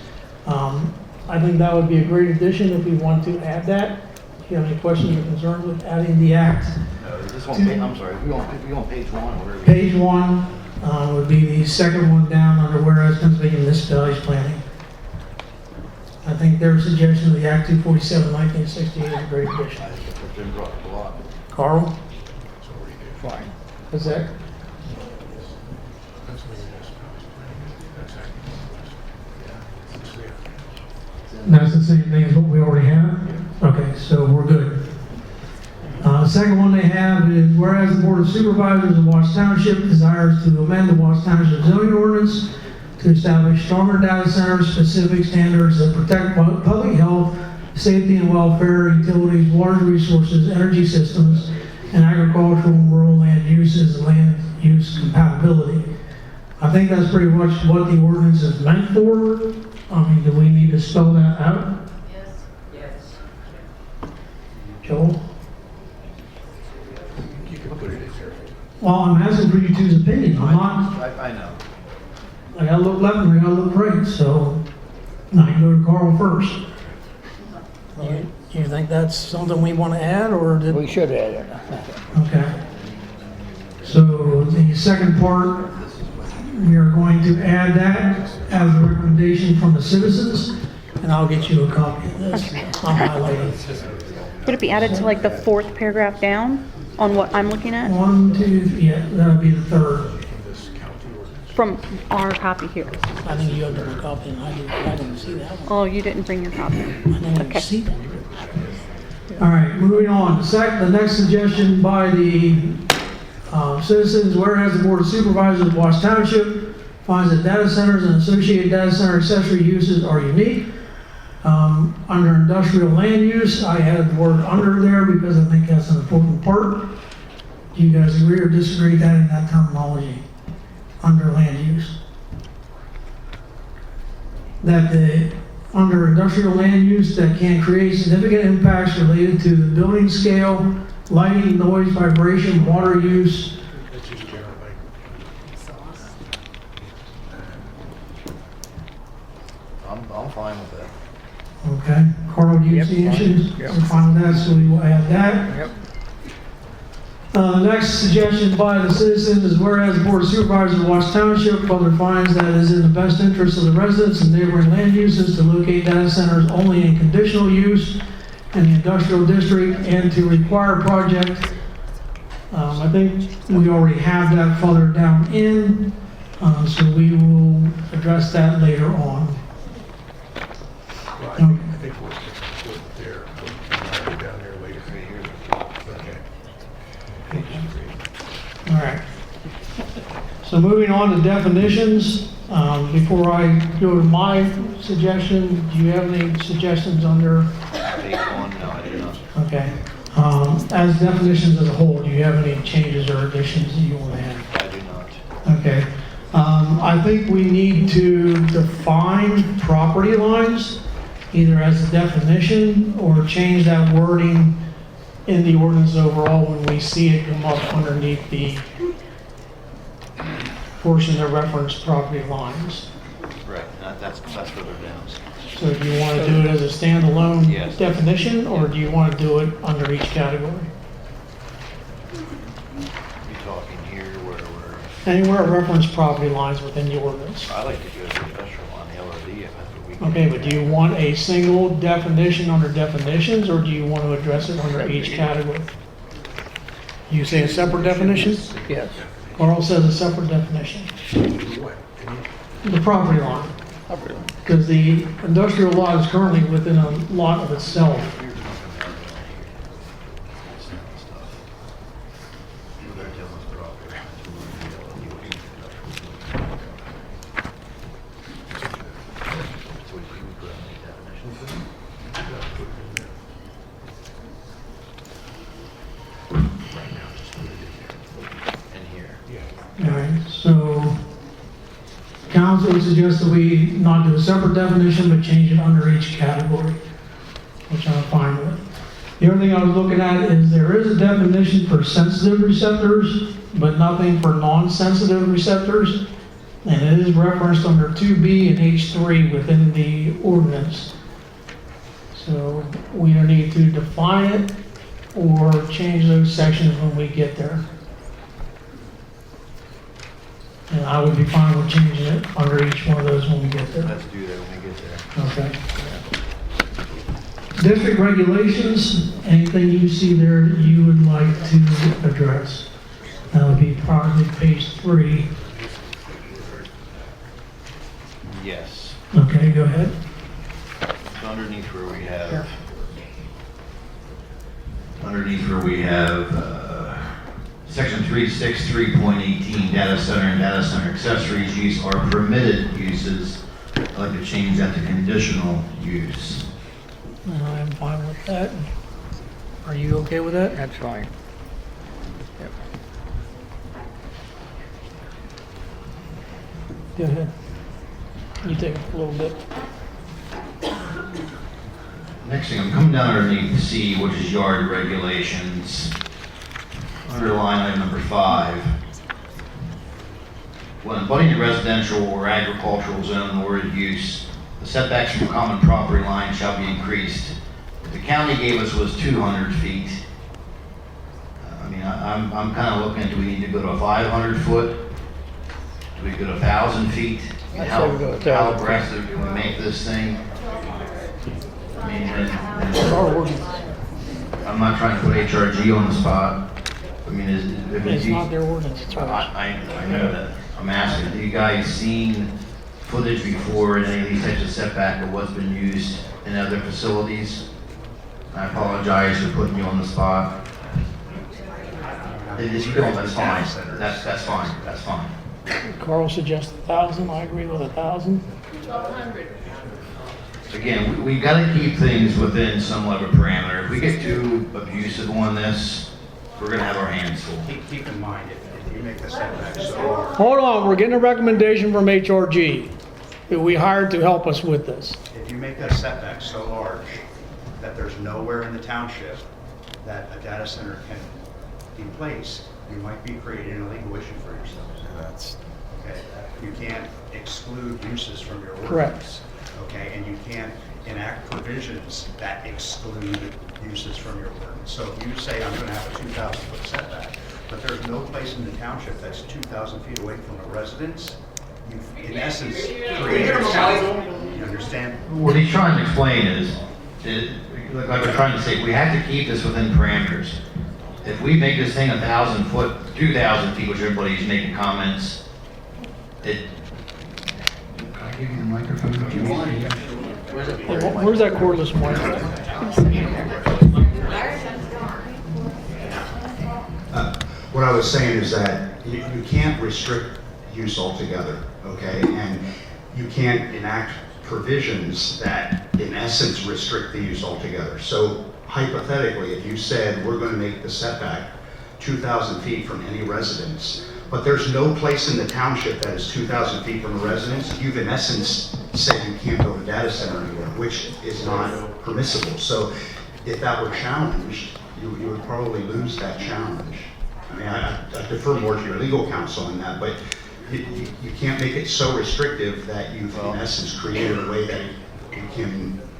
I think that would be a great addition if we want to add that. If you have any questions or concerns with adding the act. I'm sorry, we on page 1. Page 1 would be the second one down under whereas Pennsylvania Municipalities Planning. I think their suggestion of the Act 247 1968 is a great addition. Carl? Fine. What's that? That's the same thing as what we already have? Okay, so we're good. The second one they have is whereas the Board of Supervisors of Wash Township desires to amend the Wash Township zoning ordinance to establish stronger data center specific standards that protect public health, safety and welfare, utilities, water resources, energy systems, and agricultural and rural land uses and land use compatibility. I think that's pretty much what the ordinance is meant for. I mean, do we need to spell that out? Yes. Joel? Well, I'm asking for you two's opinion. I'm not, I know. I gotta look left and I gotta look right, so I can go to Carl first. You think that's something we want to add, or did? We should add it. Okay. So the second part, we are going to add that as a recommendation from the citizens, and I'll get you a copy of this. I'll highlight it. Would it be added to like the fourth paragraph down on what I'm looking at? 1, 2, yeah, that'll be the third. From our copy here. I think you have a copy, and I didn't see that one. Oh, you didn't bring your copy. I didn't see that. All right, moving on. The next suggestion by the citizens, whereas the Board of Supervisors of Wash Township finds that data centers and associated data center accessory uses are unique. Under industrial land use, I added the word under there because I think that's an important part. Do you guys agree or disagree with that terminology? Under land use. That under industrial land use that can create significant impacts related to the building scale, lighting, noise, vibration, water use. I'm fine with that. Okay, Carl, do you see issues? Yep. I'm fine with that, so we will add that. Yep. Next suggestion by the citizens is whereas the Board of Supervisors of Wash Township further finds that it is in the best interest of the residents and neighboring land uses to locate data centers only in conditional use in the industrial district and to require project. I think we already have that further down in, so we will address that later on. I think we're good there. We'll down there later. Okay. All right. So moving on to definitions, before I go to my suggestion, do you have any suggestions under? Page 1, no, I do not. Okay. As definitions as a whole, do you have any changes or additions that you want to add? I do not. Okay. I think we need to define property lines, either as a definition or change that wording in the ordinance overall when we see it come up underneath the portion that reference property lines. Right, that's further down. So do you want to do it as a standalone Yes. definition, or do you want to do it under each category? You talking here where Anywhere it reference property lines within the ordinance. I like to go to special on the LRD if that's what we can. Okay, but do you want a single definition under definitions, or do you want to address it under each category? You say a separate definition? Yes. Carl says a separate definition. The property line. Because the industrial lot is currently within a lot of itself. All right, so council would suggest that we not do a separate definition, but change it under each category, which I'm fine with. The other thing I was looking at is there is a definition for sensitive receptors, but nothing for non-sensitive receptors. And it is referenced under 2B and H3 within the ordinance. So we either need to define it or change those sections when we get there. And I would be fine with changing it under each one of those when we get there. Let's do that when we get there. Okay. District regulations, anything you see there that you would like to address? That would be probably page 3. Yes. Okay, go ahead. So underneath where we have Section 363.18, data center and data center accessories use are permitted uses. I'd like to change that to conditional use. I'm fine with that. Are you okay with that? That's fine. Yep. Go ahead. You take a little bit. Next thing, I'm coming down underneath C, which is yard regulations. underline item number 5. When abutting a residential or agricultural zone or use, the setbacks from common property line shall be increased. What the county gave us was 200 feet. I mean, I'm kind of looking, do we need to go to a 500 foot? Do we go to 1,000 feet? I'd say we go to 1,000 How feet. aggressive can we make this thing? I mean, I'm not trying to put HRG on the spot. I mean, It's not their ordinance, it's ours. I know that. I'm asking, have you guys seen footage before in any of these types of setback or what's been used in other facilities? I apologize for putting you on the spot. If you don't, that's fine. That's fine. That's fine. Carl suggests 1,000, I agree with 1,000. 1,200. Again, we've got to keep things within some level of parameter. If we get too abusive on this, we're going to have our hands full. Keep in mind, if you make the setback so Hold on, we're getting a recommendation from HRG, who we hired to help us with this. if you make that setback so large that there's nowhere in the township that a data center can be placed, you might be creating a legal issue for yourselves. Okay, you can't exclude uses from your ordinance. Correct. Okay, and you can't enact provisions that exclude uses from your ordinance. So if you say, I'm gonna have a 2,000 foot setback, but there's no place in the township that's 2,000 feet away from a residence, you've in essence created a cycle. You understand? What he's trying to explain is, like we're trying to say, we have to keep this within parameters. If we make this thing 1,000 foot, 2,000 feet, which everybody's making comments, can I give you the microphone? Where's that cordless mic? What I was saying is that you can't restrict use altogether, okay? And you can't enact provisions that in essence restrict the use altogether. So hypothetically, if you said we're going to make the setback 2,000 feet from any residence, but there's no place in the township that is 2,000 feet from a residence, you've in essence said you can't build a data center anywhere, which is not permissible. So if that were challenged, you would probably lose that challenge. I mean, I defer more to your legal counsel on that, but you can't make it so restrictive that you've in essence created a way that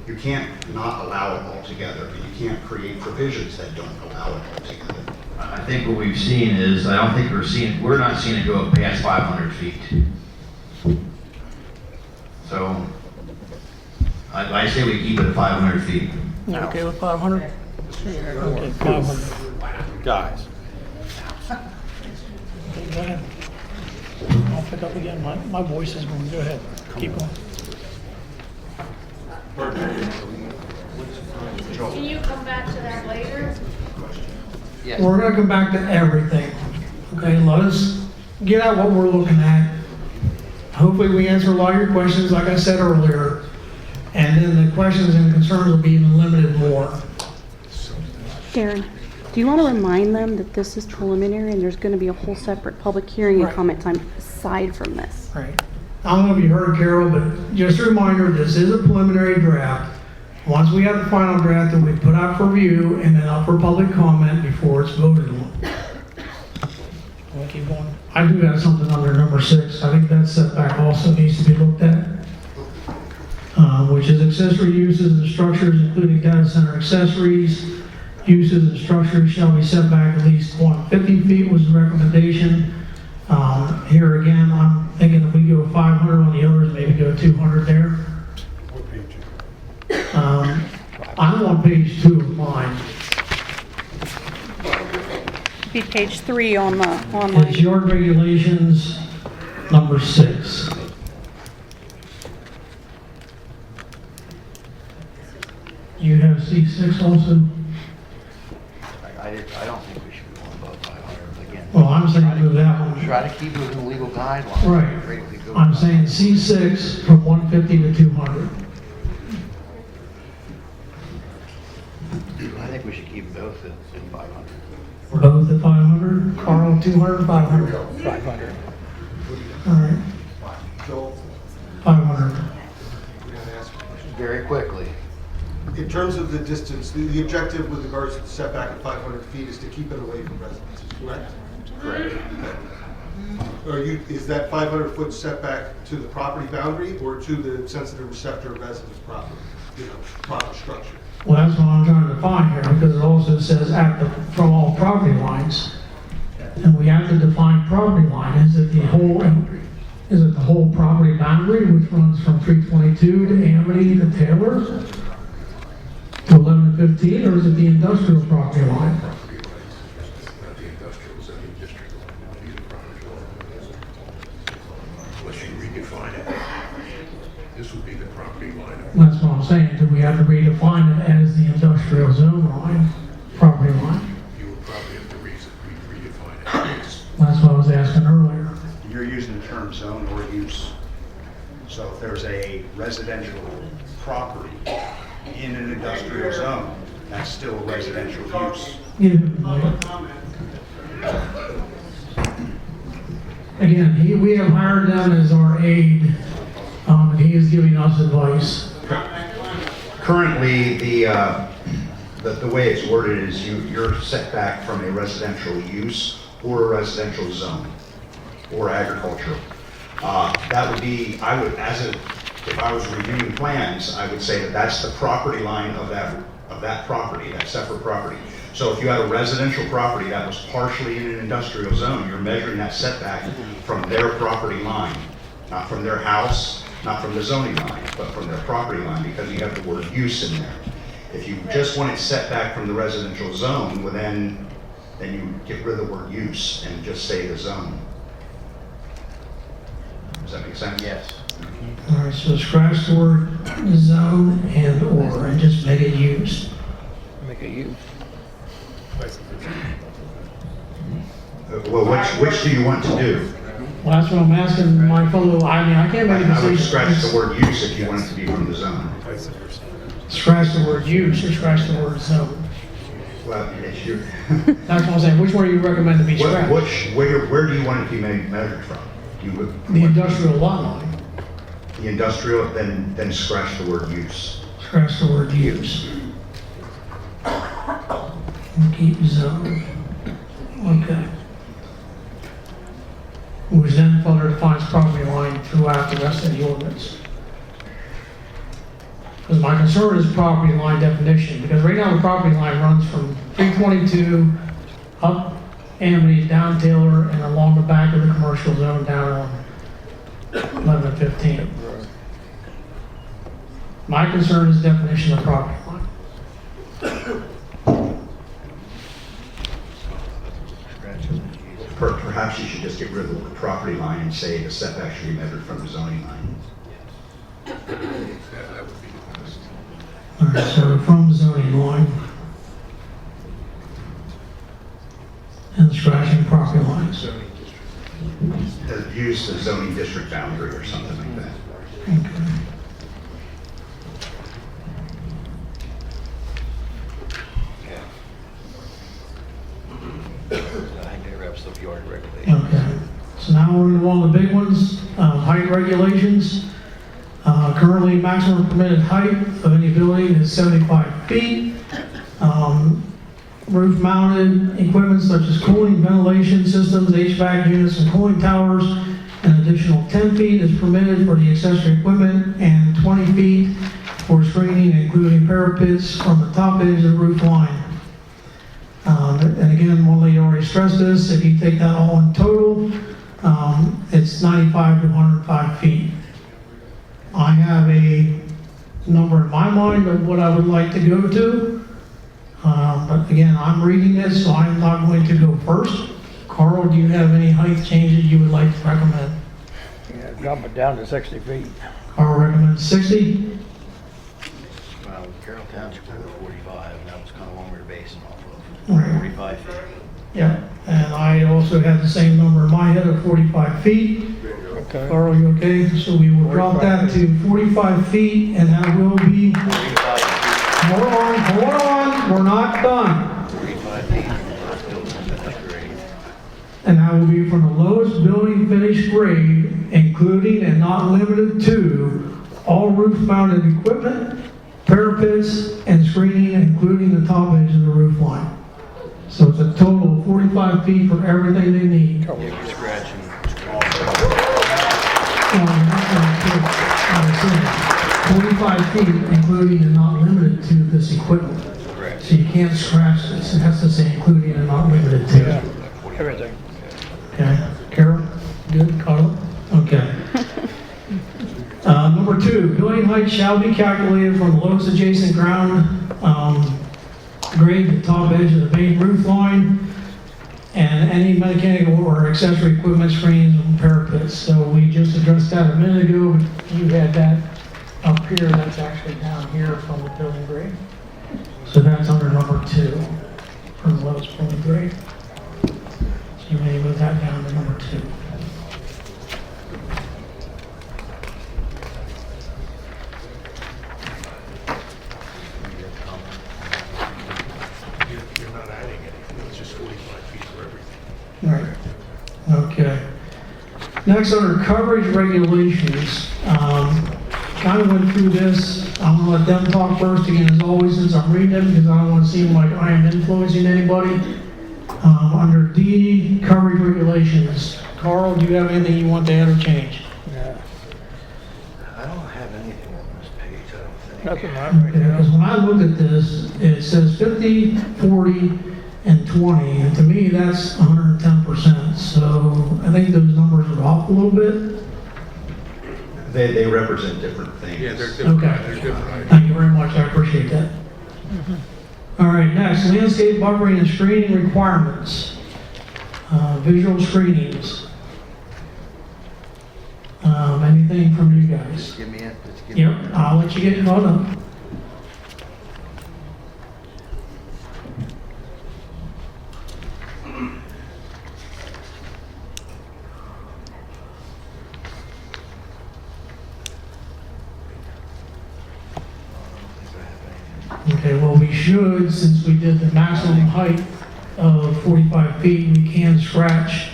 you can't not allow it altogether, but you can't create provisions that don't allow it altogether. I think what we've seen is, I don't think we're not seeing it go past 500 feet. So, I say we keep it at 500 feet. You okay with 500? Okay, 500. Guys. Okay, go ahead. I'll pick up again. My voice is going. Go ahead. Keep going. Can you come back to that later? Yes. We're going to come back to everything. Okay, let us get out what we're looking at. Hopefully we answer a lot of your questions, like I said earlier. And then the questions and concerns will be even limited more. Darren, do you want to remind them that this is preliminary and there's going to be a whole separate public hearing and comment time aside from this? Right. I don't know if you heard Carol, but just a reminder, this is a preliminary draft. Once we have the final draft, then we put out for review and then out for public comment before it's voted on. We'll keep going. I do have something under number 6. I think that setback also needs to be looked at. Which is accessory uses and structures, including data center accessories. Uses and structures shall be set back at least 150 feet was the recommendation. Here again, I'm thinking if we go 500 on the others, maybe go 200 there. I'm on page 2 of mine. Be page 3 on the online. It's yard regulations, number 6. You have C6 also? I don't think we should be going above 500 again. Well, I'm saying move that one. Try to keep it within legal guidelines. Right. If we go I'm saying C6 from 150 to 200. I think we should keep both at 500. Both at 500? Carl, 200, 500? 500. All right. 500. Very quickly. in terms of the distance, the objective with regards to the setback of 500 feet is to keep it away from residences, correct? Correct. Is that 500-foot setback to the property boundary or to the sensitive receptor residence property, proper structure? Well, that's what I'm trying to find here, because it also says from all property lines. And we have to define property line. Is it the whole property boundary, which runs from 322 to Amity to Taylor to 1115, or is it the industrial property line? Unless you redefine it. This would be the property line. That's what I'm saying. Do we have to redefine it as the industrial zone line, property line? You would probably have to redefine it. That's what I was asking earlier. You're using the term zone or use. So if there's a residential property in an industrial zone, that's still a residential use. Again, we have hired them as our aide, and he is giving us advice. Currently, the way it's worded is you're set back from a residential use or a residential zone or agricultural. That would be, if I was reviewing plans, I would say that that's the property line of that property, that separate property. So if you had a residential property that was partially in an industrial zone, you're measuring that setback from their property line, not from their house, not from the zoning line, but from their property line, because you have the word use in there. If you just want it set back from the residential zone, well then you get rid of the word use and just say the zone. Does that make sense? Yes. All right, so scratch the word zone and or, and just make it use. Make it use. Well, which do you want to do? Well, that's what I'm asking my fellow, I can't make a I would decision. scratch the word use if you want it to be from the zone. Scratch the word use or scratch the word zone. Well, it's your. That's what I'm saying. Which one do you recommend to be scratched? Where do you want it to be measured from? The industrial lot line. The industrial, then scratch the word use. Scratch the word use. Keep zone. Okay. Which then further defines property line throughout the rest of the ordinance. Because my concern is property line definition, because right now the property line runs from 322 up Amity, down Taylor, and along the back of the commercial zone down on 1115. My concern is definition of property line. Perhaps you should just get rid of the property line and say the setback should be measured from the zoning line. That would be the best. All right, so from zoning line and scratching property lines. Use the zoning district boundary or something like that. Okay. Okay, so now we're into one of the big ones, height regulations. Currently, maximum permitted height of any building is 75 feet. Roof-mounted equipment such as cooling, ventilation systems, HVAC units, and cooling towers, an additional 10 feet is permitted for the accessory equipment and 20 feet for screening, including parapets from the top edge of the roof line. And again, one lady already stressed this, if you take that all in total, it's 95 to 105 feet. I have a number in my mind of what I would like to go to. But again, I'm reading this, so I'm not going to go first. Carl, do you have any height changes you would like to recommend? Yeah, drop it down to 60 feet. Carl recommends 60. Well, Carroll Township was 45, and that was kind of one we were basing off Right. of. 45 feet. Yeah, and I also had the same number in my head of 45 feet. Okay. Carl, you okay? So we will drop that to 45 feet, and that will be, hold on, we're not done. 45 feet. That's great. And that will be from the lowest building finish grade, including and not limited to all roof-mounted equipment, parapets and screening, including the top edge of the roof line. So it's a total of 45 feet for everything they need. Scratching. 45 feet, including and not limited to this equipment. Correct. So you can't scratch this. It has to say including and not limited to. Everything. Okay. Carol? Good? Carl? Okay. Number 2, building height shall be calculated from the lowest adjacent ground grade to the top edge of the main roof line, and any mechanical or accessory equipment, screens, and parapets. So we just addressed that a minute ago. You had that up here. That's actually down here from the building grade. So that's under number 2 from the lowest building grade. So you may move that down to number 2. You're not adding anything, it's just 45 feet for everything. Right. Okay. Next, under coverage regulations, kind of went through this. I'm going to let them talk first again, as always, since I'm reading them, because I don't want to seem like I am influencing anybody. Under D, coverage regulations. Carl, do you have anything you want to add or change? Yeah. I don't have anything on this page, I don't think. Nothing on right now. Because when I look at this, it says 50, 40, and 20, and to me, that's 110%. So I think those numbers are off a little bit. They represent different things. Yeah, they're different. Okay. They're different. Thank you very much, I appreciate that. All right, next, landscape buffering and screening requirements. Visual screenings. Anything from you guys? Give me it. Yep, I'll let you get caught up. Okay, well, we should, since we did the maximum height of 45 feet, we can scratch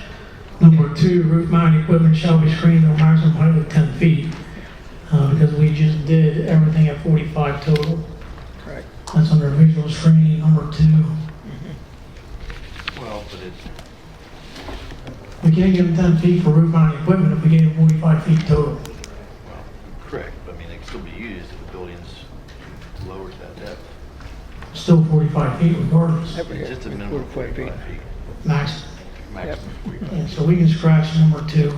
number 2, roof mounted equipment shall be screened to a maximum height of 10 feet. Because we just did everything at 45 total. Right. That's under visual screening, number 2. Well, but it, We can't give them 10 feet for roof mounted equipment if we gave them 45 feet total. correct, but I mean, they can still be used if the building's lower to that depth. Still 45 feet regardless. It's just a minimum of 45 feet. Max. Maximum 45. Yeah, so we can scratch number 2.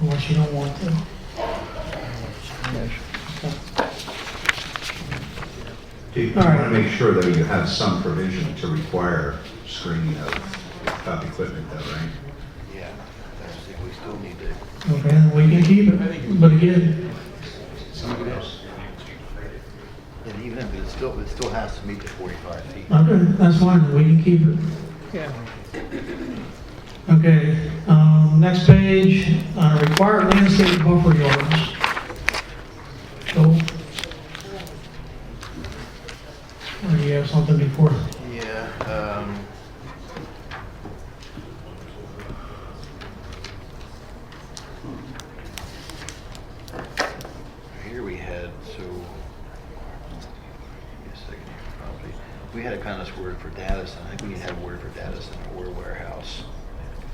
Unless you don't want to. You All right. want to make sure that you have some provision to require screening of equipment though, right? Yeah, that's if we still need to. Okay, then we can keep it. But again, And even if it still has to meet the 45 feet. okay, that's fine, we can keep it. Yeah. Okay, next page, required landscape buffer yards. So, or do you have something before? Yeah, here we had, so, give me a second here, probably. We had a kind of word for data center. I think we need to have a word for data center or warehouse.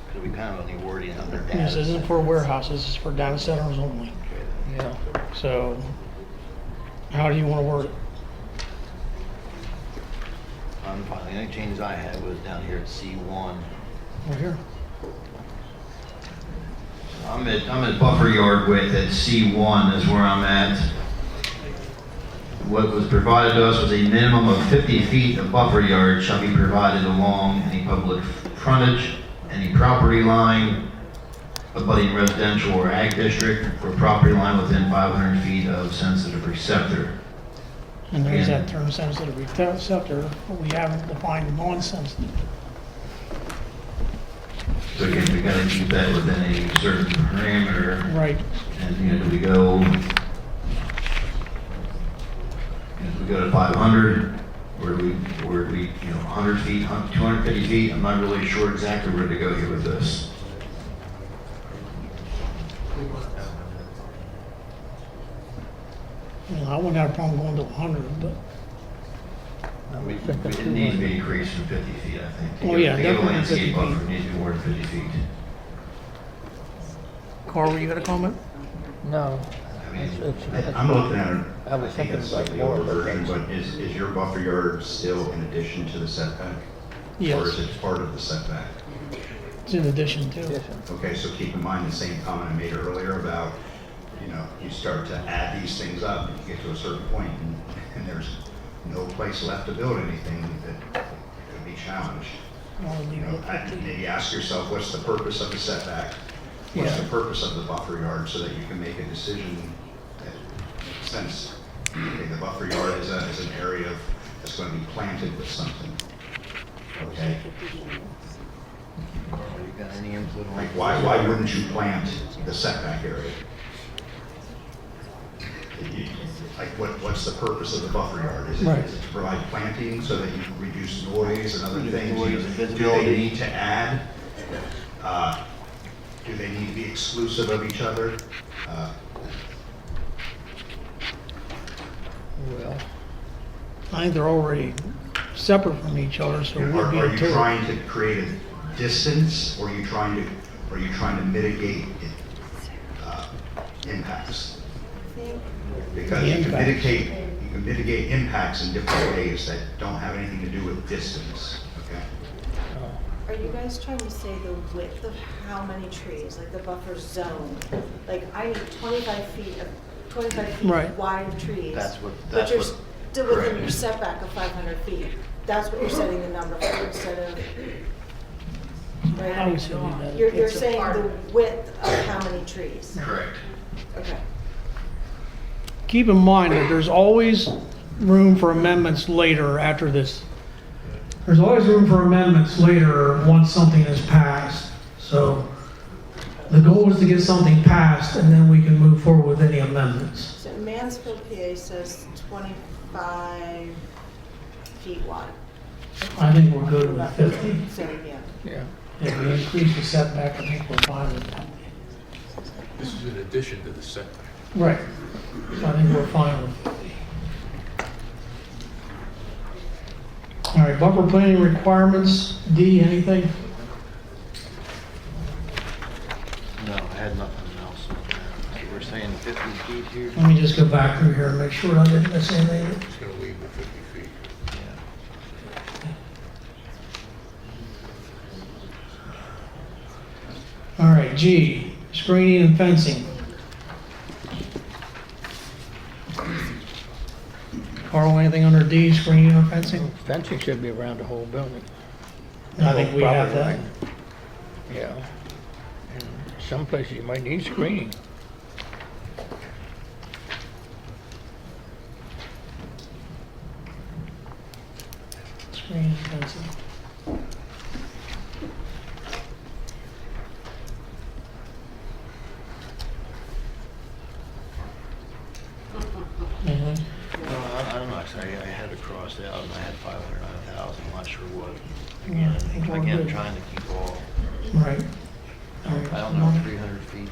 Because we kind of need wording under data. This isn't center. for warehouses, it's for data centers only. Yeah. So, how do you want to word it? I'm fine. The only changes I had was down here at C1. Right here. I'm at buffer yard width at C1 is where I'm at. What was provided to us was a minimum of 50 feet of buffer yard shall be provided along any public frontage, any property line, abutting residential or ag district, or property line within 500 feet of sensitive receptor. And there's Yeah. that term sensitive receptor, but we haven't defined non-sensitive. So again, we gotta keep that within a certain parameter. Right. And, do we go, if we go to 500, or do we, 100 feet, 250 feet? I'm not really sure exactly where to go here with this. I wouldn't have a problem going to 100, but, It needs to be increased from 50 feet, I think. Oh, yeah, To give a definitely landscape 50 feet. buffer, it needs to be more than 50 feet. Carl, you got a comment? No. I'm looking at it, I I was think thinking it's about like the more, older but version, that's- but is your buffer yard still in addition to the setback? Yes. Or is it part of the setback? It's in addition to. Okay, so keep in mind the same comment I made earlier about, you start to add these things up, and you get to a certain point, and there's no place left to build anything that could be challenged. Maybe ask yourself, what's the purpose of the setback? What's the purpose of the buffer yard, so that you can make a decision that makes sense. Okay, the buffer yard is an area that's going to be planted with something. Okay? Carl, you got any input on? Like, why wouldn't you plant the setback area? What's the purpose of the buffer yard? Is it to provide planting so that you can reduce noise and other things? Noise and Do they visibility. need to add? Do they need to be exclusive of each other? Well, I think they're already separate from each other, so it would be Are a you total. trying to create a distance, or are you trying to mitigate impacts? Because you can mitigate impacts in different ways that don't have anything to do with distance, okay? Are you guys trying to say the width of how many trees, like the buffer zone? Like, I need 25 feet Right. wide of trees. That's But you're what- still within correct. your setback of 500 feet. That's what you're setting the number for instead of, right? I would say that. You're saying the width of how many trees? Correct. Okay. Keep in mind that there's always room for amendments later after this. There's always room for amendments later once something is passed. So the goal is to get something passed, and then we can move forward with any amendments. So Mansfield, PA says 25 feet wide. I think we're good with 50. So, yeah. Yeah. If we increase the setback, I think we're fine with that. This is in addition to the setback. Right. So I think we're fine with 50. All right, buffer planning requirements, D, anything? No, I had nothing else. So we're saying 50 feet here? Let me just go back through here and make sure I didn't miss anything. It's gonna leave the 50 feet. All right, G, screening and fencing. Carl, anything under D, screening or fencing? Fencing should be around the whole building. I think we have that. Yeah. And some places you might need screening. Screening and fencing. Anything? I don't know, actually, I had it crossed out and I had 509,000, I'm not sure what. Yeah, I think we're Again, good. trying to keep all, Right. I don't know, 300 feet,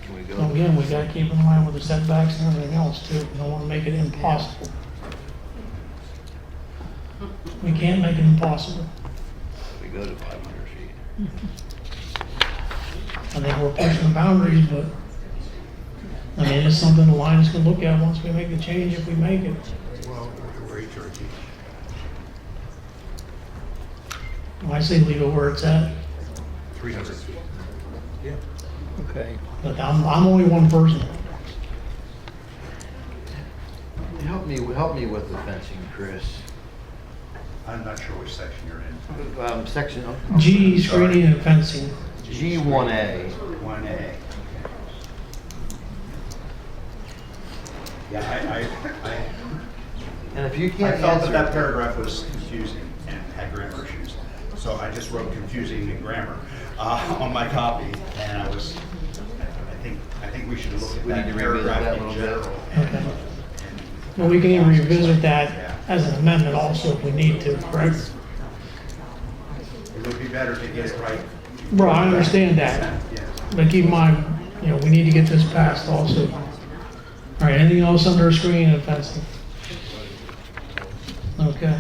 can we go? Well, again, we gotta keep in line with the setbacks and everything else too. We don't wanna make it impossible. We can't make it impossible. We go to 500 feet. I think we're pushing the boundaries, but, I mean, it's something the Lions can look at once we make the change, if we make it. Well, we're HRT. I say leave it where it's at, 300 feet. Yeah. Okay. but I'm only one person. Help me with the fencing, Chris. I'm not sure which section you're in. Section. G, sorry. screening and fencing. G1A. 1A. Yeah, And if you I can't felt answer. that paragraph was confusing and had grammar issues. So I just wrote confusing in grammar on my copy, and I think we should look at We need that to revisit paragraph that in little bit. general. Okay. Well, we can even revisit that as an amendment also if we need to, correct? It would be better to get it right. Bro, I understand that, Yeah. but keep in mind, we need to get this passed also. All right, anything else under screening and fencing? Okay.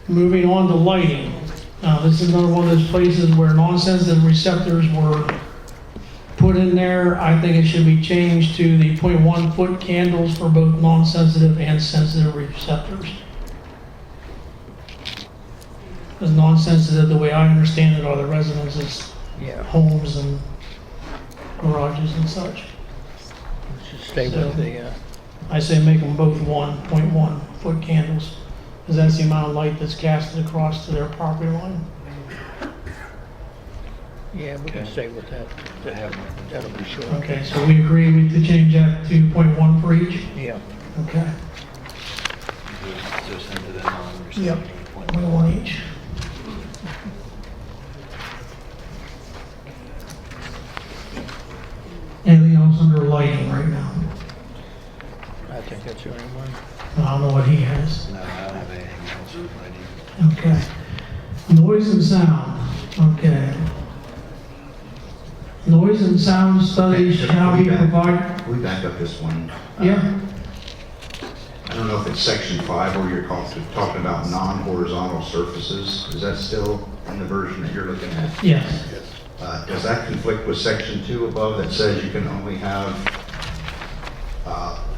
Moving on to lighting. This is another one of those places where non-sensitive receptors were put in there. I think it should be changed to the 0.1 foot candles for both non-sensitive and sensitive receptors. Because non-sensitive, the way I understand it, are the residences, homes and garages and such. Stay with the, I say make them both 1.1 foot candles, because that's the amount of light that's casted across to their property line. yeah, we can stay with that. That'll be short. Okay, so we agree to change that to 0.1 for each? Yeah. Okay. Just into the non-receptive. Yep, 0.1 each. Anything else under lighting right now? I think that's the only one. I don't know what he has. No, I don't have anything else with lighting. Okay. Noise and sound, okay. Noise and sound studies shall be provided. Can we back up this one? Yeah. I don't know if it's section 5 where you're talking about non-horizontal surfaces. Is that still in the version that you're looking at? Yes. Does that conflict with section 2 above that says you can only have,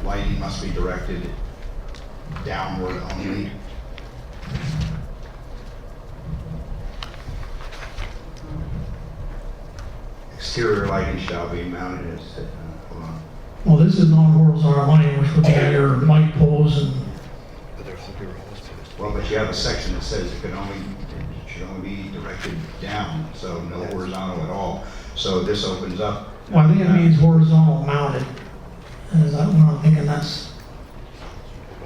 lighting must be directed downward only? Exterior lighting shall be mounted as, hold on. Well, this is non-horizontal lighting, which would be your light poles and, Well, but you have a section that says it should only be directed down, so no horizontal at all. So this opens up. well, I think it means horizontal mounted. Is that what I'm thinking?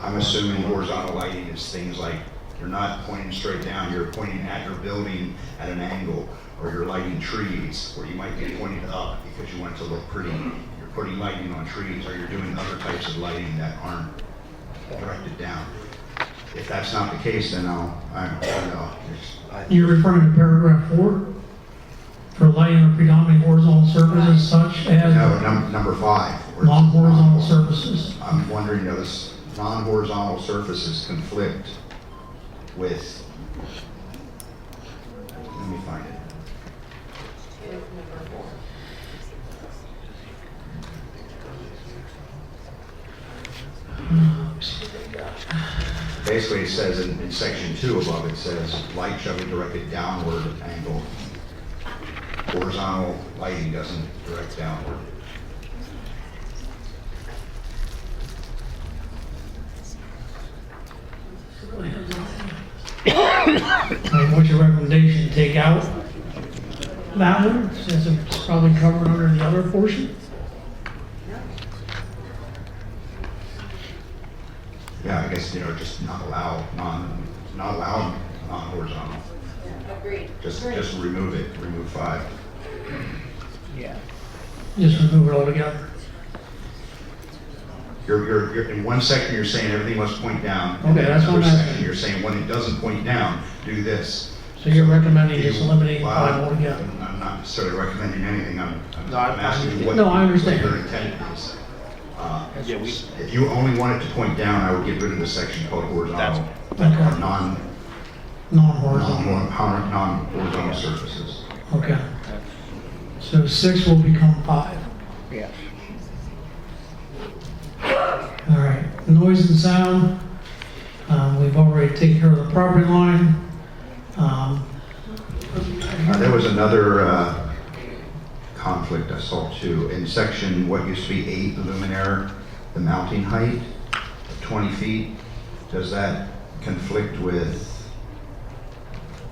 I'm assuming horizontal lighting is things like you're not pointing straight down, you're pointing at your building at an angle, or you're lighting trees, or you might be pointing up because you want it to look pretty. You're putting lighting on trees, or you're doing other types of lighting that aren't directed down. If that's not the case, then I don't know. You're referring to paragraph 4? For lighting on predominantly horizontal surfaces such as? No, number 5. Non-horizontal surfaces. I'm wondering, those non-horizontal surfaces conflict with, let me find it. Basically, it says in section 2 above, it says light shall be directed downward angle. Horizontal lighting doesn't direct downward. What's your recommendation? Take out that one, since it's probably covered under the other portion? Yeah, I guess, just not allow non-horizontal. Agreed. Just remove it, remove 5. Yeah. Just remove it altogether. You're in one section, you're saying everything must point down. Okay, that's what I'm Another asking. section, you're saying when it doesn't point down, do this. So you're recommending just eliminating Well, 5 altogether? I'm not necessarily recommending anything, I'm No, I asking what No, I understand. your intent is. If you only want it to point down, I would get rid of the section called horizontal. Okay. Non-horizontal. Non-horizontal surfaces. Okay. So 6 will become 5. Yes. All right. Noise and sound. We've already taken care of the property line. There was another conflict I saw too. In section, what used to be 8 luminaire, the mounting height of 20 feet, does that conflict with,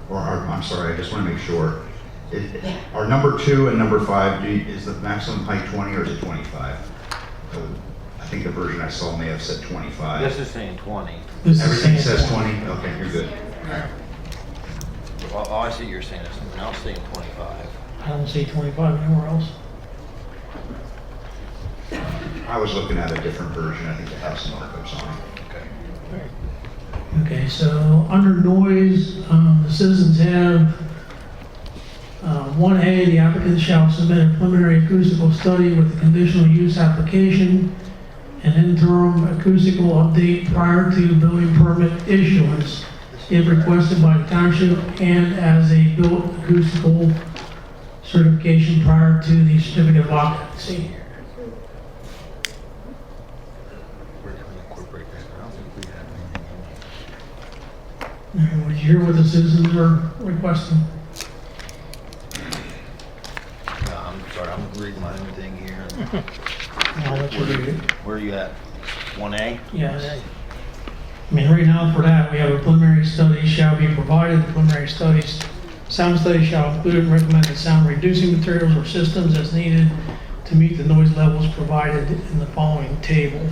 I'm sorry, I just want to make sure. Are number 2 and number 5, is the maximum height 20 or is it 25? I think the version I saw may have said 25. This is saying 20. Everything says 20? Okay, you're good. Well, I see you're saying is something else saying 25. I don't see 25 anywhere else. I was looking at a different version. I think it has some markups on it. Okay, so under noise, the citizens have 1A, the applicant shall submit a preliminary acoustical study with a conditional use application, an interim acoustical update prior to building permit issuance, if requested by the township, and as a built acoustical certification prior to the certificate of occupancy. And would you hear what the citizens are requesting? I'm sorry, I'm reading my own thing here. I'll let you read it. Where are you at? 1A? Yeah. I mean, right now for that, we have a preliminary study shall be provided. The preliminary studies, sound study shall include recommended sound reducing materials or systems as needed to meet the noise levels provided in the following table.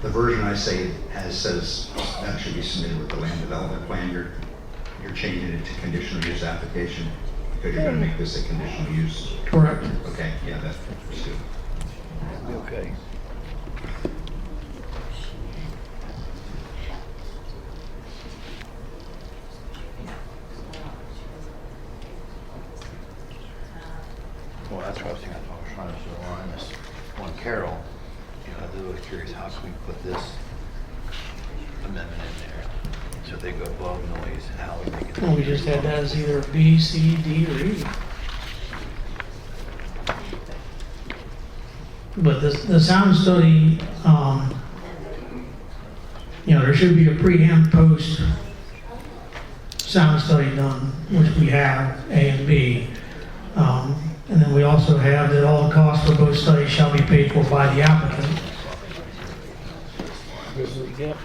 The version I say says that should be submitted with the land development plan. You're changing it to conditional use application because you're going to make this a conditional use. Correct. Okay, yeah, that's good. Okay. Well, that's what I was thinking. I was trying to align this one, Carol. You know, I was curious, how can we put this amendment in there? So if they go above noise, how we make it. Well, we just had that as either B, C, D, or E. But the sound study, you know, there should be a pre and post sound study done, which we have, A and B. And then we also have that all costs for both studies shall be paid for by the applicant. Yep.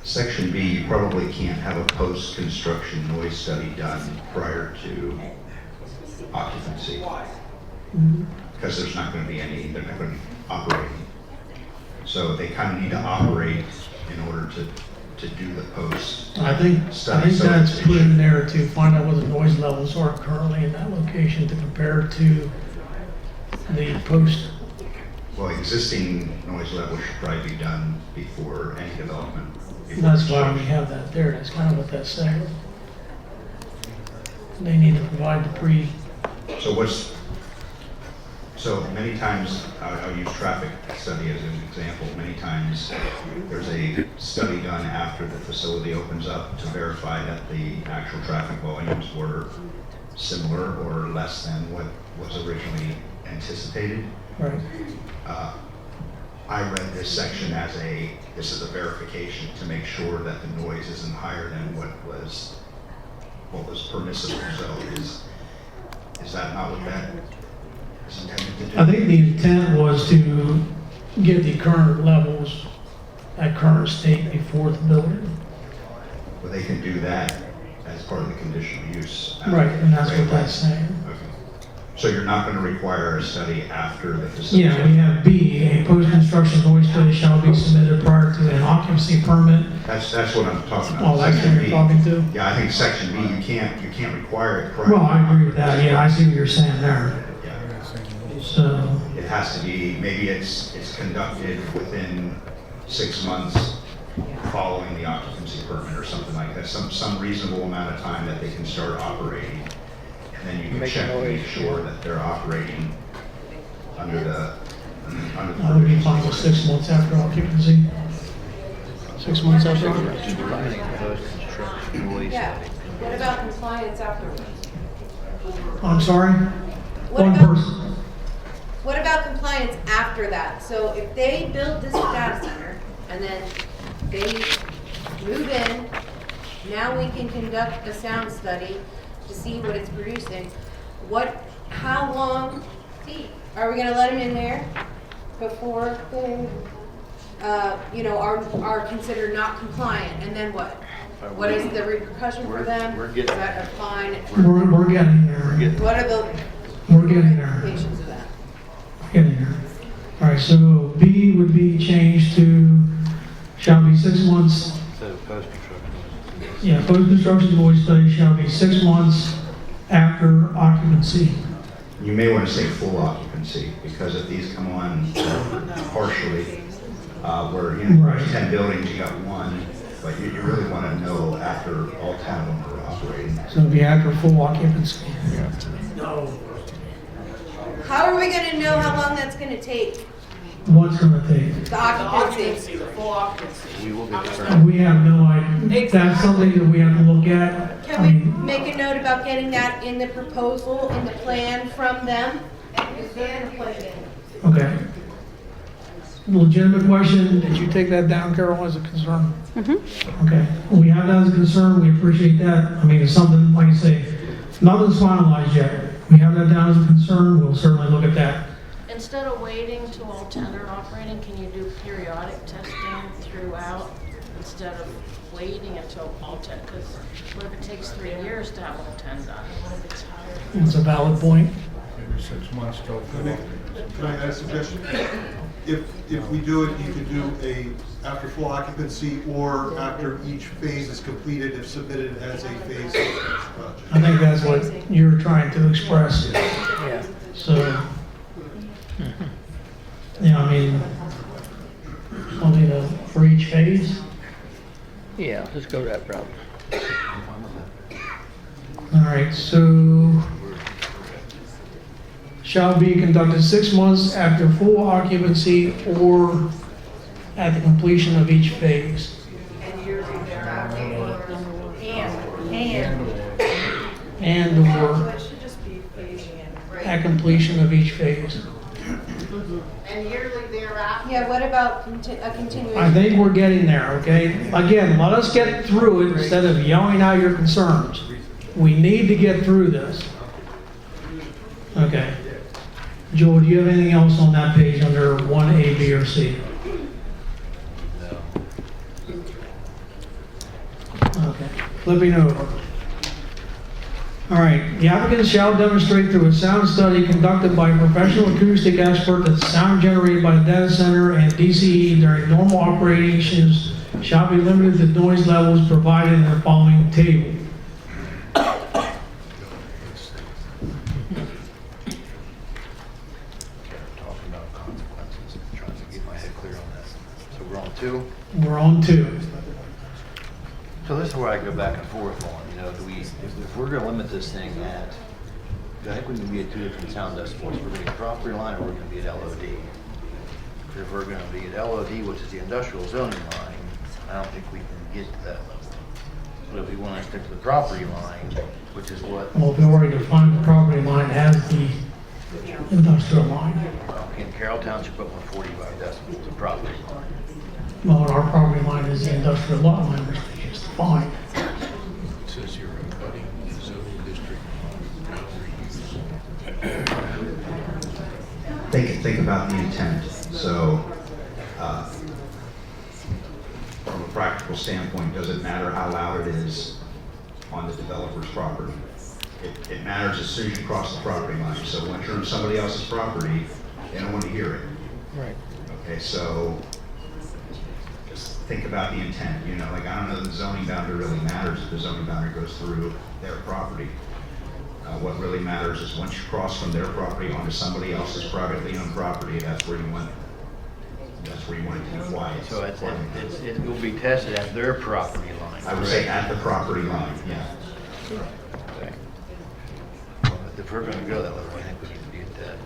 Section B, you probably can't have a post-construction noise study done prior to occupancy. Because there's not going to be any, they're not going to be operating. So they kind of need to operate in order to do the post I think that's put in there to find out what the noise levels are currently in that location to compare to the post. Well, existing noise levels should probably be done before any development. That's why we have that there. That's kind of what that's saying. They need to provide the So many times, I'll use traffic study as an example. Many times there's a study done after the facility opens up to verify that the actual traffic volumes were similar or less than what was originally anticipated. Right. I read this section as this is a verification to make sure that the noise isn't higher than what was permissible. So is that not what that is intended to do? I think the intent was to get the current levels at current state before the building. Well, they can do that as part of the conditional use. Right, and that's what that's saying. Okay. So you're not going to require a study after the facility? Yeah, we have B, a post-construction noise study shall be submitted prior to an occupancy permit. That's what I'm talking about. Oh, that's what Section you're B. talking to? Yeah, I think section B, you can't require it prior. Well, I agree with that. Yeah, I see what you're saying there. So It has to be, maybe it's conducted within 6 months following the occupancy permit or something like that, some reasonable amount of time that they can start operating. And then you can check to make sure that they're operating under the I would be fine with 6 months after occupancy. 6 months after occupancy. Yeah, what about compliance afterwards? I'm sorry? What One about- person. What about compliance after that? So if they build this data center and then they move in, now we can conduct a sound study to see what it's producing. How long are we gonna let them in there before they, are considered not compliant? And then what? What is the repercussion for them? Is that a fine? We're getting there. What are the We're getting there. implications of that? Getting there. All right, so B would be changed to shall be 6 months. So post-construction. Yeah, post-construction noise study shall be 6 months after occupancy. You may want to say full occupancy, because if these come on partially, where, you know, there's 10 buildings, you got one, but you really want to know after all 10 of them are operating. So it'll be after full occupancy. No. How are we gonna know how long that's gonna take? What's gonna take? The occupancy. The full occupancy. We will get the We have no idea. That's something that we have to look at. Can we make a note about getting that in the proposal, in the plan from them? Okay. Legitimate question, did you take that down, Carol, as a concern? Mm-hmm. Okay, we have that as a concern, we appreciate that. I mean, it's something, like I say, nothing's finalized yet. We have that down as a concern, we'll certainly look at that. Instead of waiting till all 10 are operating, can you do periodic testing throughout instead of waiting until all 10? Because what if it takes 3 years to have all 10 done? What if it's higher? It's a valid point. Maybe 6 months till. Can I add a suggestion? If we do it, you could do a after full occupancy or after each phase is completed, if submitted as a phase project. I think that's what you're trying to express. Yeah. So, yeah, I mean, something for each phase. Yeah, let's go that route. All right, so shall be conducted 6 months after full occupancy or at the completion of each phase. And or at completion of each phase. And yearly thereafter? Yeah, what about a continuation? I think we're getting there, okay? Again, let us get through it instead of yelling out your concerns. We need to get through this. Okay. Joel, do you have anything else on that page under 1A, B, or C? Okay, flipping over. All right, the applicant shall demonstrate through a sound study conducted by a professional acoustic expert that the sound generated by the data center and DCE during normal operations shall be limited to noise levels provided in the following table. Talking about consequences, trying to get my head clear on that. So we're on 2. We're on 2. So this is where I go back and forth on, you know, if we're gonna limit this thing at, I think we can be at 2 different sound decibels. We're gonna be at property line or we're gonna be at LOD. If we're gonna be at LOD, which is the industrial zoning line, I don't think we can get to that level. So if we wanna stick to the property line, which is what, Well, we already defined the property line as the industrial line. in Carroll Township, put 145 decibels to property line. Well, our property line is the industrial lot line, which we just defined. It says here, abutting zoning district. Think about the intent. So, from a practical standpoint, does it matter how loud it is on the developer's property? It matters as soon as you cross the property line. So once you're on somebody else's property, they don't want to hear it. Right. Okay, so just think about the intent. You know, like, I don't know that the zoning boundary really matters if the zoning boundary goes through their property. What really matters is once you cross from their property onto somebody else's privately owned property, that's where you want it to be quiet. So it will be tested at their property line. I would say at the property line, yeah. Okay. Well, if we're gonna go that level, I think we need to be at that.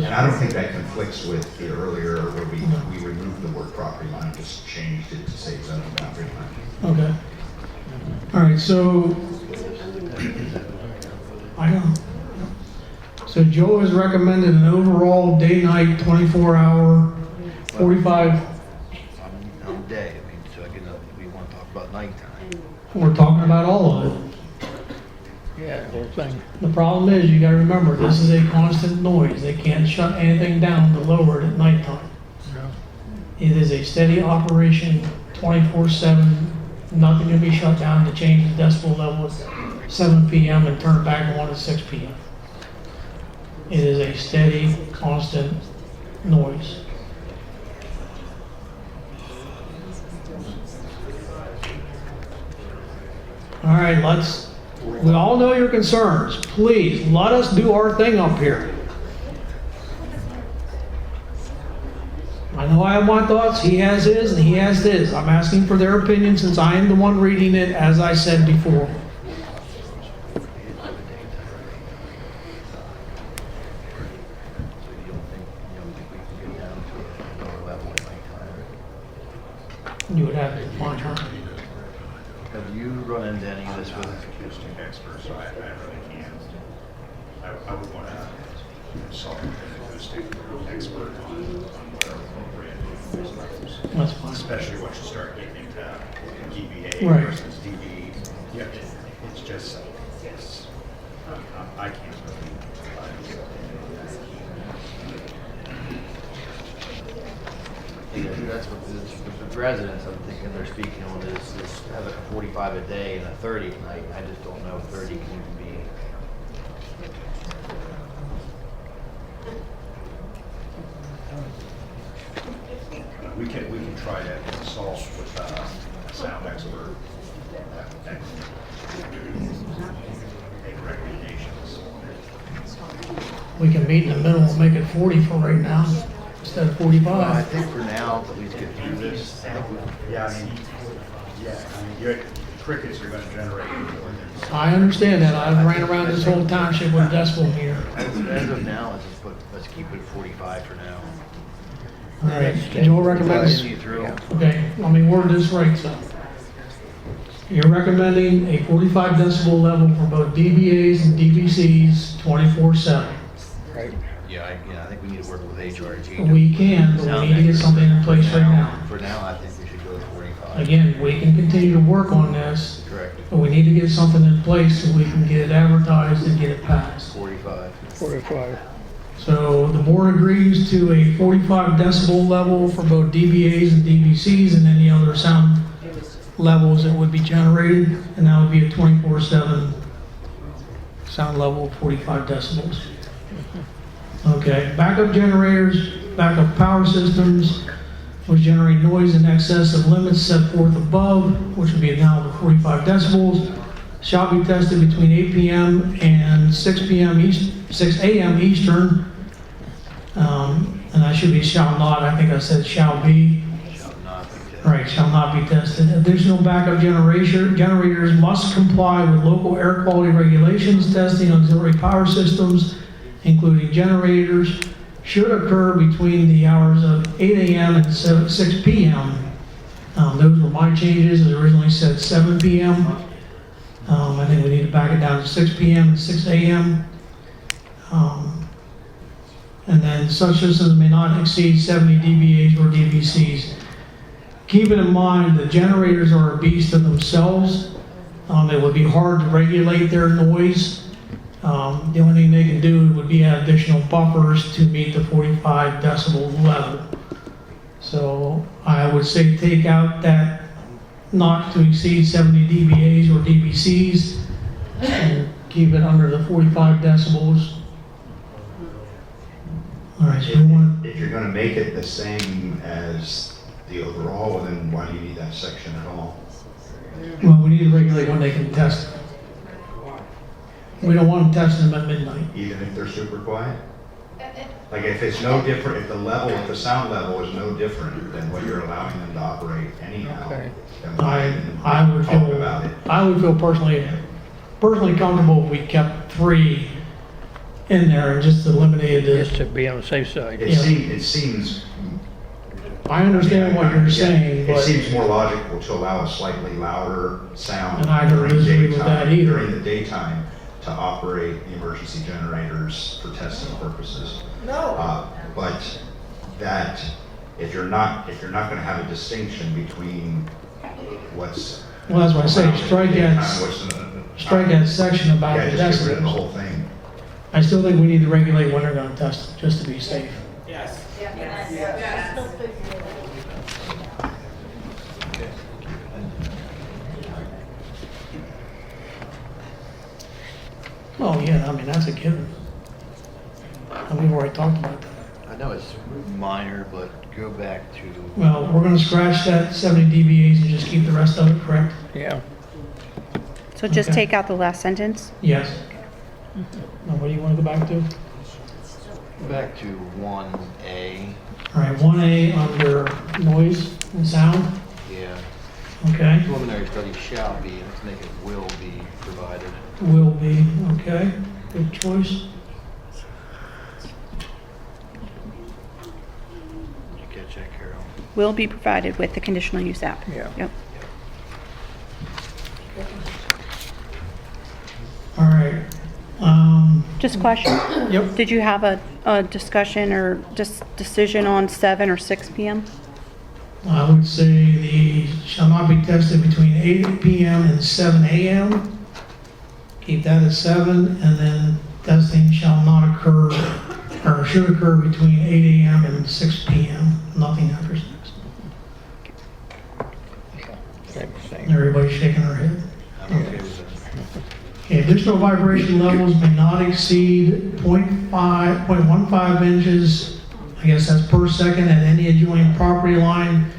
And I don't think that conflicts with the earlier where we removed the word property line, just changed it to say zoning boundary line. Okay. All right, so, I know. So Joe has recommended an overall day-night 24-hour, 45, On day, I mean, so I can, we want to talk about nighttime. we're talking about all of it. Yeah, the whole thing. The problem is, you gotta remember, this is a constant noise. They can't shut anything down to lower it at nighttime. No. It is a steady operation, 24/7. Nothing can be shut down to change the decibel level at 7 p.m. and turn it back on at 6 p.m. It is a steady, constant noise. All right, let's We all know your concerns. Please, let us do our thing up here. I know I have my thoughts, he has his, and he has his. I'm asking for their opinion since I am the one reading it, as I said before. You would have to find her. Have you run into any of this with Interesting expert, so I really can't. I would want to consult an acoustic expert on what are appropriate. That's fine. Especially once you start getting into DBA Right. versus DB. Yeah, it's just, it's, I can't really. That's what the residents, I'm thinking they're speaking on is have a 45 a day and a 30 at night. I just don't know if 30 can even be. We can try to consult with a sound expert that can make recommendations. We can meet in the middle and make it 40 for right now, instead of 45. Well, I think for now, at least get through this. Yeah, I mean, your crickets are going to generate. I understand that. I ran around this whole township with decibel meter. As of now, let's keep it 45 for now. All right, Joel recommends, See through. okay, let me word this right, so. You're recommending a 45 decibel level for both DBAs and DBCs 24/7. Right. Yeah, I think we need to work with HRG. We can, but we need to get something in place right now. For now, I think we should go with 45. Again, we can continue to work on this, Correct. but we need to get something in place so we can get it advertised and get it passed. 45. 45. So the board agrees to a 45 decibel level for both DBAs and DBCs and any other sound levels that would be generated, and that would be a 24/7 sound level of 45 decibels. Okay, backup generators, backup power systems, which generate noise in excess of limits set forth above, which would be now the 45 decibels, shall be tested between 8 p.m. and 6 a.m. Eastern. And that should be shall not, I think I said shall be. Right, shall not be tested. Additional backup generators must comply with local air quality regulations. Testing auxiliary power systems, including generators, should occur between the hours of 8 a.m. and 6 p.m. Those were my changes. It originally said 7 p.m. I think we need to back it down to 6 p.m. and 6 a.m. And then such systems may not exceed 70 dBAs or dBCs. Keeping in mind the generators are a beast of themselves. It would be hard to regulate their noise. The only thing they can do would be add additional buffers to meet the 45 decibel level. So I would say take out that not to exceed 70 dBAs or dBCs and keep it under the 45 decibels. All right, so If you're going to make it the same as the overall, well, then why do you need that section at all? Well, we need to regulate when they can test. We don't want them testing them at midnight. Even if they're super quiet? Like if it's no different, if the sound level is no different than what you're allowing them to operate anyhow, then I would talk feel, about it. I would feel personally comfortable if we kept 3 in there and just eliminated Just to be on the safe side. It seems. I understand what you're saying, It but seems more logical to allow a slightly louder sound And I don't disagree with that either. during the daytime to operate the emergency generators for testing purposes. But that if you're not going to have a distinction between what's well, that's what I say. allowed in Strike the daytime, that, what's strike that section about yeah, the just get rid of the decibels. whole thing. I still think we need to regulate when they're going to test it, just to be safe. Yes. Oh yeah, I mean that's a given. And we've already talked about that. I know it's minor, but go back to. Well, we're going to scratch that 70 dBAs and just keep the rest of it, correct? Yeah. So just Okay. take out the last sentence? Yes. Now, what do you want to go back to? Back to 1A. All right, 1A under noise and sound. Yeah. Okay. Preliminary study shall be, let's make it will be provided. Will be, okay. Good choice. Did you catch that, Carol? Will be provided with the conditional use app. Yeah. Yep. All right. Just question? Yep. Did you have a discussion or just decision on 7 or 6 p.m.? I would say the shall not be tested between 8 p.m. and 7 a.m. Keep that at 7, and then testing shall not occur or should occur between 8 a.m. and 6 p.m. Nothing after 6. Everybody's shaking their head. I'm okay with that. Okay, additional vibration levels may not exceed 0.15 inches, I guess that's per second, at any adjoining property line,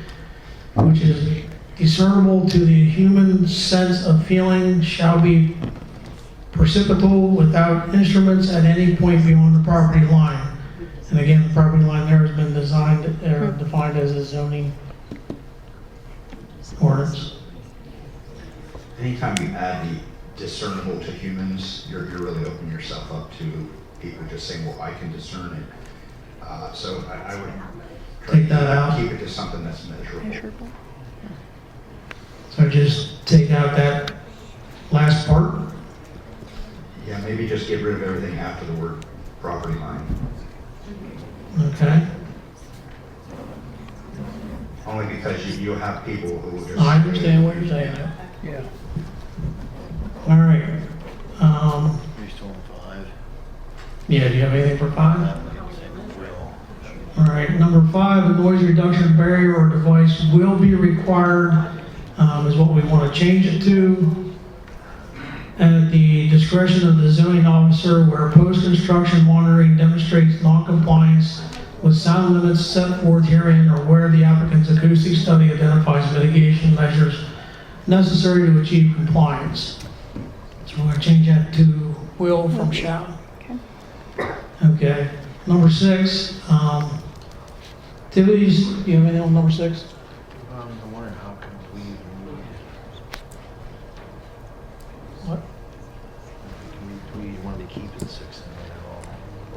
which is discernible to the human sense of feeling, shall be perceptible without instruments at any point beyond the property line. And again, the property line there has been designed, or defined as a zoning ordinance. Anytime you add the discernible to humans, you're really opening yourself up to people just saying, well, I can discern it. So I would try Take that out. keep it to something that's measurable. So just take out that last part. Yeah, maybe just get rid of everything after the word property line. Okay. Only because you have people who will just. I understand what you're saying. Yeah. All right. You're still on 5. Yeah, do you have anything for 5? All right, number 5, a noise reduction barrier or device will be required, is what we want to change it to. And at the discretion of the zoning officer, where post-construction monitoring demonstrates non-compliance with sound limits set forth herein, or where the applicant's acoustic study identifies mitigation measures necessary to achieve compliance. So we're going to change that to will from shall. Okay. Number 6, activities. Do you have anything on number 6? I'm wondering how can we remove, What? do we want to keep it 6 at all?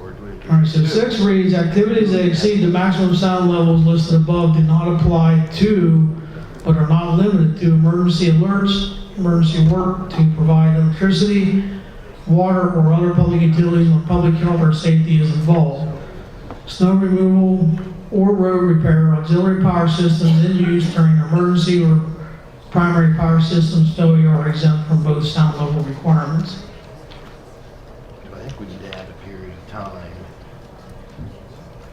Or do we? All right, so 6 reads, activities that exceed the maximum sound levels listed above do not apply to, but are not limited to, emergency alerts, emergency work to provide electricity, water, or other public utilities when public health or safety is involved. Snow removal or road repair, auxiliary power systems in use during emergency or primary power systems failure are exempt from both sound level requirements. I think we need to add a period of time.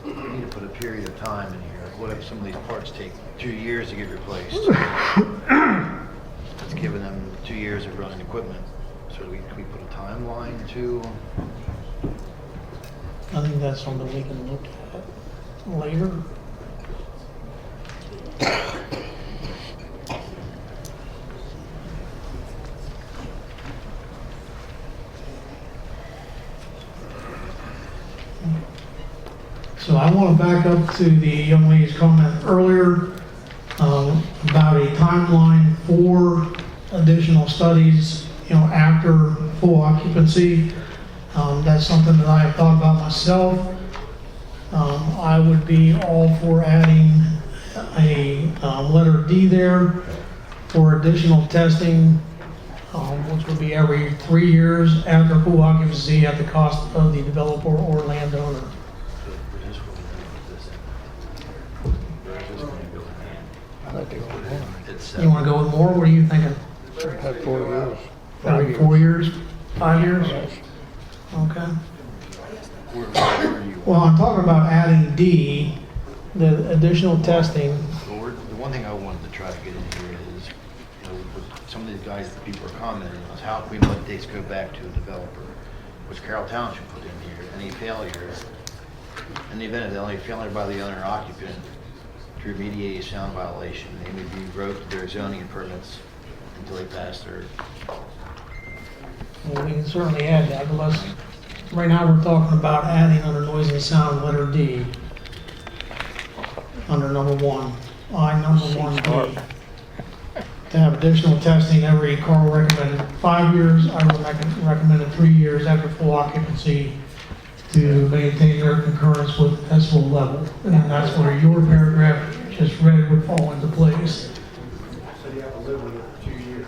We need to put a period of time in here. What if some of these parts take 2 years to get replaced? It's giving them 2 years of running equipment. So can we put a timeline to? I think that's something we can look at later. So I want to back up to the young lady's comment earlier about a timeline for additional studies, after full occupancy. That's something that I have thought about myself. I would be all for adding a letter D there for additional testing, which would be every 3 years after full occupancy at the cost of the developer or landowner. You want to go with more? What are you thinking? 4 years. 4 years? 5 years? Okay. Well, I'm talking about adding D, the additional testing. The one thing I wanted to try to get in here is, with some of these guys that people are commenting is how can we let dates go back to a developer, which Carroll Township put in here. Any failure, in the event of any failure by the owner or occupant to remediate a sound violation, they may be revoked their zoning permits until they pass their Well, we can certainly add that, unless, right now we're talking about adding under noise and sound, letter D. Under number 1, number 1D. To have additional testing every, Carl recommended 5 years, I recommended 3 years after full occupancy to maintain their concurrence with decibel level. And that's where your paragraph just read would fall into place. So you have to live with it for 2 years.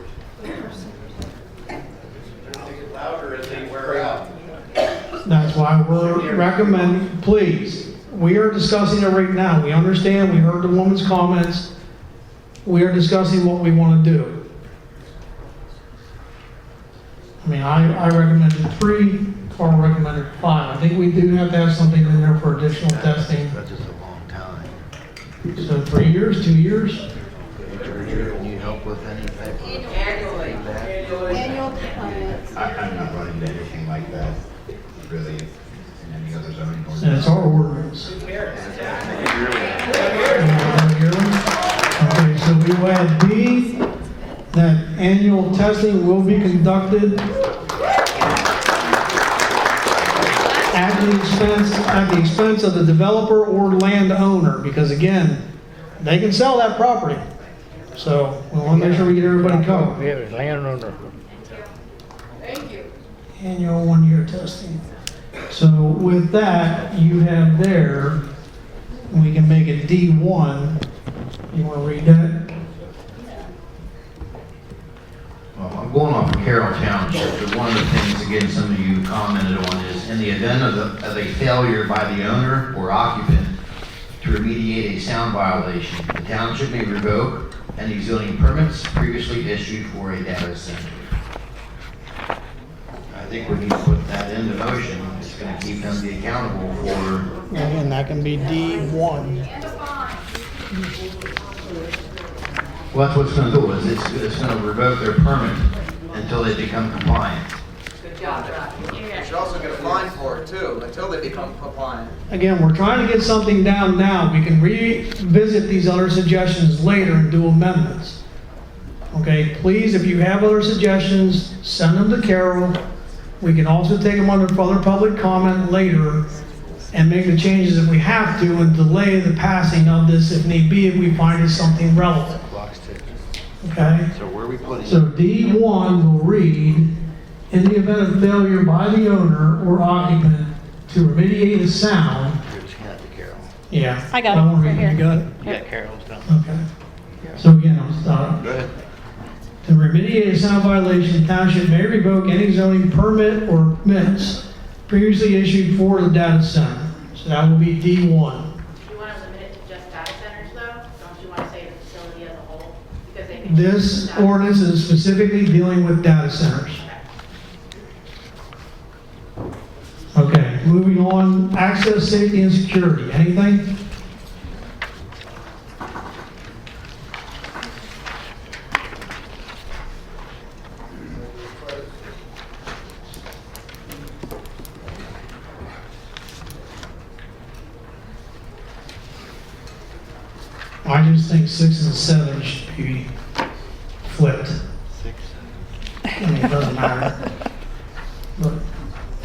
They get louder as they wear out. That's why we're recommending, please, we are discussing it right now. We understand, we heard the woman's comments. We are discussing what we want to do. I mean, I recommended 3, Carl recommended 5. I think we do have to have something in there for additional testing. That's just a long time. So 3 years, 2 years? Can you help with any type of Annually. Annual comments. I'm not running into anything like that, really, in any other zoning ordinance. And it's our ordinance. Okay, so we will add D, that annual testing will be conducted at the expense of the developer or landowner, because again, they can sell that property. So we want to make sure we get everybody covered. Yeah, landowner. Thank you. Annual 1-year testing. So with that, you have there, we can make it D1. You want to read that? Well, I'm going off of Carroll Township, but one of the things, again, some of you commented on is, in the event of a failure by the owner or occupant to remediate a sound violation, the township may revoke any zoning permits previously issued for a data center. I think we need to put that into motion. It's going to keep them accountable for. And that can be D1. Well, that's what it's going to do, is it's going to revoke their permit until they become compliant. Good job, Rob. You should also get a fine for it too, until they become compliant. Again, we're trying to get something down now. We can revisit these other suggestions later and do amendments. Okay, please, if you have other suggestions, send them to Carol. We can also take them under further public comment later and make the changes if we have to and delay the passing of this if need be, if we find it's something relevant. Okay? So where are we putting So D1 will read, in the event of failure by the owner or occupant to remediate the sound. You're just gonna have to Carol. Yeah. I got it, won't right read it. You here. got it? You got Carol's done. Okay. So again, I'll start. Go ahead. To remediate a sound violation, the township may revoke any zoning permit or permits previously issued for the data center. So that will be D1. Do you want to limit it to just data centers though? Don't you want to say the facility as a whole? Because they can. This ordinance is specifically dealing with data centers. Okay, moving on, access, safety, and security. Anything? I just think 6 and 7 should be flipped. I mean, it doesn't matter. But,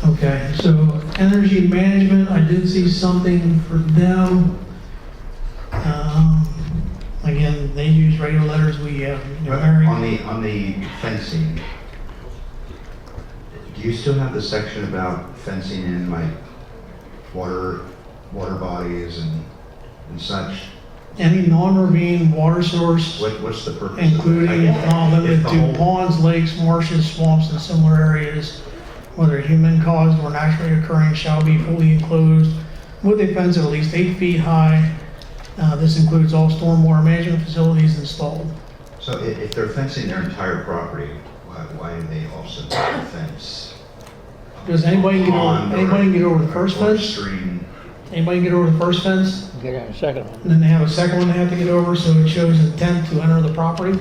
okay, so energy management, I did see something for them. Again, they use regular letters, we have numeric. On the fencing, do you still have the section about fencing in like water bodies and such? Any non-ravine water source, What's the purpose including of that? not limited If the to whole- ponds, lakes, marshes, swamps, and similar areas, whether human-caused or naturally occurring, shall be fully enclosed with a fence of at least 8 feet high. This includes all stormwater management facilities installed. So if they're fencing their entire property, why do they also put a fence? Does anybody get Pond over, anybody get over the or- first or fence? stream? Anybody get over the first fence? Get in a second one. And then they have a second one they have to get over, so it shows intent to enter the property.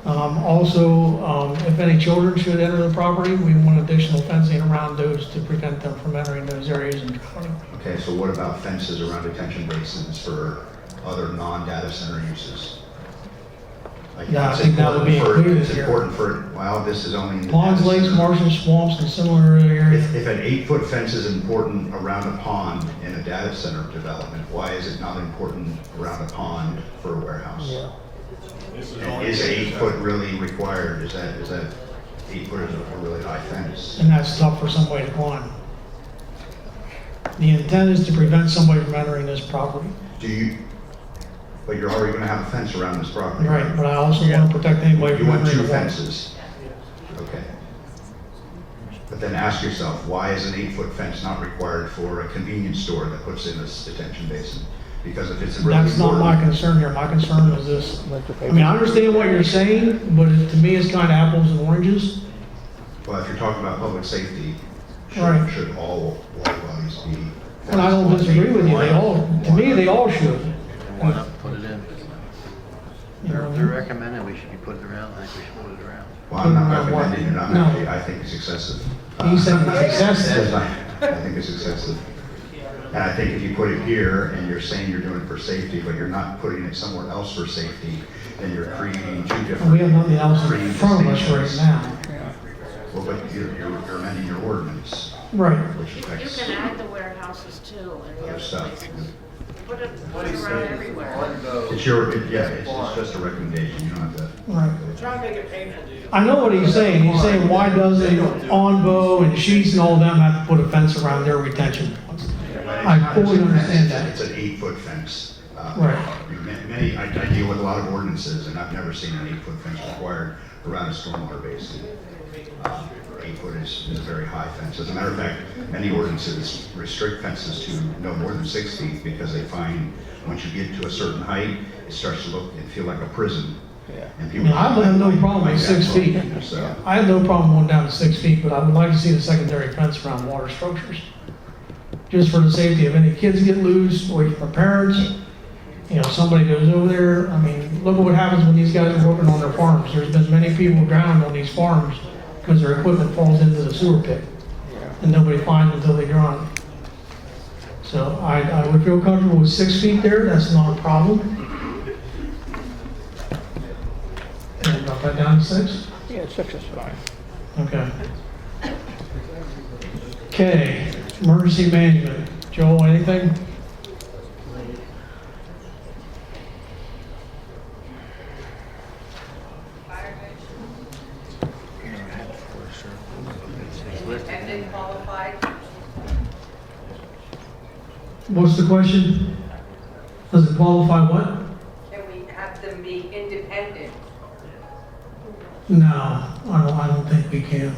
Also, if any children should enter the property, we want additional fencing around those to prevent them from entering those areas and drowning. Okay, so what about fences around detention basins for other non-data center uses? Like, Yeah, I it's think that would be important for- included It's here. important for, well, this is only. in the Ponds, data lakes, center. marshes, swamps, and similar areas. If an 8-foot fence is important around a pond in a data center development, why is it not important around a pond for a warehouse? Yeah. And is 8 foot really required? Is that 8 foot is a really high fence? And that's tough for somebody to climb. The intent is to prevent somebody from entering this property. But you're already gonna have a fence around this property. Right, but I also want to protect anybody You from want entering 2 the water. fences? Okay. But then ask yourself, why is an 8-foot fence not required for a convenience store that puts in this detention basin? Because if it's really That's not my important. concern here. My concern is this. I mean, I understand what you're saying, but to me, it's kind of apples and oranges. Well, if you're talking about public safety, Right. should all water bodies be? And I don't disagree with you. They all, to me, they all should. Why not put it in? You know, They're recommending we should be putting it around, I think we should put it around. Well, I'm not Put it around recommending it, I'm No. actually, I think it's excessive. He said it's excessive. I think it's excessive. And I think if you put it here and you're saying you're doing it for safety, but you're not putting it somewhere else for safety, then you're creating 2 different. We have nothing else in creating front of us right distinctions. now. Well, but you're amending your ordinance, Right. which You affects can add the warehouses too and the other other stuff. places. Put it around everywhere. It's just a recommendation, you don't have to. Right. Try to make it painful. I know what he's saying. He's saying, why doesn't Onbo and Sheets and all of them have to put a fence around their retention ponds? I fully understand that. It's an 8-foot fence. Right. I deal with a lot of ordinances, and I've never seen an 8-foot fence required around a stormwater basin. 8 foot is a very high fence. As a matter of fact, many ordinances restrict fences to no more than 6 feet because they find once you get to a certain height, it starts to look and feel like a prison. And I people mean, I have no problem with 6 feet. So, I have no problem going down to 6 feet, but I would like to see the secondary fence around water structures. Just for the safety of any kids get loose, away from their parents. You know, somebody goes over there. I mean, look at what happens when these guys are working on their farms. There's been many people drowned on these farms because their equipment falls into the sewer pit. And nobody finds them until they drown. So I would feel comfortable with 6 feet there. That's not a problem. And drop that down to 6? Yeah, 6 is fine. Okay. Okay, emergency management. Joel, anything? Independent qualified. What's the question? Does it qualify what? Can we have them be independent? No, I don't think we can.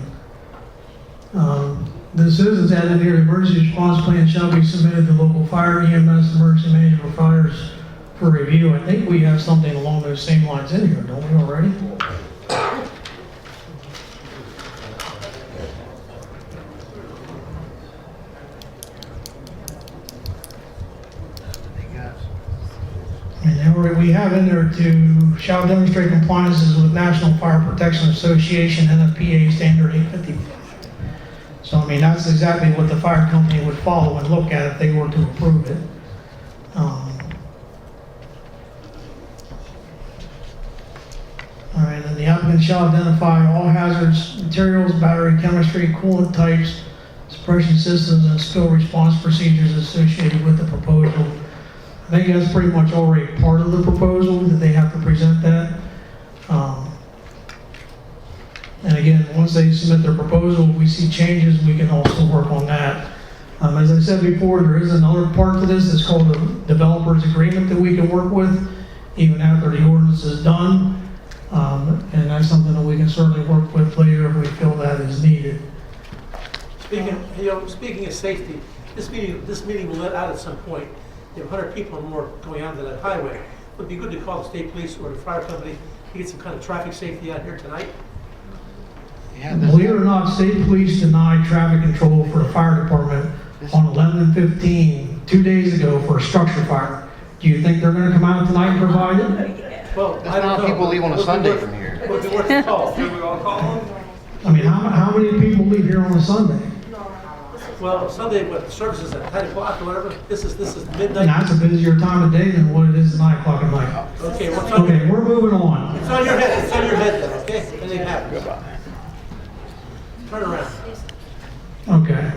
The citizens added here, emergency response plan shall be submitted to local fire, EMS, emergency management providers for review. I think we have something along those same lines in here, don't we already? And we have in there to shall demonstrate compliances with National Fire Protection Association NFPA Standard 855. So I mean, that's exactly what the fire company would follow and look at if they were to approve it. All right, and the applicant shall identify all hazards, materials, battery, chemistry, coolant types, suppression systems, and spill response procedures associated with the proposal. I think that's pretty much already part of the proposal, that they have to present that. And again, once they submit their proposal, if we see changes, we can also work on that. As I said before, there is another part to this that's called a developer's agreement that we can work with, even after the ordinance is done. And that's something that we can certainly work with later if we feel that is needed. Speaking of safety, this meeting will let out at some point. You have 100 people or more going onto that highway. It would be good to call the state police or the fire company to get some kind of traffic safety out here tonight. Believe it or not, state police denied traffic control for the fire department on 11/15, 2 days ago for a structure fire. Do you think they're gonna come out tonight and provide it? Well, That's not how people leave on a Sunday from here. Would be worth a call. Should we all call them? I mean, how many people leave here on a Sunday? Well, Sunday, what, the service is at 10 o'clock or whatever? This is And midnight? that's a busier time of day than what it is at 9 o'clock at night. Okay, well, it's on, Okay, we're moving on. it's on your head, it's on your head then, okay? Anything happens. Turn around. Okay.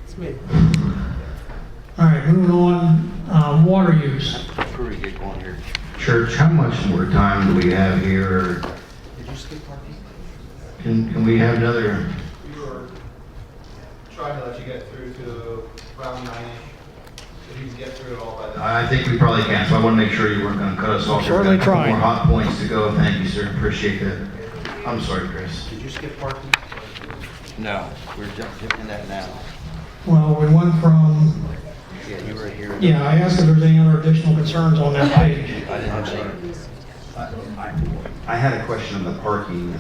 It's me. All right, moving on, water use. Before we get going here, Church, how much more time do we have here? did you skip parking? Can we have another? We were trying to let you get through to around 9-ish. If you can get through it all by then. I think we probably can, so I want to make sure you weren't going to cut us off. Certainly We've got a couple trying. more hot points to go. Thank you, sir. Appreciate that. I'm sorry, Chris. Did you skip parking? No, we're jumping that now. Well, we went from, Yeah, you were here. yeah, I asked if there's any other additional concerns on that page. I didn't have any. I had a question on the parking.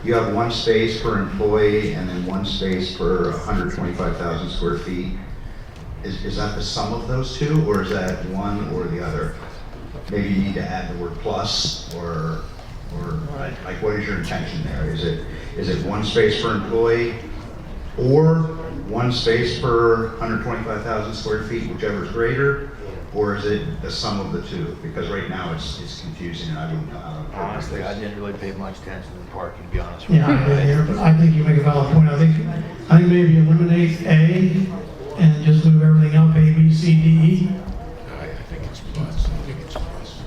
You have one space per employee and then one space per 125,000 square feet. Is that the sum of those two, or is that one or the other? Maybe you need to add the word plus, or like what is your intention there? Is it one space per employee, or one space per 125,000 square feet, whichever is greater? Or is it the sum of the two? Because right now it's confusing and I wouldn't know how to. Honestly, I didn't really pay much attention to the parking, to be honest with you. Yeah, I did here, but I think you make a valid point. I think maybe eliminate A and just move everything up, A, B, C, D, E. I think it's plus. I think it's plus.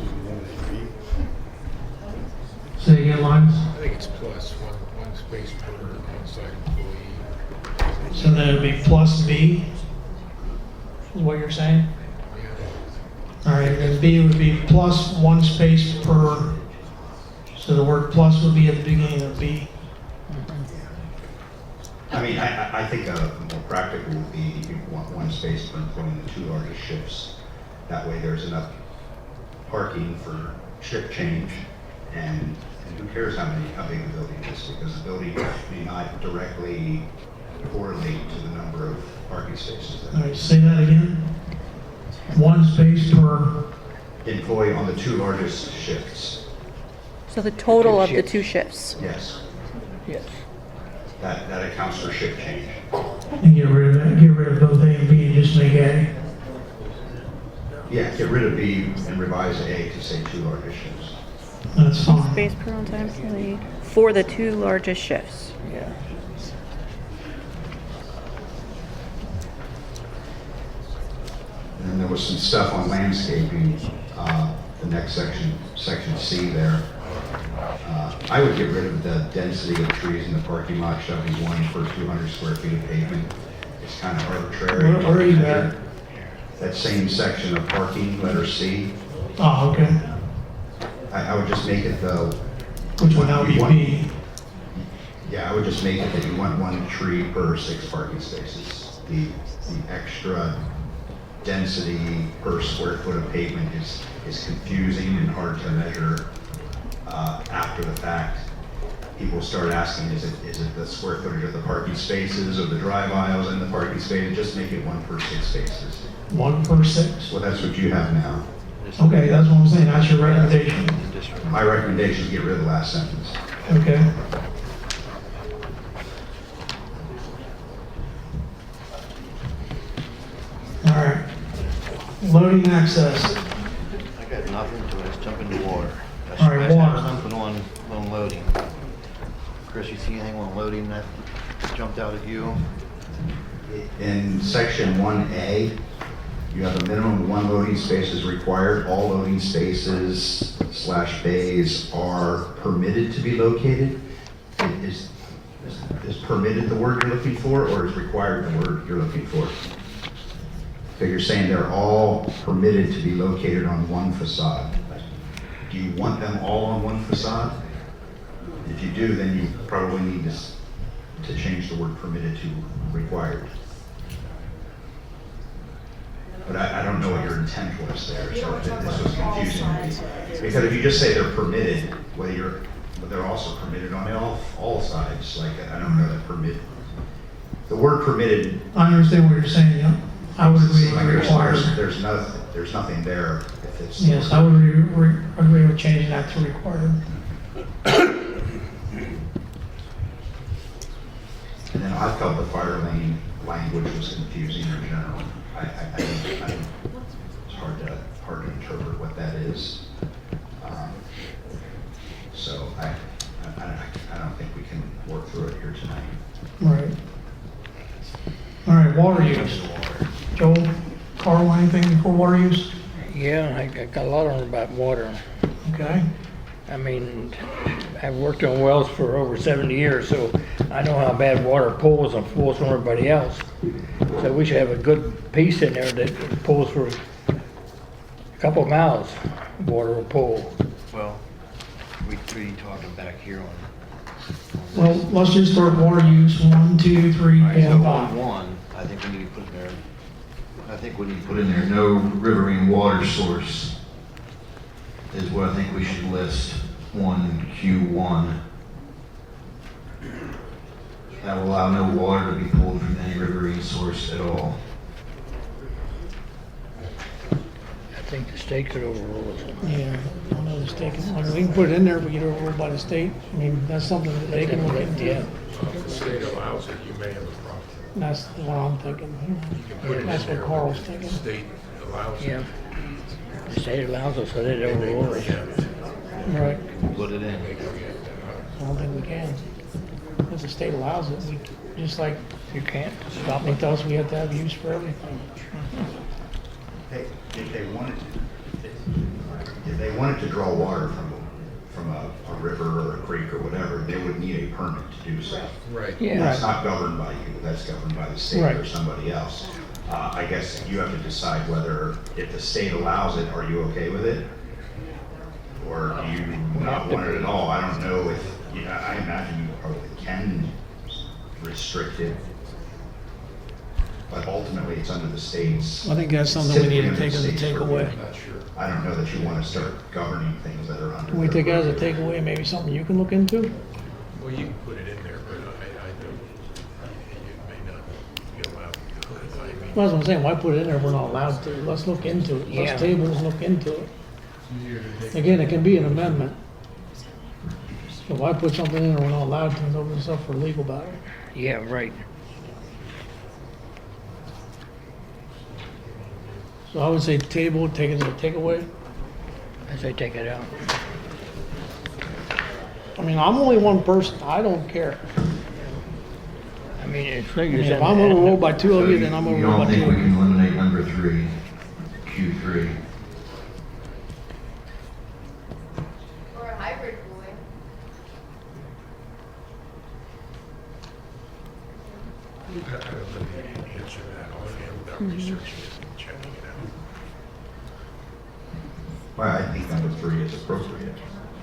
Say again, Linus. I think it's plus one space per on-site employee. So then it'd be plus B, is what you're saying? All right, and B would be plus one space per, so the word plus would be at the beginning of B. I mean, I think a more practical would be you want one space per employee in the two largest shifts. That way there's enough parking for shift change, and who cares how big the building is, because the building may not directly correlate to the number of parking spaces. All right, say that again. One space per, Employee on the two largest shifts. So the total of the two shifts. Yes, Yes. that accounts for shift change. and get rid of that, get rid of both A and B and just make A. Yeah, get rid of B and revise A to say two largest shifts. That's fine. Space per on-site employee for the two largest shifts. Yeah. And then there was some stuff on landscaping, the next section C there. I would get rid of the density of trees in the parking lot, shall be 1 per 200 square feet of pavement. It's kind of arbitrary. Where are you at? That same section of parking, letter C. Oh, okay. I would just make it the. Which one now would be B? Yeah, I would just make it that you want 1 tree per 6 parking spaces. The extra density per square foot of pavement is confusing and hard to measure after the fact. People start asking, is it the square footage of the parking spaces, or the drive aisles and the parking spaces? Just make it 1 per 6 spaces. 1 per 6? Well, that's what you have now. Okay, that's what I'm saying, that's your recommendation. My recommendation is get rid of the last sentence. Okay. All right. Loading access. I got nothing, so let's jump into water. All right, I just have water. something on loading. Chris, you see anything on loading that jumped out at you? In section 1A, you have a minimum of 1 loading space is required. All loading spaces / bays are permitted to be located. Is permitted the word you're looking for, or is required the word you're looking for? So you're saying they're all permitted to be located on 1 facade. Do you want them all on 1 facade? If you do, then you probably need to change the word permitted to required. But I don't know what your intent was there, so this was confusing me. Because if you just say they're permitted, but they're also permitted on all sides, like, I don't know that permit. The word permitted. I understand what you're saying, yeah. I would agree like with required. There's nothing there if it's. Yes, I would agree with changing that to required. And then I felt the fire lane language was confusing in general. It's hard to interpret what that is. So I don't think we can work through it here tonight. Right. All right, water use. Joel, Carl, anything for water use? Yeah, I got a lot on about water. Okay. I mean, I've worked on wells for over 70 years, so I know how bad water pulls and flows from everybody else. So we should have a good piece in there that pulls for a couple of miles, water will pull. Well, we talking back here on. Well, let's just start water use, 1, 2, 3, All right, 4, so 5. on 1, I think we need to put in there, put in there, no riverine water source is what I think we should list, 1Q1. That will allow no water to be pulled from any riverine source at all. I think the state could overrule it. Yeah, I don't know the state can, I mean, we can put it in there if we get overruled by the state. I mean, that's something that they can look into. Yeah. If the state allows it, you may have a problem. That's what I'm thinking. Put it That's in what there Carl's when thinking. the state allows it. Yeah. The state allows us, so they overrule it. Right. Put it in. I don't think we can. If the state allows it, we, just like You can't stop and tell us we have to have use for everything. If they wanted to draw water from a river or a creek or whatever, they would need a permit to do so. Right. Yeah. That's not governed by you, that's governed by the state or Right. somebody else. I guess you have to decide whether, if the state allows it, are you okay with it? Or do you not want it at all? I don't know if, I imagine you probably can restrict it. But ultimately, it's under the state's. I think that's something we need to take as a takeaway. I don't know that you want to start governing things that are under. Can we take it as a takeaway, maybe something you can look into? Well, you can put it in there, but I don't, you may not be allowed to do it. I mean, Well, that's what I'm saying, why put it in there if we're not allowed to? Let's look into it. Yeah. Let's table and look into it. Again, it can be an amendment. So why put something in there we're not allowed to and open this up for a legal battle? Yeah, right. So I would say table, take it as a takeaway. I say take it out. I mean, I'm only one person, I don't care. I mean, it's I mean, if I'm overruled by two of you, then I'm You overruled don't by think two we of you. can eliminate number 3, Q3? Or a hybrid cooling. I don't know the answer to that offhand without researching it and checking it out. Well, I think number 3 is appropriate.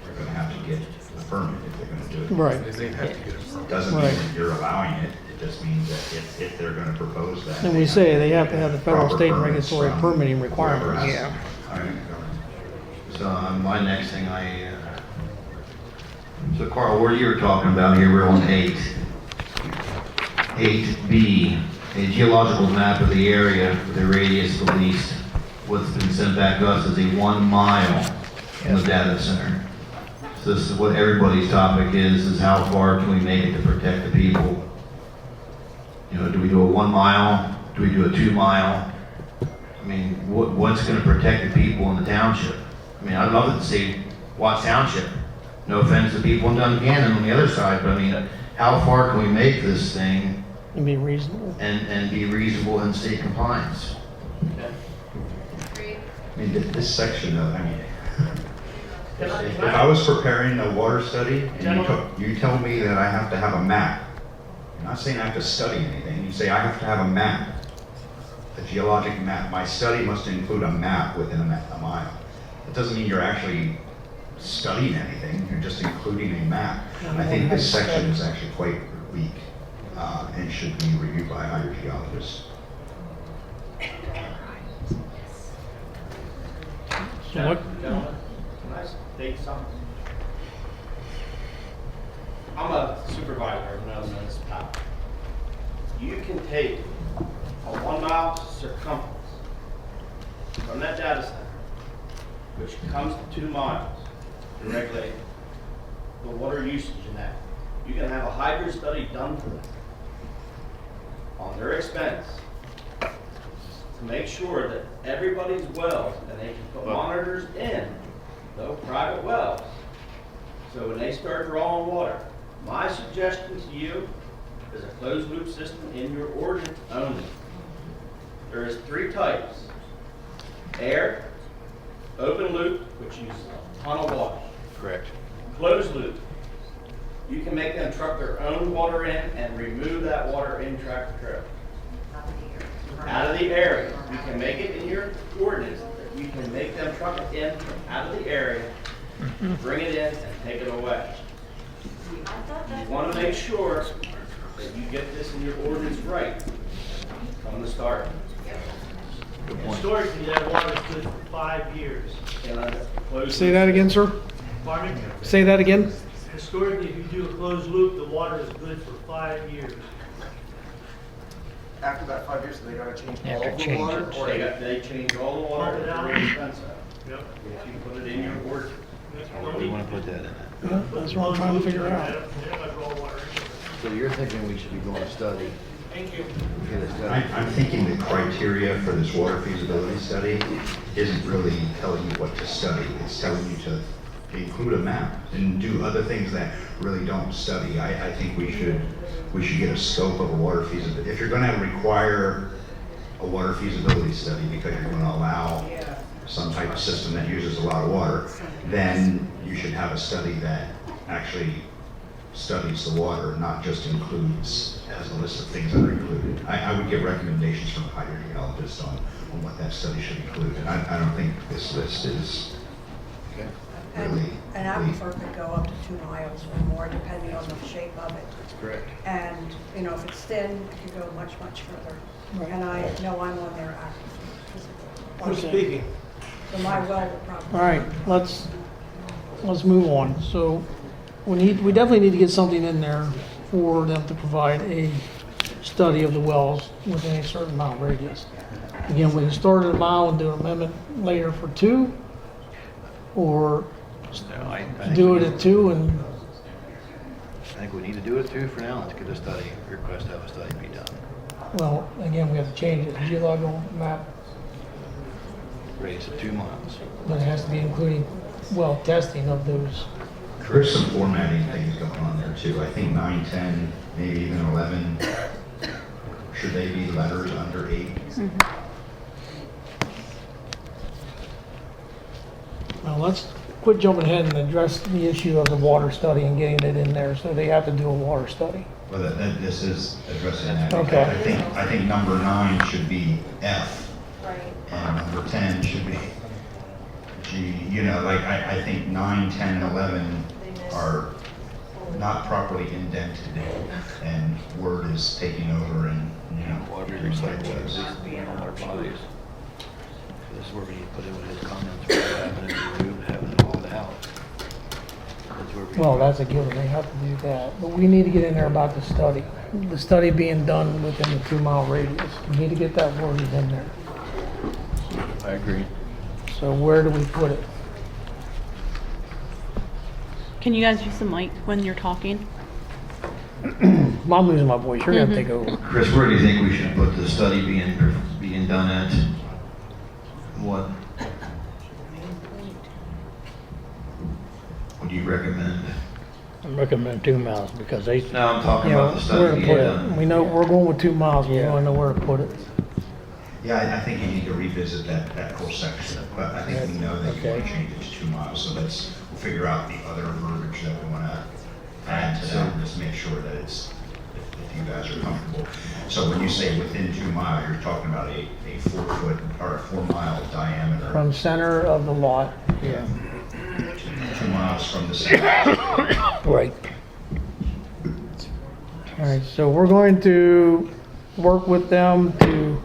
They're going to have to get a permit if they're going to do it. Right. They have to get a permit. Doesn't mean Right. that you're allowing it, it just means that if they're going to propose that. And we say they have to have the federal, proper state, and permits regulatory from permitting whoever requirements. has Yeah. So my next thing so Carl, where you were talking about here, we're on 8. 8B, a geological map of the area with a radius of at least what's been sent back to us is a 1 mile from the data center. So this is what everybody's topic is how far can we make it to protect the people? You know, do we do a 1 mile? Do we do a 2 mile? I mean, what's going to protect the people in the township? I mean, I'd love it to say Watts Township. No offense to people in Duncannon on the other side, but I mean, how far can we make this thing And be reasonable. and be reasonable in state compliance? I mean, this section of, if I was preparing a water study and you tell me that I have to have a map, I'm not saying I have to study anything, you say I have to have a map, a geologic map. My study must include a map within a mile. It doesn't mean you're actually studying anything, you're just including a map. I think this section is actually quite weak and should be reviewed by a hydrogeologist. So what? Can I state something? I'm a supervisor of another municipality. You can take a 1 mile circumference from that data center, which comes to 2 miles, to regulate the water usage in that. You can have a hydro study done for that. on their expense to make sure that everybody's wells, and they can put monitors in those private wells. So when they start drawing water, my suggestion to you is a closed loop system in your ordinance only. There is 3 types: air, open loop, which uses a ton of water. Correct. Closed loop, you can make them truck their own water in and remove that water in tractor trailer. Out of the area, you can make it in your ordinance that you can make them truck it in out of the area, bring it in, and take it away. You want to make sure that you get this in your ordinance right from the start. Historically, that water's good for 5 years. Say that again, sir? Pardon me? Say that again? Historically, if you do a closed loop, the water is good for 5 years. After that 5 years, they gotta change After all the change water? it. Or They change all the water at their expense. Yep. If you put it in your ordinance. We want to put that in it. Yeah, that's what I'm trying to figure out. They don't draw water anyway. So you're thinking we should be doing a study? Thank you. Get a study. I'm thinking the criteria for this water feasibility study isn't really telling you what to study. It's telling you to include a map and do other things that really don't study. I think we should get a scope of a water feasibility. If you're going to require a water feasibility study because you're going to allow some type of system that uses a lot of water, then you should have a study that actually studies the water, not just includes as a list of things that are included. I would get recommendations from a hydrogeologist on what that study should include, and I don't think this list is really. An aquifer could go up to 2 miles or more, depending on the shape of it. That's correct. And, you know, if it's thin, it could go much, much further. Right. And I know I'm on their aquifer. Who's speaking? So my well would probably. All right, let's move on. So we definitely need to get something in there for them to provide a study of the wells within a certain mile radius. Again, we can start at a mile and do an amendment later for 2, or I think do we it need- at 2 and, I think we need to do it too for now. Let's get a study, request to have a study be done. well, again, we have to change it. Geological map, Radius of 2 miles. but it has to be including well testing of those. There's some formatting things going on there too. I think 9, 10, maybe even 11. Should they be letters under 8? Now, let's quit jumping ahead and address the issue of the water study and getting it in there, so they have to do a water study. Well, this is addressing that. Okay. I think number 9 should be F. Right. And number 10 should be G. You know, like, I think 9, 10, and 11 are not properly indented, and Word is taking over and, you know. Water be recycled, at least be in all our bodies. So this is where we need to put in with his comments, for having it removed, having it all out. That's where we. Well, that's a given, they have to do that, but we need to get in there about the study being done within the 2 mile radius. We need to get that worded in there. I agree. So where do we put it? Can you guys use the mic when you're talking? I'm losing my voice, you're gonna take over. Chris, where do you think we should put the study being done at? What? What do you recommend? I recommend 2 miles because they. No, I'm talking You know, about the where study to being put done. it. We know, we're going with 2 miles, we wanna know where to put it. Yeah, I think you need to revisit that whole section, but I think we know that you want Okay. to change it to 2 miles, so we'll figure out the other verbiage that we want to add to that, and just make sure that it's, if you guys are comfortable. So when you say within 2 miles, you're talking about a 4-foot or a 4-mile diameter. From center of the lot. Yeah. 2 miles from the center. Right. All right, so we're going to work with them to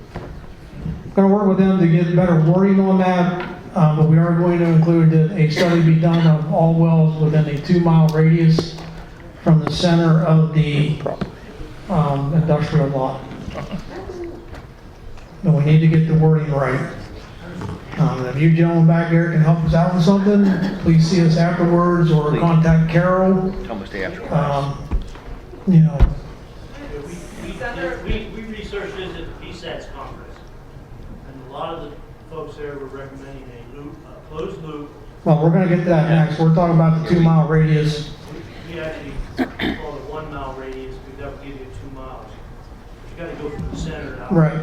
get better wording on that, but we are going to include that a study be done of all wells within a 2 mile radius from the center of the industrial lot. But we need to get the wording right. If you gentlemen back there can help us out with something, please see us afterwards or contact Carol. Almost after. You know, We researched this at the PSATS conference, and a lot of the folks there were recommending a closed loop. Well, we're gonna get to that next. We're talking about the 2-mile radius. We actually call it a 1 mile radius, we never give you 2 miles. You gotta go from the center out. Right.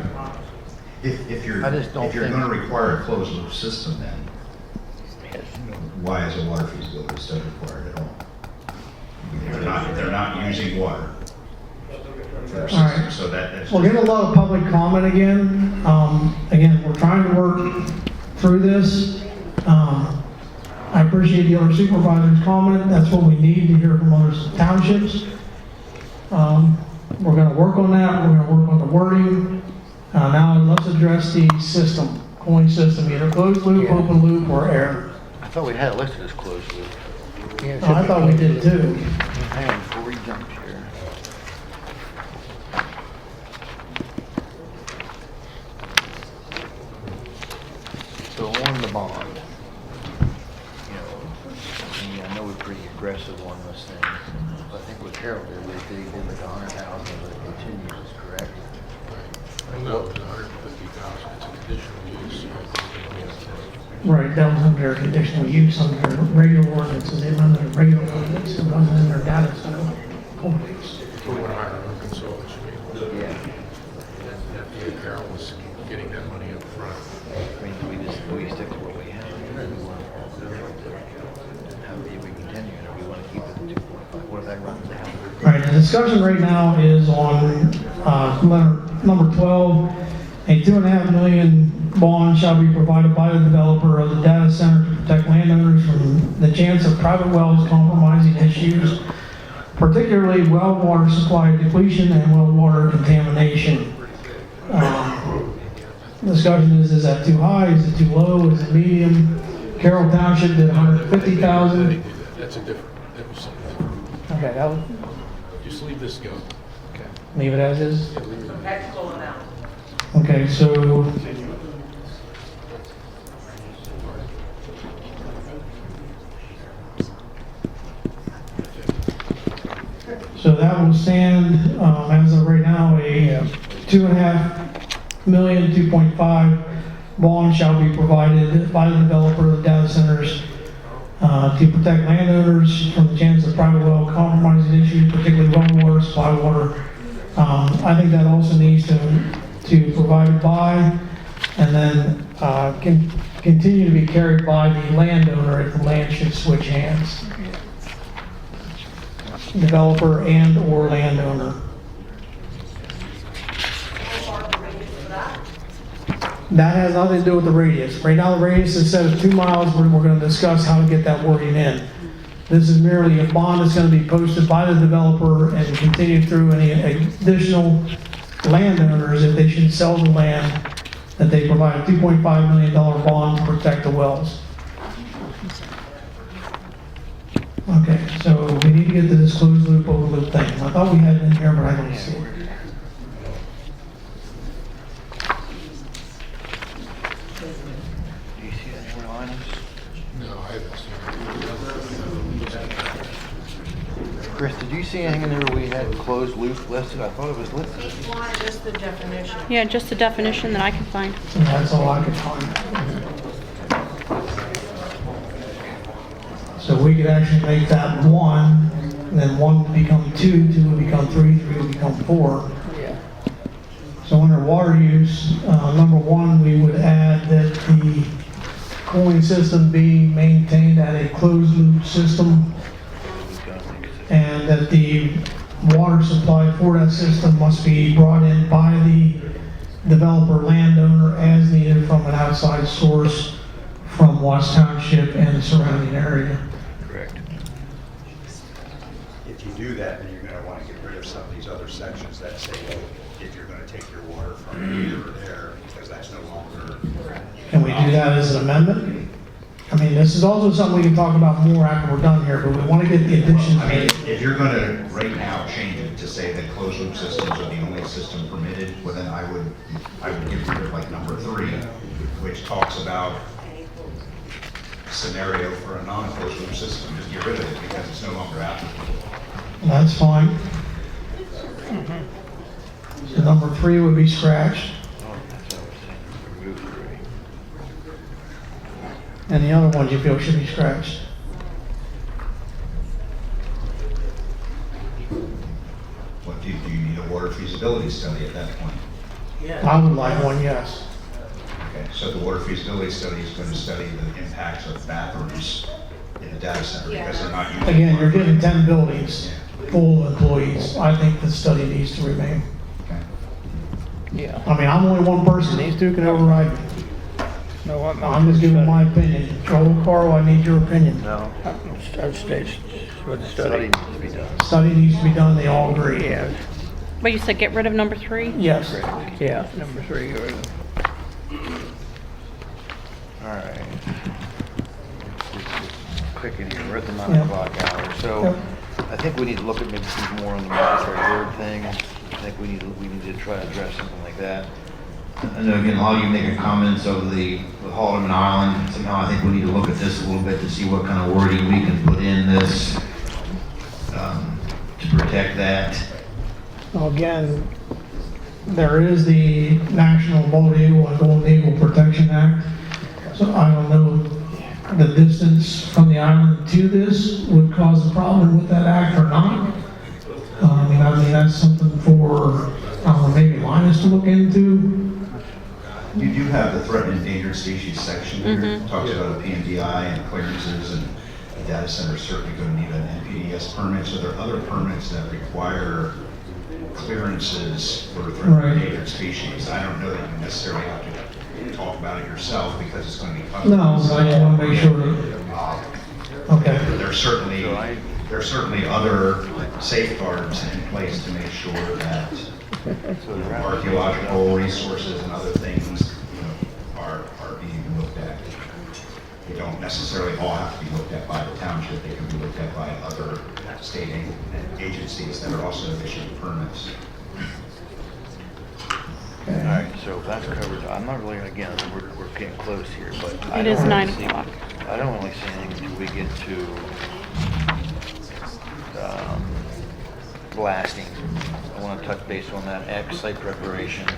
If you're I just don't think- gonna require a closed loop system, then why is a water feasibility study required at all? They're not using water. For their All right. system, so that's. We're getting a lot of public comment again. Again, we're trying to work through this. I appreciate the other supervisors' comment. That's what we need to hear from other townships. We're gonna work on that. We're gonna work on the wording. Now let's address the system, cooling system, either closed loop, open loop, or air. I thought we had it listed as closed loop. Oh, I thought we did too. Hang on, before we jump here. So on the bond, I know we're pretty aggressive on this thing. But I think what Carol did, they did like 100,000 of it continues, correct? No, it's 150,000, it's a conditional use. Right, that was under conditional use under regular ordinances. They run their regular ordinance and run in their data center ordinance. We want to hire a consultant, Yeah. and Carol was getting that money up front. I mean, we stick to what we have. How do we continue it? Or we want to keep it at 2.5? What if that runs down? Right, the discussion right now is on number 12. A $2.5 million bond shall be provided by the developer of the data center to protect landowners from the chance of private wells compromising issues, particularly well water supply depletion and well water contamination. The discussion is that too high? Is it too low? Is it medium? Carroll Township did 150,000. That was something different. Okay, that was, Just leave this go. Okay. leave it as is. Yeah, leave it. Okay, so that will stand, as of right now, a $2.5 million, 2.5 bond shall be provided by the developer of the data centers to protect landowners from the chance of private well compromising issues, particularly well water, supply water. I think that also needs to provide by, and then can continue to be carried by the landowner if the land should switch hands. Developer and or landowner. That has nothing to do with the radius. Right now the radius is set at 2 miles. We're going to discuss how to get that wording in. This is merely a bond that's going to be posted by the developer and continue through any additional landowners if they should sell the land, that they provide a $2.5 million bond to protect the wells. Okay, so we need to get to this closed loop, over loop thing. I thought we had it in here, but I don't see it. Do you see any more items? No, I haven't seen Chris, did you see anything in there where we had closed loop listed? I thought it was listed. It's one, just the definition. Yeah, just the definition that I can find. So that's all I could find. So we could actually make that 1, and then 1 would become 2, 2 would become 3, 3 would become 4. Yeah. So under water use, number 1, we would add that the cooling system be maintained at a closed loop system, and that the water supply for that system must be brought in by the developer landowner as needed from an outside source from Watts Township and the surrounding area. Correct. If you do that, then you're going to want to get rid of some of these other sections that say, if you're going to take your water from here or there, because that's no longer. Can we do that as an amendment? I mean, this is also something we can talk about more after we're done here, but we want to get the addition. I mean, if you're going to right now change it to say that closed loop systems are the only system permitted, well then I would get rid of like number 3, which talks about scenario for a non-closed loop system. Just get rid of it because it's no longer applicable. That's fine. The number 3 would be scratched, Oh, that's what I was saying, remove 3. and the other ones you feel should be scratched. What, do you need a water feasibility study at that point? I would like one, yes. Okay, so the water feasibility study is going to study the impacts of bathrooms in the data center because they're not using. Again, you're getting 10 buildings full of employees. I think the study needs to remain. Yeah. I mean, I'm only one person. These two can override me. No, I'm just giving my opinion. Joel, Carl, I need your opinion. No. I'd stay with the Study study. needs to be done. Study needs to be done, they all agree. Yeah, But you said get rid of number 3? Yes. yeah, number 3. All right. Quick in here, we're at the 9 Yeah. o'clock hour, so I think we need to look at maybe some more on the military word thing. I think we need to try to address something like that. I know again, a lot of you making comments over the Haldeman Island. Somehow I think we need to look at this a little bit to see what kind of wording we can put in this to protect that. Now, again, there is the National Bald Eagle and Golden Eagle Protection Act. So I don't know the distance from the island to this would cause a problem with that act or not. I mean, that's something for, I don't know, maybe Linus to look into. You do have the threatened and endangered species section here. It talks about a PMDI and clearances, and the data center is certainly going to need an NPDES permit. So there are other permits that require clearances for threatened and endangered species. I don't know that you necessarily have to talk about it yourself because it's going to be covered. No, but I just want to make sure that, okay. There's certainly other safeguards in place to make sure that archaeological resources and other things, are being looked at. They don't necessarily all have to be looked at by the township. They can be looked at by other state agencies that are also issuing permits. All right, so that's covered. I'm not really, again, we're getting close here, but It is 9 o'clock. I don't really see anything until we get to blasting. I want to touch base on that. X, site preparation.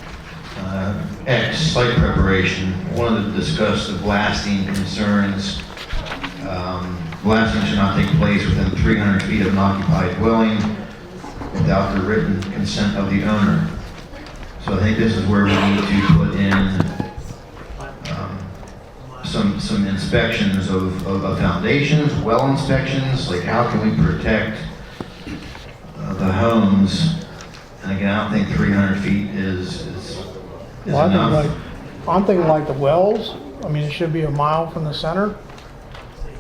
X, site preparation. Wanted to discuss the blasting concerns. Blasting should not take place within 300 feet of an occupied dwelling without the written consent of the owner. So I think this is where we need to put in some inspections of foundations, well inspections, like how can we protect the homes. And again, I don't think 300 feet is Well, enough. I'm thinking like the wells. I mean, it should be a mile from the center.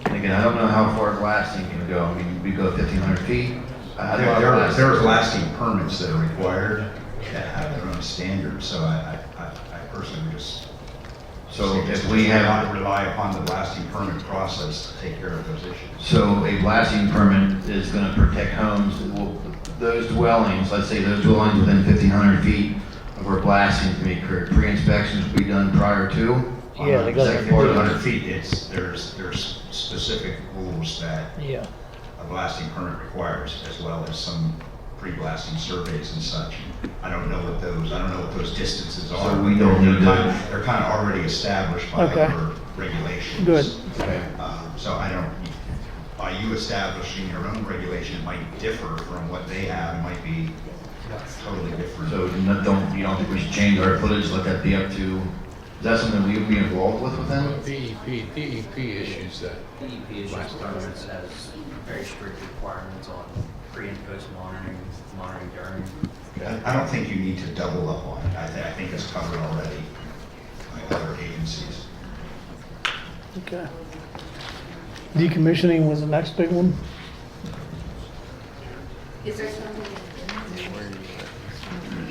And again, I don't know how far blasting can go. I mean, we go 1,500 feet. There are blasting permits that are required that have their own standards. So I personally just if we have not rely upon the blasting permit process to take care of those issues. So a blasting permit is going to protect homes. Those dwellings, let's say those dwellings within 1,500 feet of where blasting can be occurred. Pre-inspections will be done prior to. Yeah, they got Second 400 feet. There's specific rules that a blasting permit requires, as well as some pre-blasting surveys and such. I don't know what those distances are. So we don't need to. They're kind of already established by other regulations. Good. Okay. So I don't, by you establishing your own regulation, it might differ from what they have. It might be totally different. So you don't think we should change our footage, let that be up to, is that something we would be involved with them? DEP issues that. DEP issues permits has very strict requirements on pre and post monitoring during. I don't think you need to double up on it. I think it's covered already by other agencies. Okay. Decommissioning was the next big one. Is there something?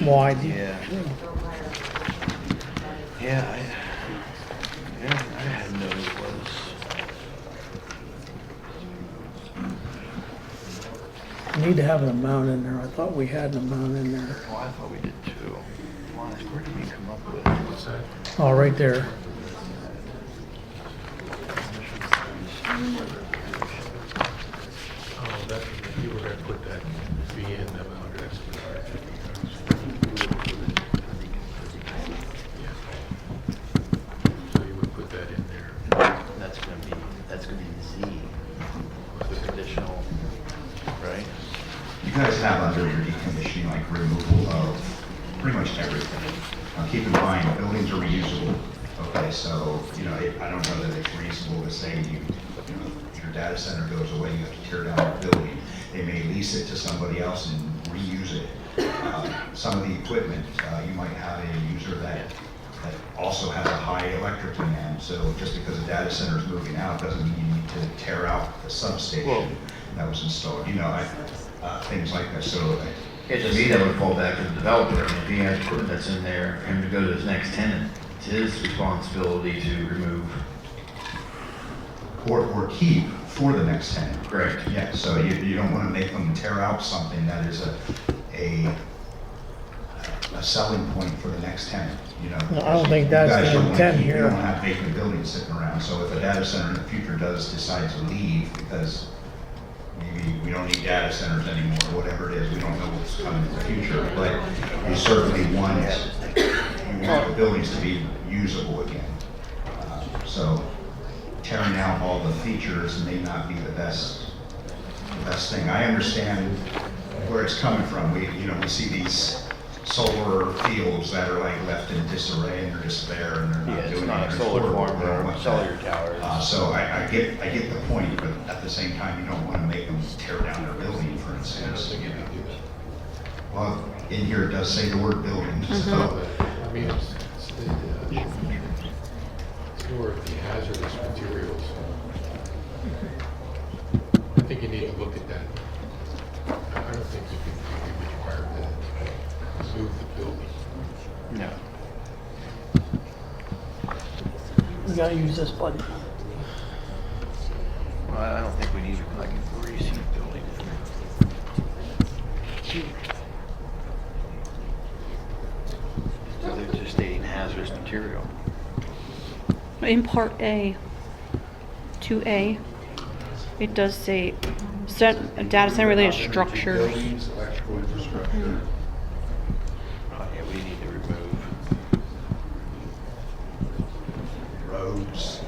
Why? Yeah. I had no it was. We need to have an amount in there. I thought we had an amount in there. Oh, I thought we did too. Where did we come up with? What's that? Oh, right there. Oh, that, you were going to put that fee in them under expedited. pretty much everything. Keep in mind, buildings are reusable. Okay, so, I don't know that it's reasonable to say if your data center goes away, you have to tear down the building. They may lease it to somebody else and reuse it. Some of the equipment, you might have a user that also has a high electric demand. So just because a data center is moving out doesn't mean you need to tear out the substation that was installed. Things like that. So To me, that would fall back to the developer. I mean, if he has equipment that's in there, and to go to his next tenant, it's his responsibility to remove. or keep for the next tenant. Correct. Yeah, so you don't want to make them tear out something that is a selling point for the next tenant, No, I don't think that's the intent You here. don't want to have vacant buildings sitting around, so if a data center in the future does decide to leave because maybe we don't need data centers anymore, or whatever it is, we don't know what's coming in the future, but you certainly want the buildings to be usable again. So tearing out all the features may not be the best thing. I understand where it's coming from. We see these solar fields that are like left in disarray and they're just there and they're not doing anything. It's not a solar farm or cellular towers. So I get the point, but at the same time, you don't want to make them tear down their building, for instance. Well, in here it does say the word building, so. I mean, it's more of the hazardous materials. I think you need to look at that. I don't think you can be required to move the building. No. We gotta use this button. Well, I don't think we need like a greasy building. So they're just stating hazardous material. In part A, 2A, it does say data center related structures. Buildings, electrical infrastructure. Oh, yeah, we need to remove. Roads.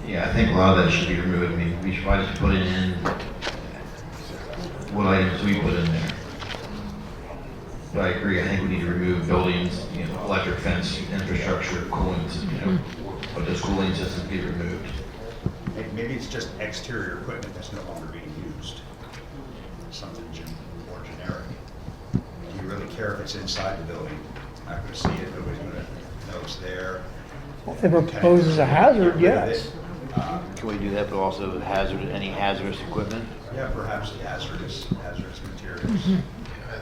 Yeah, I think a lot of that should be removed. I mean, we should probably just put it in what items we put in there. But I agree, I think we need to remove buildings, electric fence, infrastructure, cooling, but those cooling systems be removed. Maybe it's just exterior equipment that's no longer being used. Something more generic. Do you really care if it's inside the building? Not going to see it, nobody's going to know it's there. If it poses a hazard, yes. Can we do that, but also any hazardous equipment? Yeah, perhaps the hazardous materials.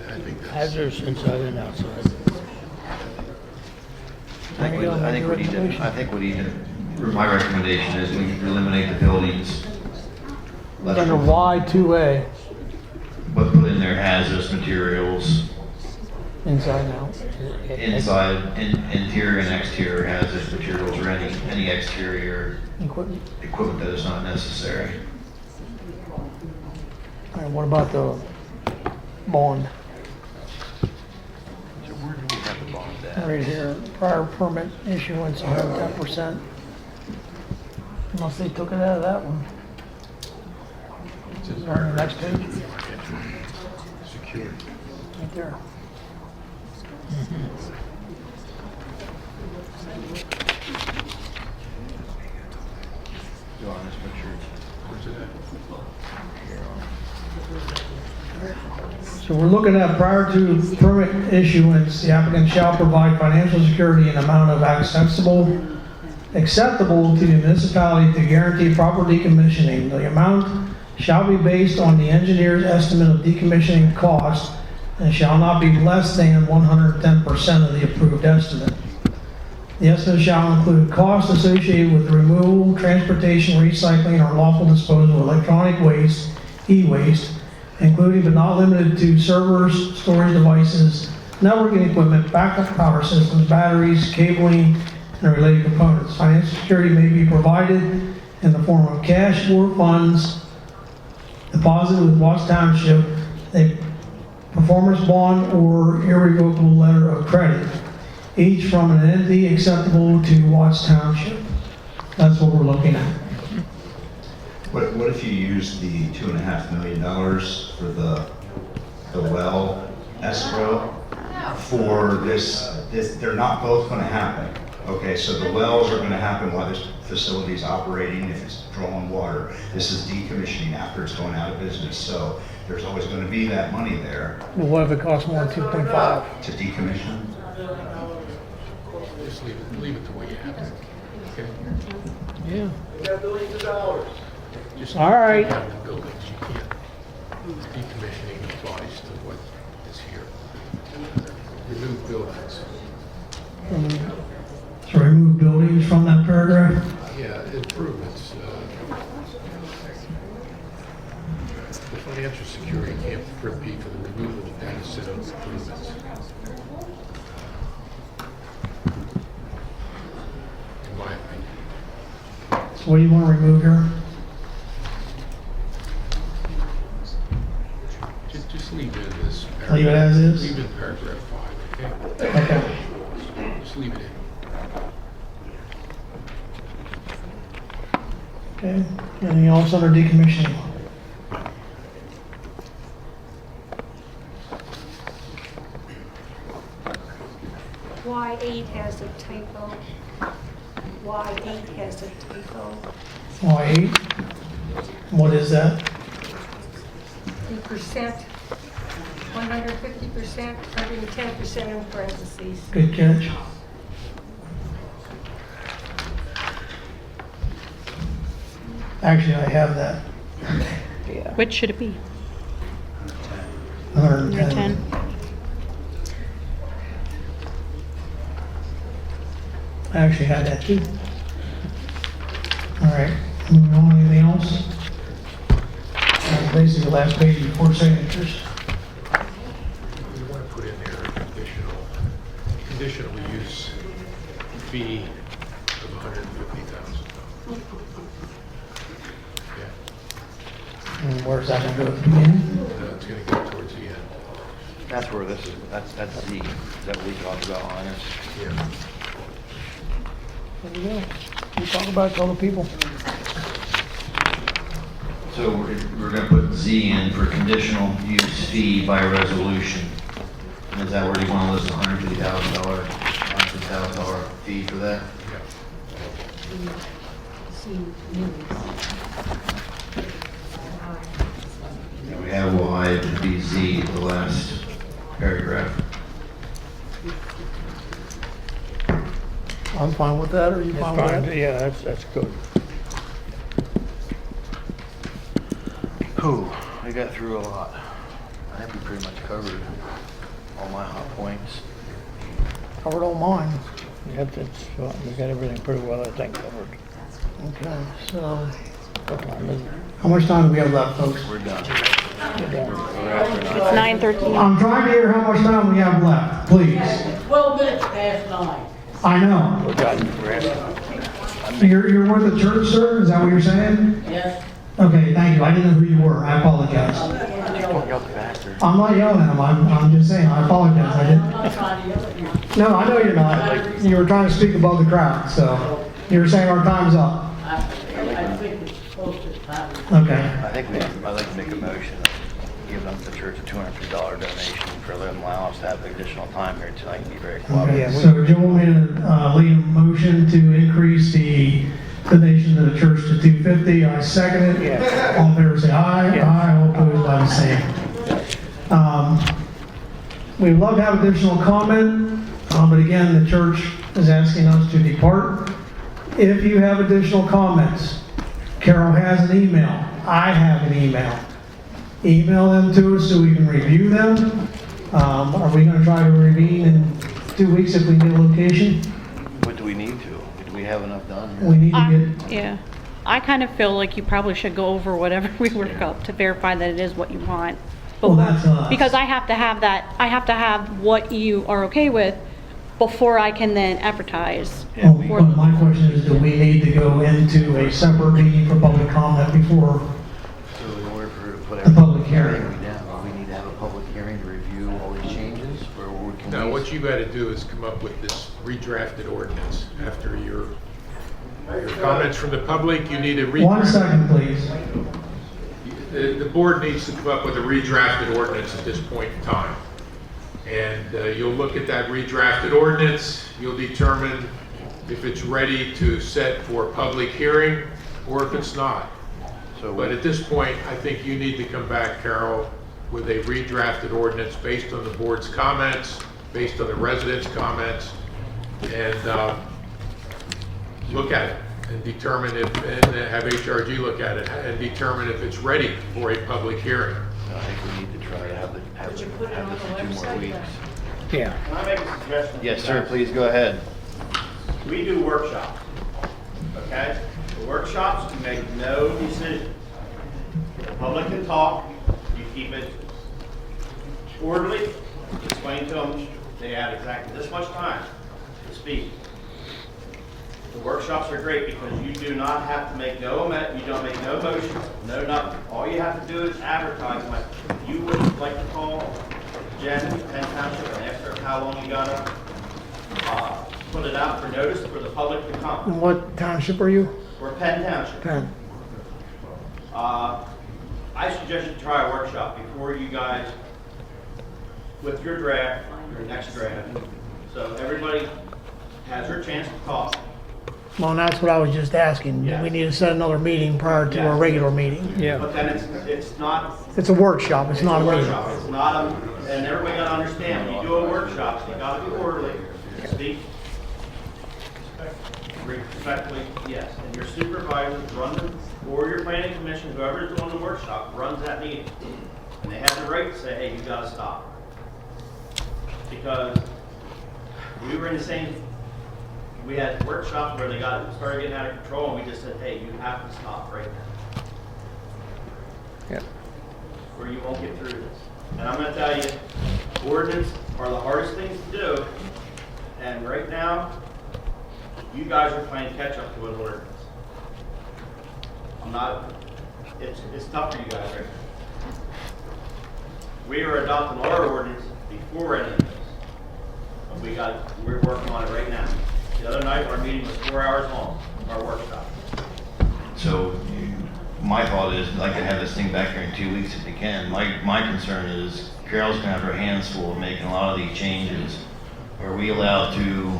I think that's. Hazardous inside and outside. I think we need to, my recommendation is we eliminate the buildings. Under Y2A, But put in there hazardous materials, inside and out. inside, interior and exterior hazardous materials, or any exterior Equipment. equipment that is not necessary. All right, what about the bond? So where do we have the bond at? Right here, prior permit issuance, 110%. Unless they took it out of that one. It's in On the next page, Security. right there. Go on this picture. Where's it at? So we're looking at prior to permit issuance, the applicant shall provide financial security in amount of acceptable to the municipality to guarantee proper decommissioning. The amount shall be based on the engineer's estimate of decommissioning cost and shall not be less than 110% of the approved estimate. The estimate shall include costs associated with the removal, transportation, recycling, or lawful disposal of electronic waste, e-waste, including but not limited to servers, storage devices, networking equipment, backup power systems, batteries, cabling, and related components. Financial security may be provided in the form of cash or funds deposited with Watts Township, a performance bond, or irrevocable letter of credit, each from an entity acceptable to Watts Township. That's what we're looking at. What if you use the $2.5 million for the well escrow? for this, they're not both gonna happen. Okay, so the wells are gonna happen while this facility is operating, if it's drawing water. This is decommissioning after it's going out of business, so there's always gonna be that money there Well, what if it costs more than 2.5? to decommission. Just leave it the way you have it. Okay? Yeah. We got billions of dollars. Just All right. take out the buildings. You can't. Decommissioning applies to what is here. Remove buildings. So remove buildings from that paragraph? Yeah, improvements. The financial security can't be for the removal of data center improvements. In my opinion. So what do you want to remove here? Just leave it in this paragraph. Leave it as is? Leave it in paragraph 5, okay? Okay. Just leave it in. Okay, anything else under decommissioning? Y8 has a typo. Y8 has a typo. Y8? What is that? The percent, 150%, 110% in parentheses. Good catch. Actually, I have that. Which should it be? 110. 110. I actually had that too. All right, moving on, anything else? That's basically the last page before signatures. We want to put in there a conditional use fee of $150,000. Yeah. And where's that going to go at the beginning? It's going to go towards the end. That's where this is, that's Z. Is that what we talked about on this? Yeah. There you go. You talk about it to all the people. So we're gonna put Z in for conditional use fee by resolution. And is that where you wanna list $150,000 fee for that? And we have Y to be Z, the last paragraph. I'm fine with that, or you fine with that? Yeah, that's good. Whew, we got through a lot. I think we pretty much covered all my hot points. Covered all mine. Yep, we got everything pretty well, I think, covered. Okay, so What time is it? how much time do we have left, folks? We're done. We're done. It's 9:13. I'm trying to hear how much time we have left, please. 12 minutes past 9. I know. We're done. You're with the church, sir? Is that what you're saying? Yes. Okay, thank you. I didn't know who you were. I apologize. I'm not yelling at him. I'm just saying, I apologize. I I'm didn't. not trying to yell at you. No, I know you're not. You were trying to speak above the crowd, so you were saying our time's up. I think it's close to time. Okay. I'd like to make a motion, give them the church a $250 donation for letting allow us to have additional time here tonight and be very cooperative. Okay, so Joe made a lead motion to increase the donation to the church to $250. I second it. All in favor say aye. Aye. All opposed by the same. We'd love to have additional comment, but again, the church is asking us to depart. If you have additional comments, Carol has an email. I have an email. Email them to us so we can review them. Are we going to try to reconvene in 2 weeks if we get a location? What do we need to? Do we have enough done here? We need to get. Yeah. I kind of feel like you probably should go over whatever we work up to verify that it is what you want. But Well, that's us. because I have to have that, I have to have what you are okay with before I can then advertise. But my question is, do we need to go into a separate meeting for public comment before So in order for her to put the public hearing? down, we need to have a public hearing to review all these changes, or can Now, we? what you gotta do is come up with this redrafted ordinance after your comments from the public. You need a 1 second, please. The board needs to come up with a redrafted ordinance at this point in time. And you'll look at that redrafted ordinance. You'll determine if it's ready to set for public hearing or if it's not. But at this point, I think you need to come back, Carol, with a redrafted ordinance based on the board's comments, based on the residents' comments, and look at it and determine if, and have HRG look at it and determine if it's ready for a public hearing. I think we need to try to have Could you put it on the this for 2 more website weeks. then? Yeah. Can I make a suggestion? Yes, sir, please go ahead. We do workshops, okay? The workshops, you make no decisions. The public can talk, you keep it orderly, explain to them, they have exactly this much time to speak. The workshops are great because you do not have to make no amendment, you don't make no motions, no nothing. All you have to do is advertise them. If you would like to call Jen, Penn Township, and ask her how long you gotta put it out for notice for the public to come. And what township are you? We're Penn Township. Penn. I suggest you try a workshop before you guys, with your draft, your next draft, so everybody has their chance to talk. Well, and that's what I was just asking. Do we need to set another meeting prior to our regular meeting? Yeah. But then it's not. It's a workshop, it's not a meeting. workshop. It's not and everybody gotta understand, when you do a workshop, you gotta be orderly, speak respectfully, yes. And your supervisors run them, or your planning commission, whoever's doing the workshop, runs that meeting. And they have the right to say, hey, you gotta stop. Because we were in the same, we had workshops where they started getting out of control, and we just said, hey, you have to stop right now. Yeah. Or you won't get through this. And I'm gonna tell you, ordinance are the hardest things to do, and right now, you guys are playing catch up to an ordinance. It's tough for you guys right now. We are adopting our ordinance before any of this. We're working on it right now. The other night, our meeting was 4 hours long, our workshop. So my thought is, I'd like to have this thing back here in 2 weeks if we can. My concern is Carol's gonna have her hands full of making a lot of these changes. Are we allowed to,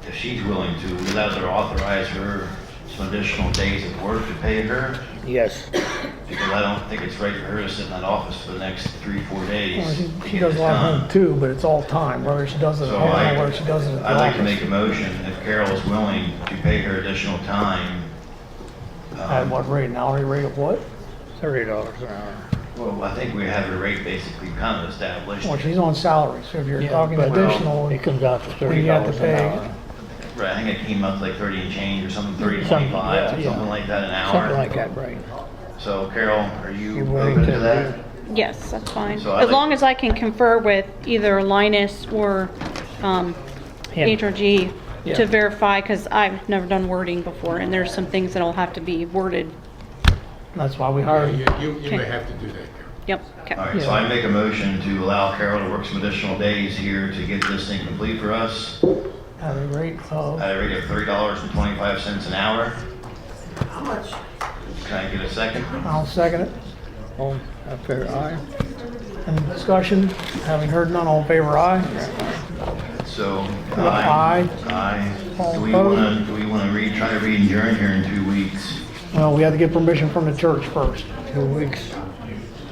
if she's willing to, we allowed to authorize her some additional days of work to pay her? Yes. Because I don't think it's right for her to sit in that office for the next 3-4 days. Well, to she get does a this lot done. of home too, but it's all time, whether she does it at So home or whether she does it at the I'd like to office. make a motion, if Carol is willing to pay her additional time. At what rate, an hourly rate of what? $30 an hour. Well, I think we have the rate basically kind of established. Well, she's on salary, so if you're Yeah, talking but, additional, it comes out to when you have $30 to pay. an hour. Right, I think it came up to like 30 and change or something, 30 to Something, 25, yeah. something like that an hour. Something like that, right. So Carol, are you You're willing open to to that? Yes, that's fine. So I'd As like- long as I can confer with either Linus or Him. HRG Yeah. to verify, because I've never done wording before, and there's some things that'll have to be worded. That's why we hired you. You may have to do that, Carol. Yep, okay. All right, so I make a motion to allow Carol to work some additional days here to get this thing complete for us At a rate of, at a rate of $30.25 an hour. How much? Can I get a second? I'll second it. All in favor, aye? Any discussion? Having heard none, all in favor, aye? So, Aye. Aye. All Do we opposed? want to try to re-adjourn here in 2 weeks? Well, we have to get permission from the church first. 2 weeks.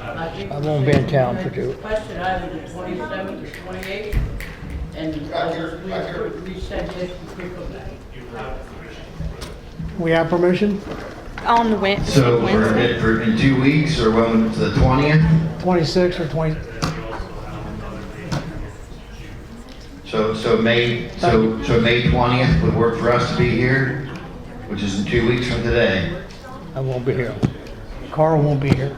I think I won't be in town for 2. Question either the 27th or 28th, and we could reset this and pick up that. We have permission? On the So Wednesday. for in 2 weeks, or when, to the 20th? 26 or 20, So May 20th would work for us to be here, which is in 2 weeks from today. I won't be here. Carl won't be here.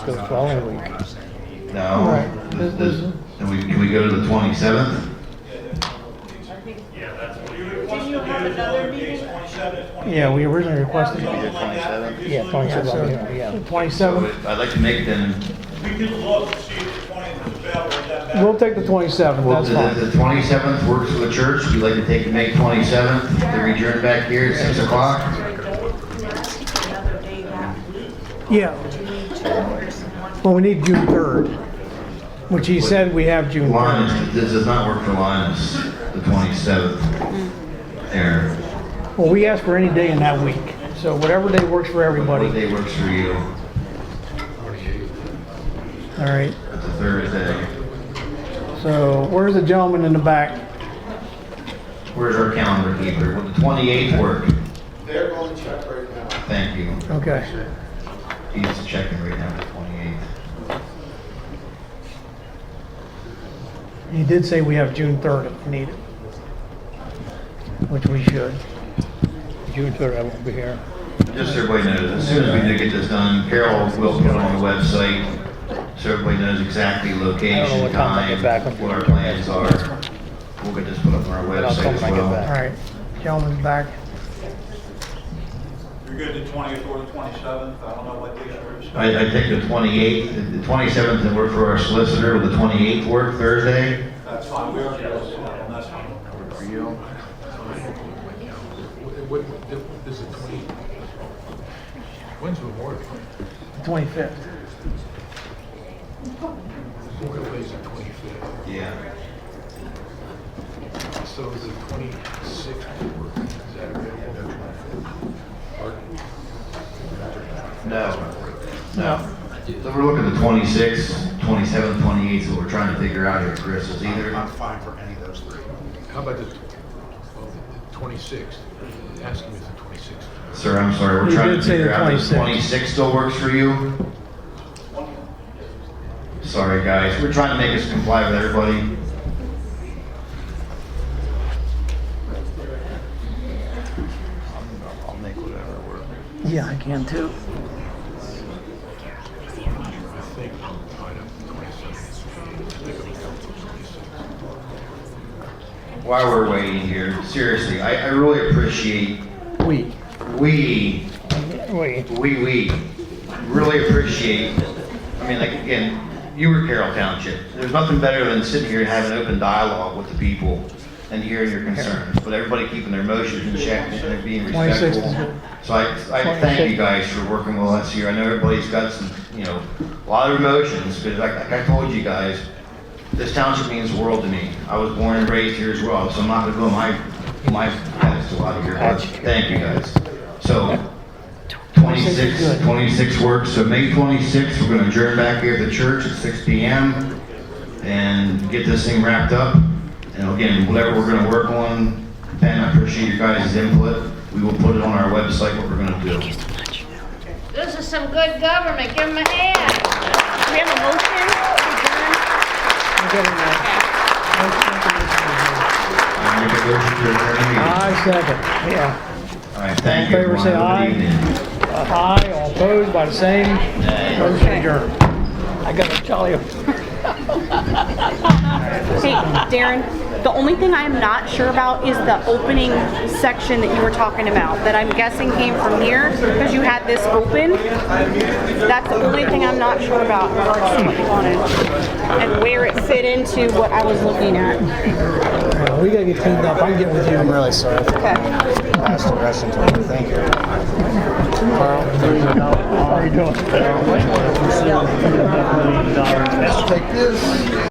So following week. No. Right. Can we go to the 27th? Didn't you have another meeting? Yeah, we originally requested. Maybe the 27th? Yeah, 27th, I'll be here, yeah. 27th. I'd like to make it then, We can look to see if the 20th is available at that time. We'll take the 27th, well, that's fine. the 27th works for the church. We'd like to take May 27th, to adjourn back here at 6 o'clock. Another day that week. Yeah. Do you need 2 or one? Well, we need June 3rd. Which he said we have June 3rd. Linus, this does not work for Linus, the 27th. There. Well, we asked for any day in that week, so whatever day works for everybody. What day works for you? All right, That's a Thursday. so where's the gentleman in the back? Where's our calendar keeper? Will the 28th work? They're going to check right now. Thank you. Okay. He's checking right now, the 28th. He did say we have June 3rd if needed, which we should. June 3rd, I won't be here. Just so everybody knows, as soon as we do get this done, Carol will put it on the website, so everybody knows exactly I don't know location, what time I'll time, get back. what our plans are. We'll get this put up on our But I'll come website as when I get well. back. All right, gentleman's back. You're good the 20th or the 27th, I don't know what day you're. I think the 28th, the 27th can work for our solicitor, will the 28th work, Thursday? That's fine, we already know, and that's fine. For you? What is it, 20? When's Memorial? 25th. Memorial Day's the 25th. Yeah. So the 26th work, is that available? No. So we're looking at the 26th, 27th, 28th, so we're trying to figure out here, Chris, is either. I'm fine for any of those three. How about the 26th? Asking me if the 26th. Sir, I'm sorry, we're He trying did to say the figure out if 26th. the 26th still works for you? Sorry, guys, we're trying to make us comply with everybody. I'll make whatever work. Yeah, I can too. I think I'm tied up the 27th. While we're waiting here, seriously, I really appreciate, we really appreciate, I mean, like, again, you were Carroll Township. There's nothing better than sitting here and having an open dialogue with the people and hearing your concerns, but everybody keeping their emotions in check and being 26th is respectful. good. So I thank you guys for working with us here. I know everybody's got some, a lot of emotions, but like I told you guys, this township means the world to me. I was born and raised here as well, so I'm not gonna blow my pedestal out of here, but thank you guys. So, 26 works, so May 26th, we're gonna adjourn back here at the church at 6 p.m. and get this thing wrapped up. And again, whatever we're gonna work on, Ben, I appreciate your guys' input. We will put it on our website, what we're gonna do. This is some good government, give them a hand. Do we have a motion? I make a motion to adjourn the meeting. I second, yeah. All right, thank you, All in favor, everyone. say Have a aye. good evening. Aye, all opposed by the same. Motion adjourned. I gotta tell you. Hey, Darren, the only thing I'm not sure about is the opening section that you were talking about, that I'm guessing came from here, because you had this open. That's the only thing I'm not sure about in regards to what you wanted, and where it fit into what I was looking at. We gotta get cleaned up. I can get with you. I'm really sorry. Okay. Last aggression to me, thank you. Carl, how are you doing? Take this.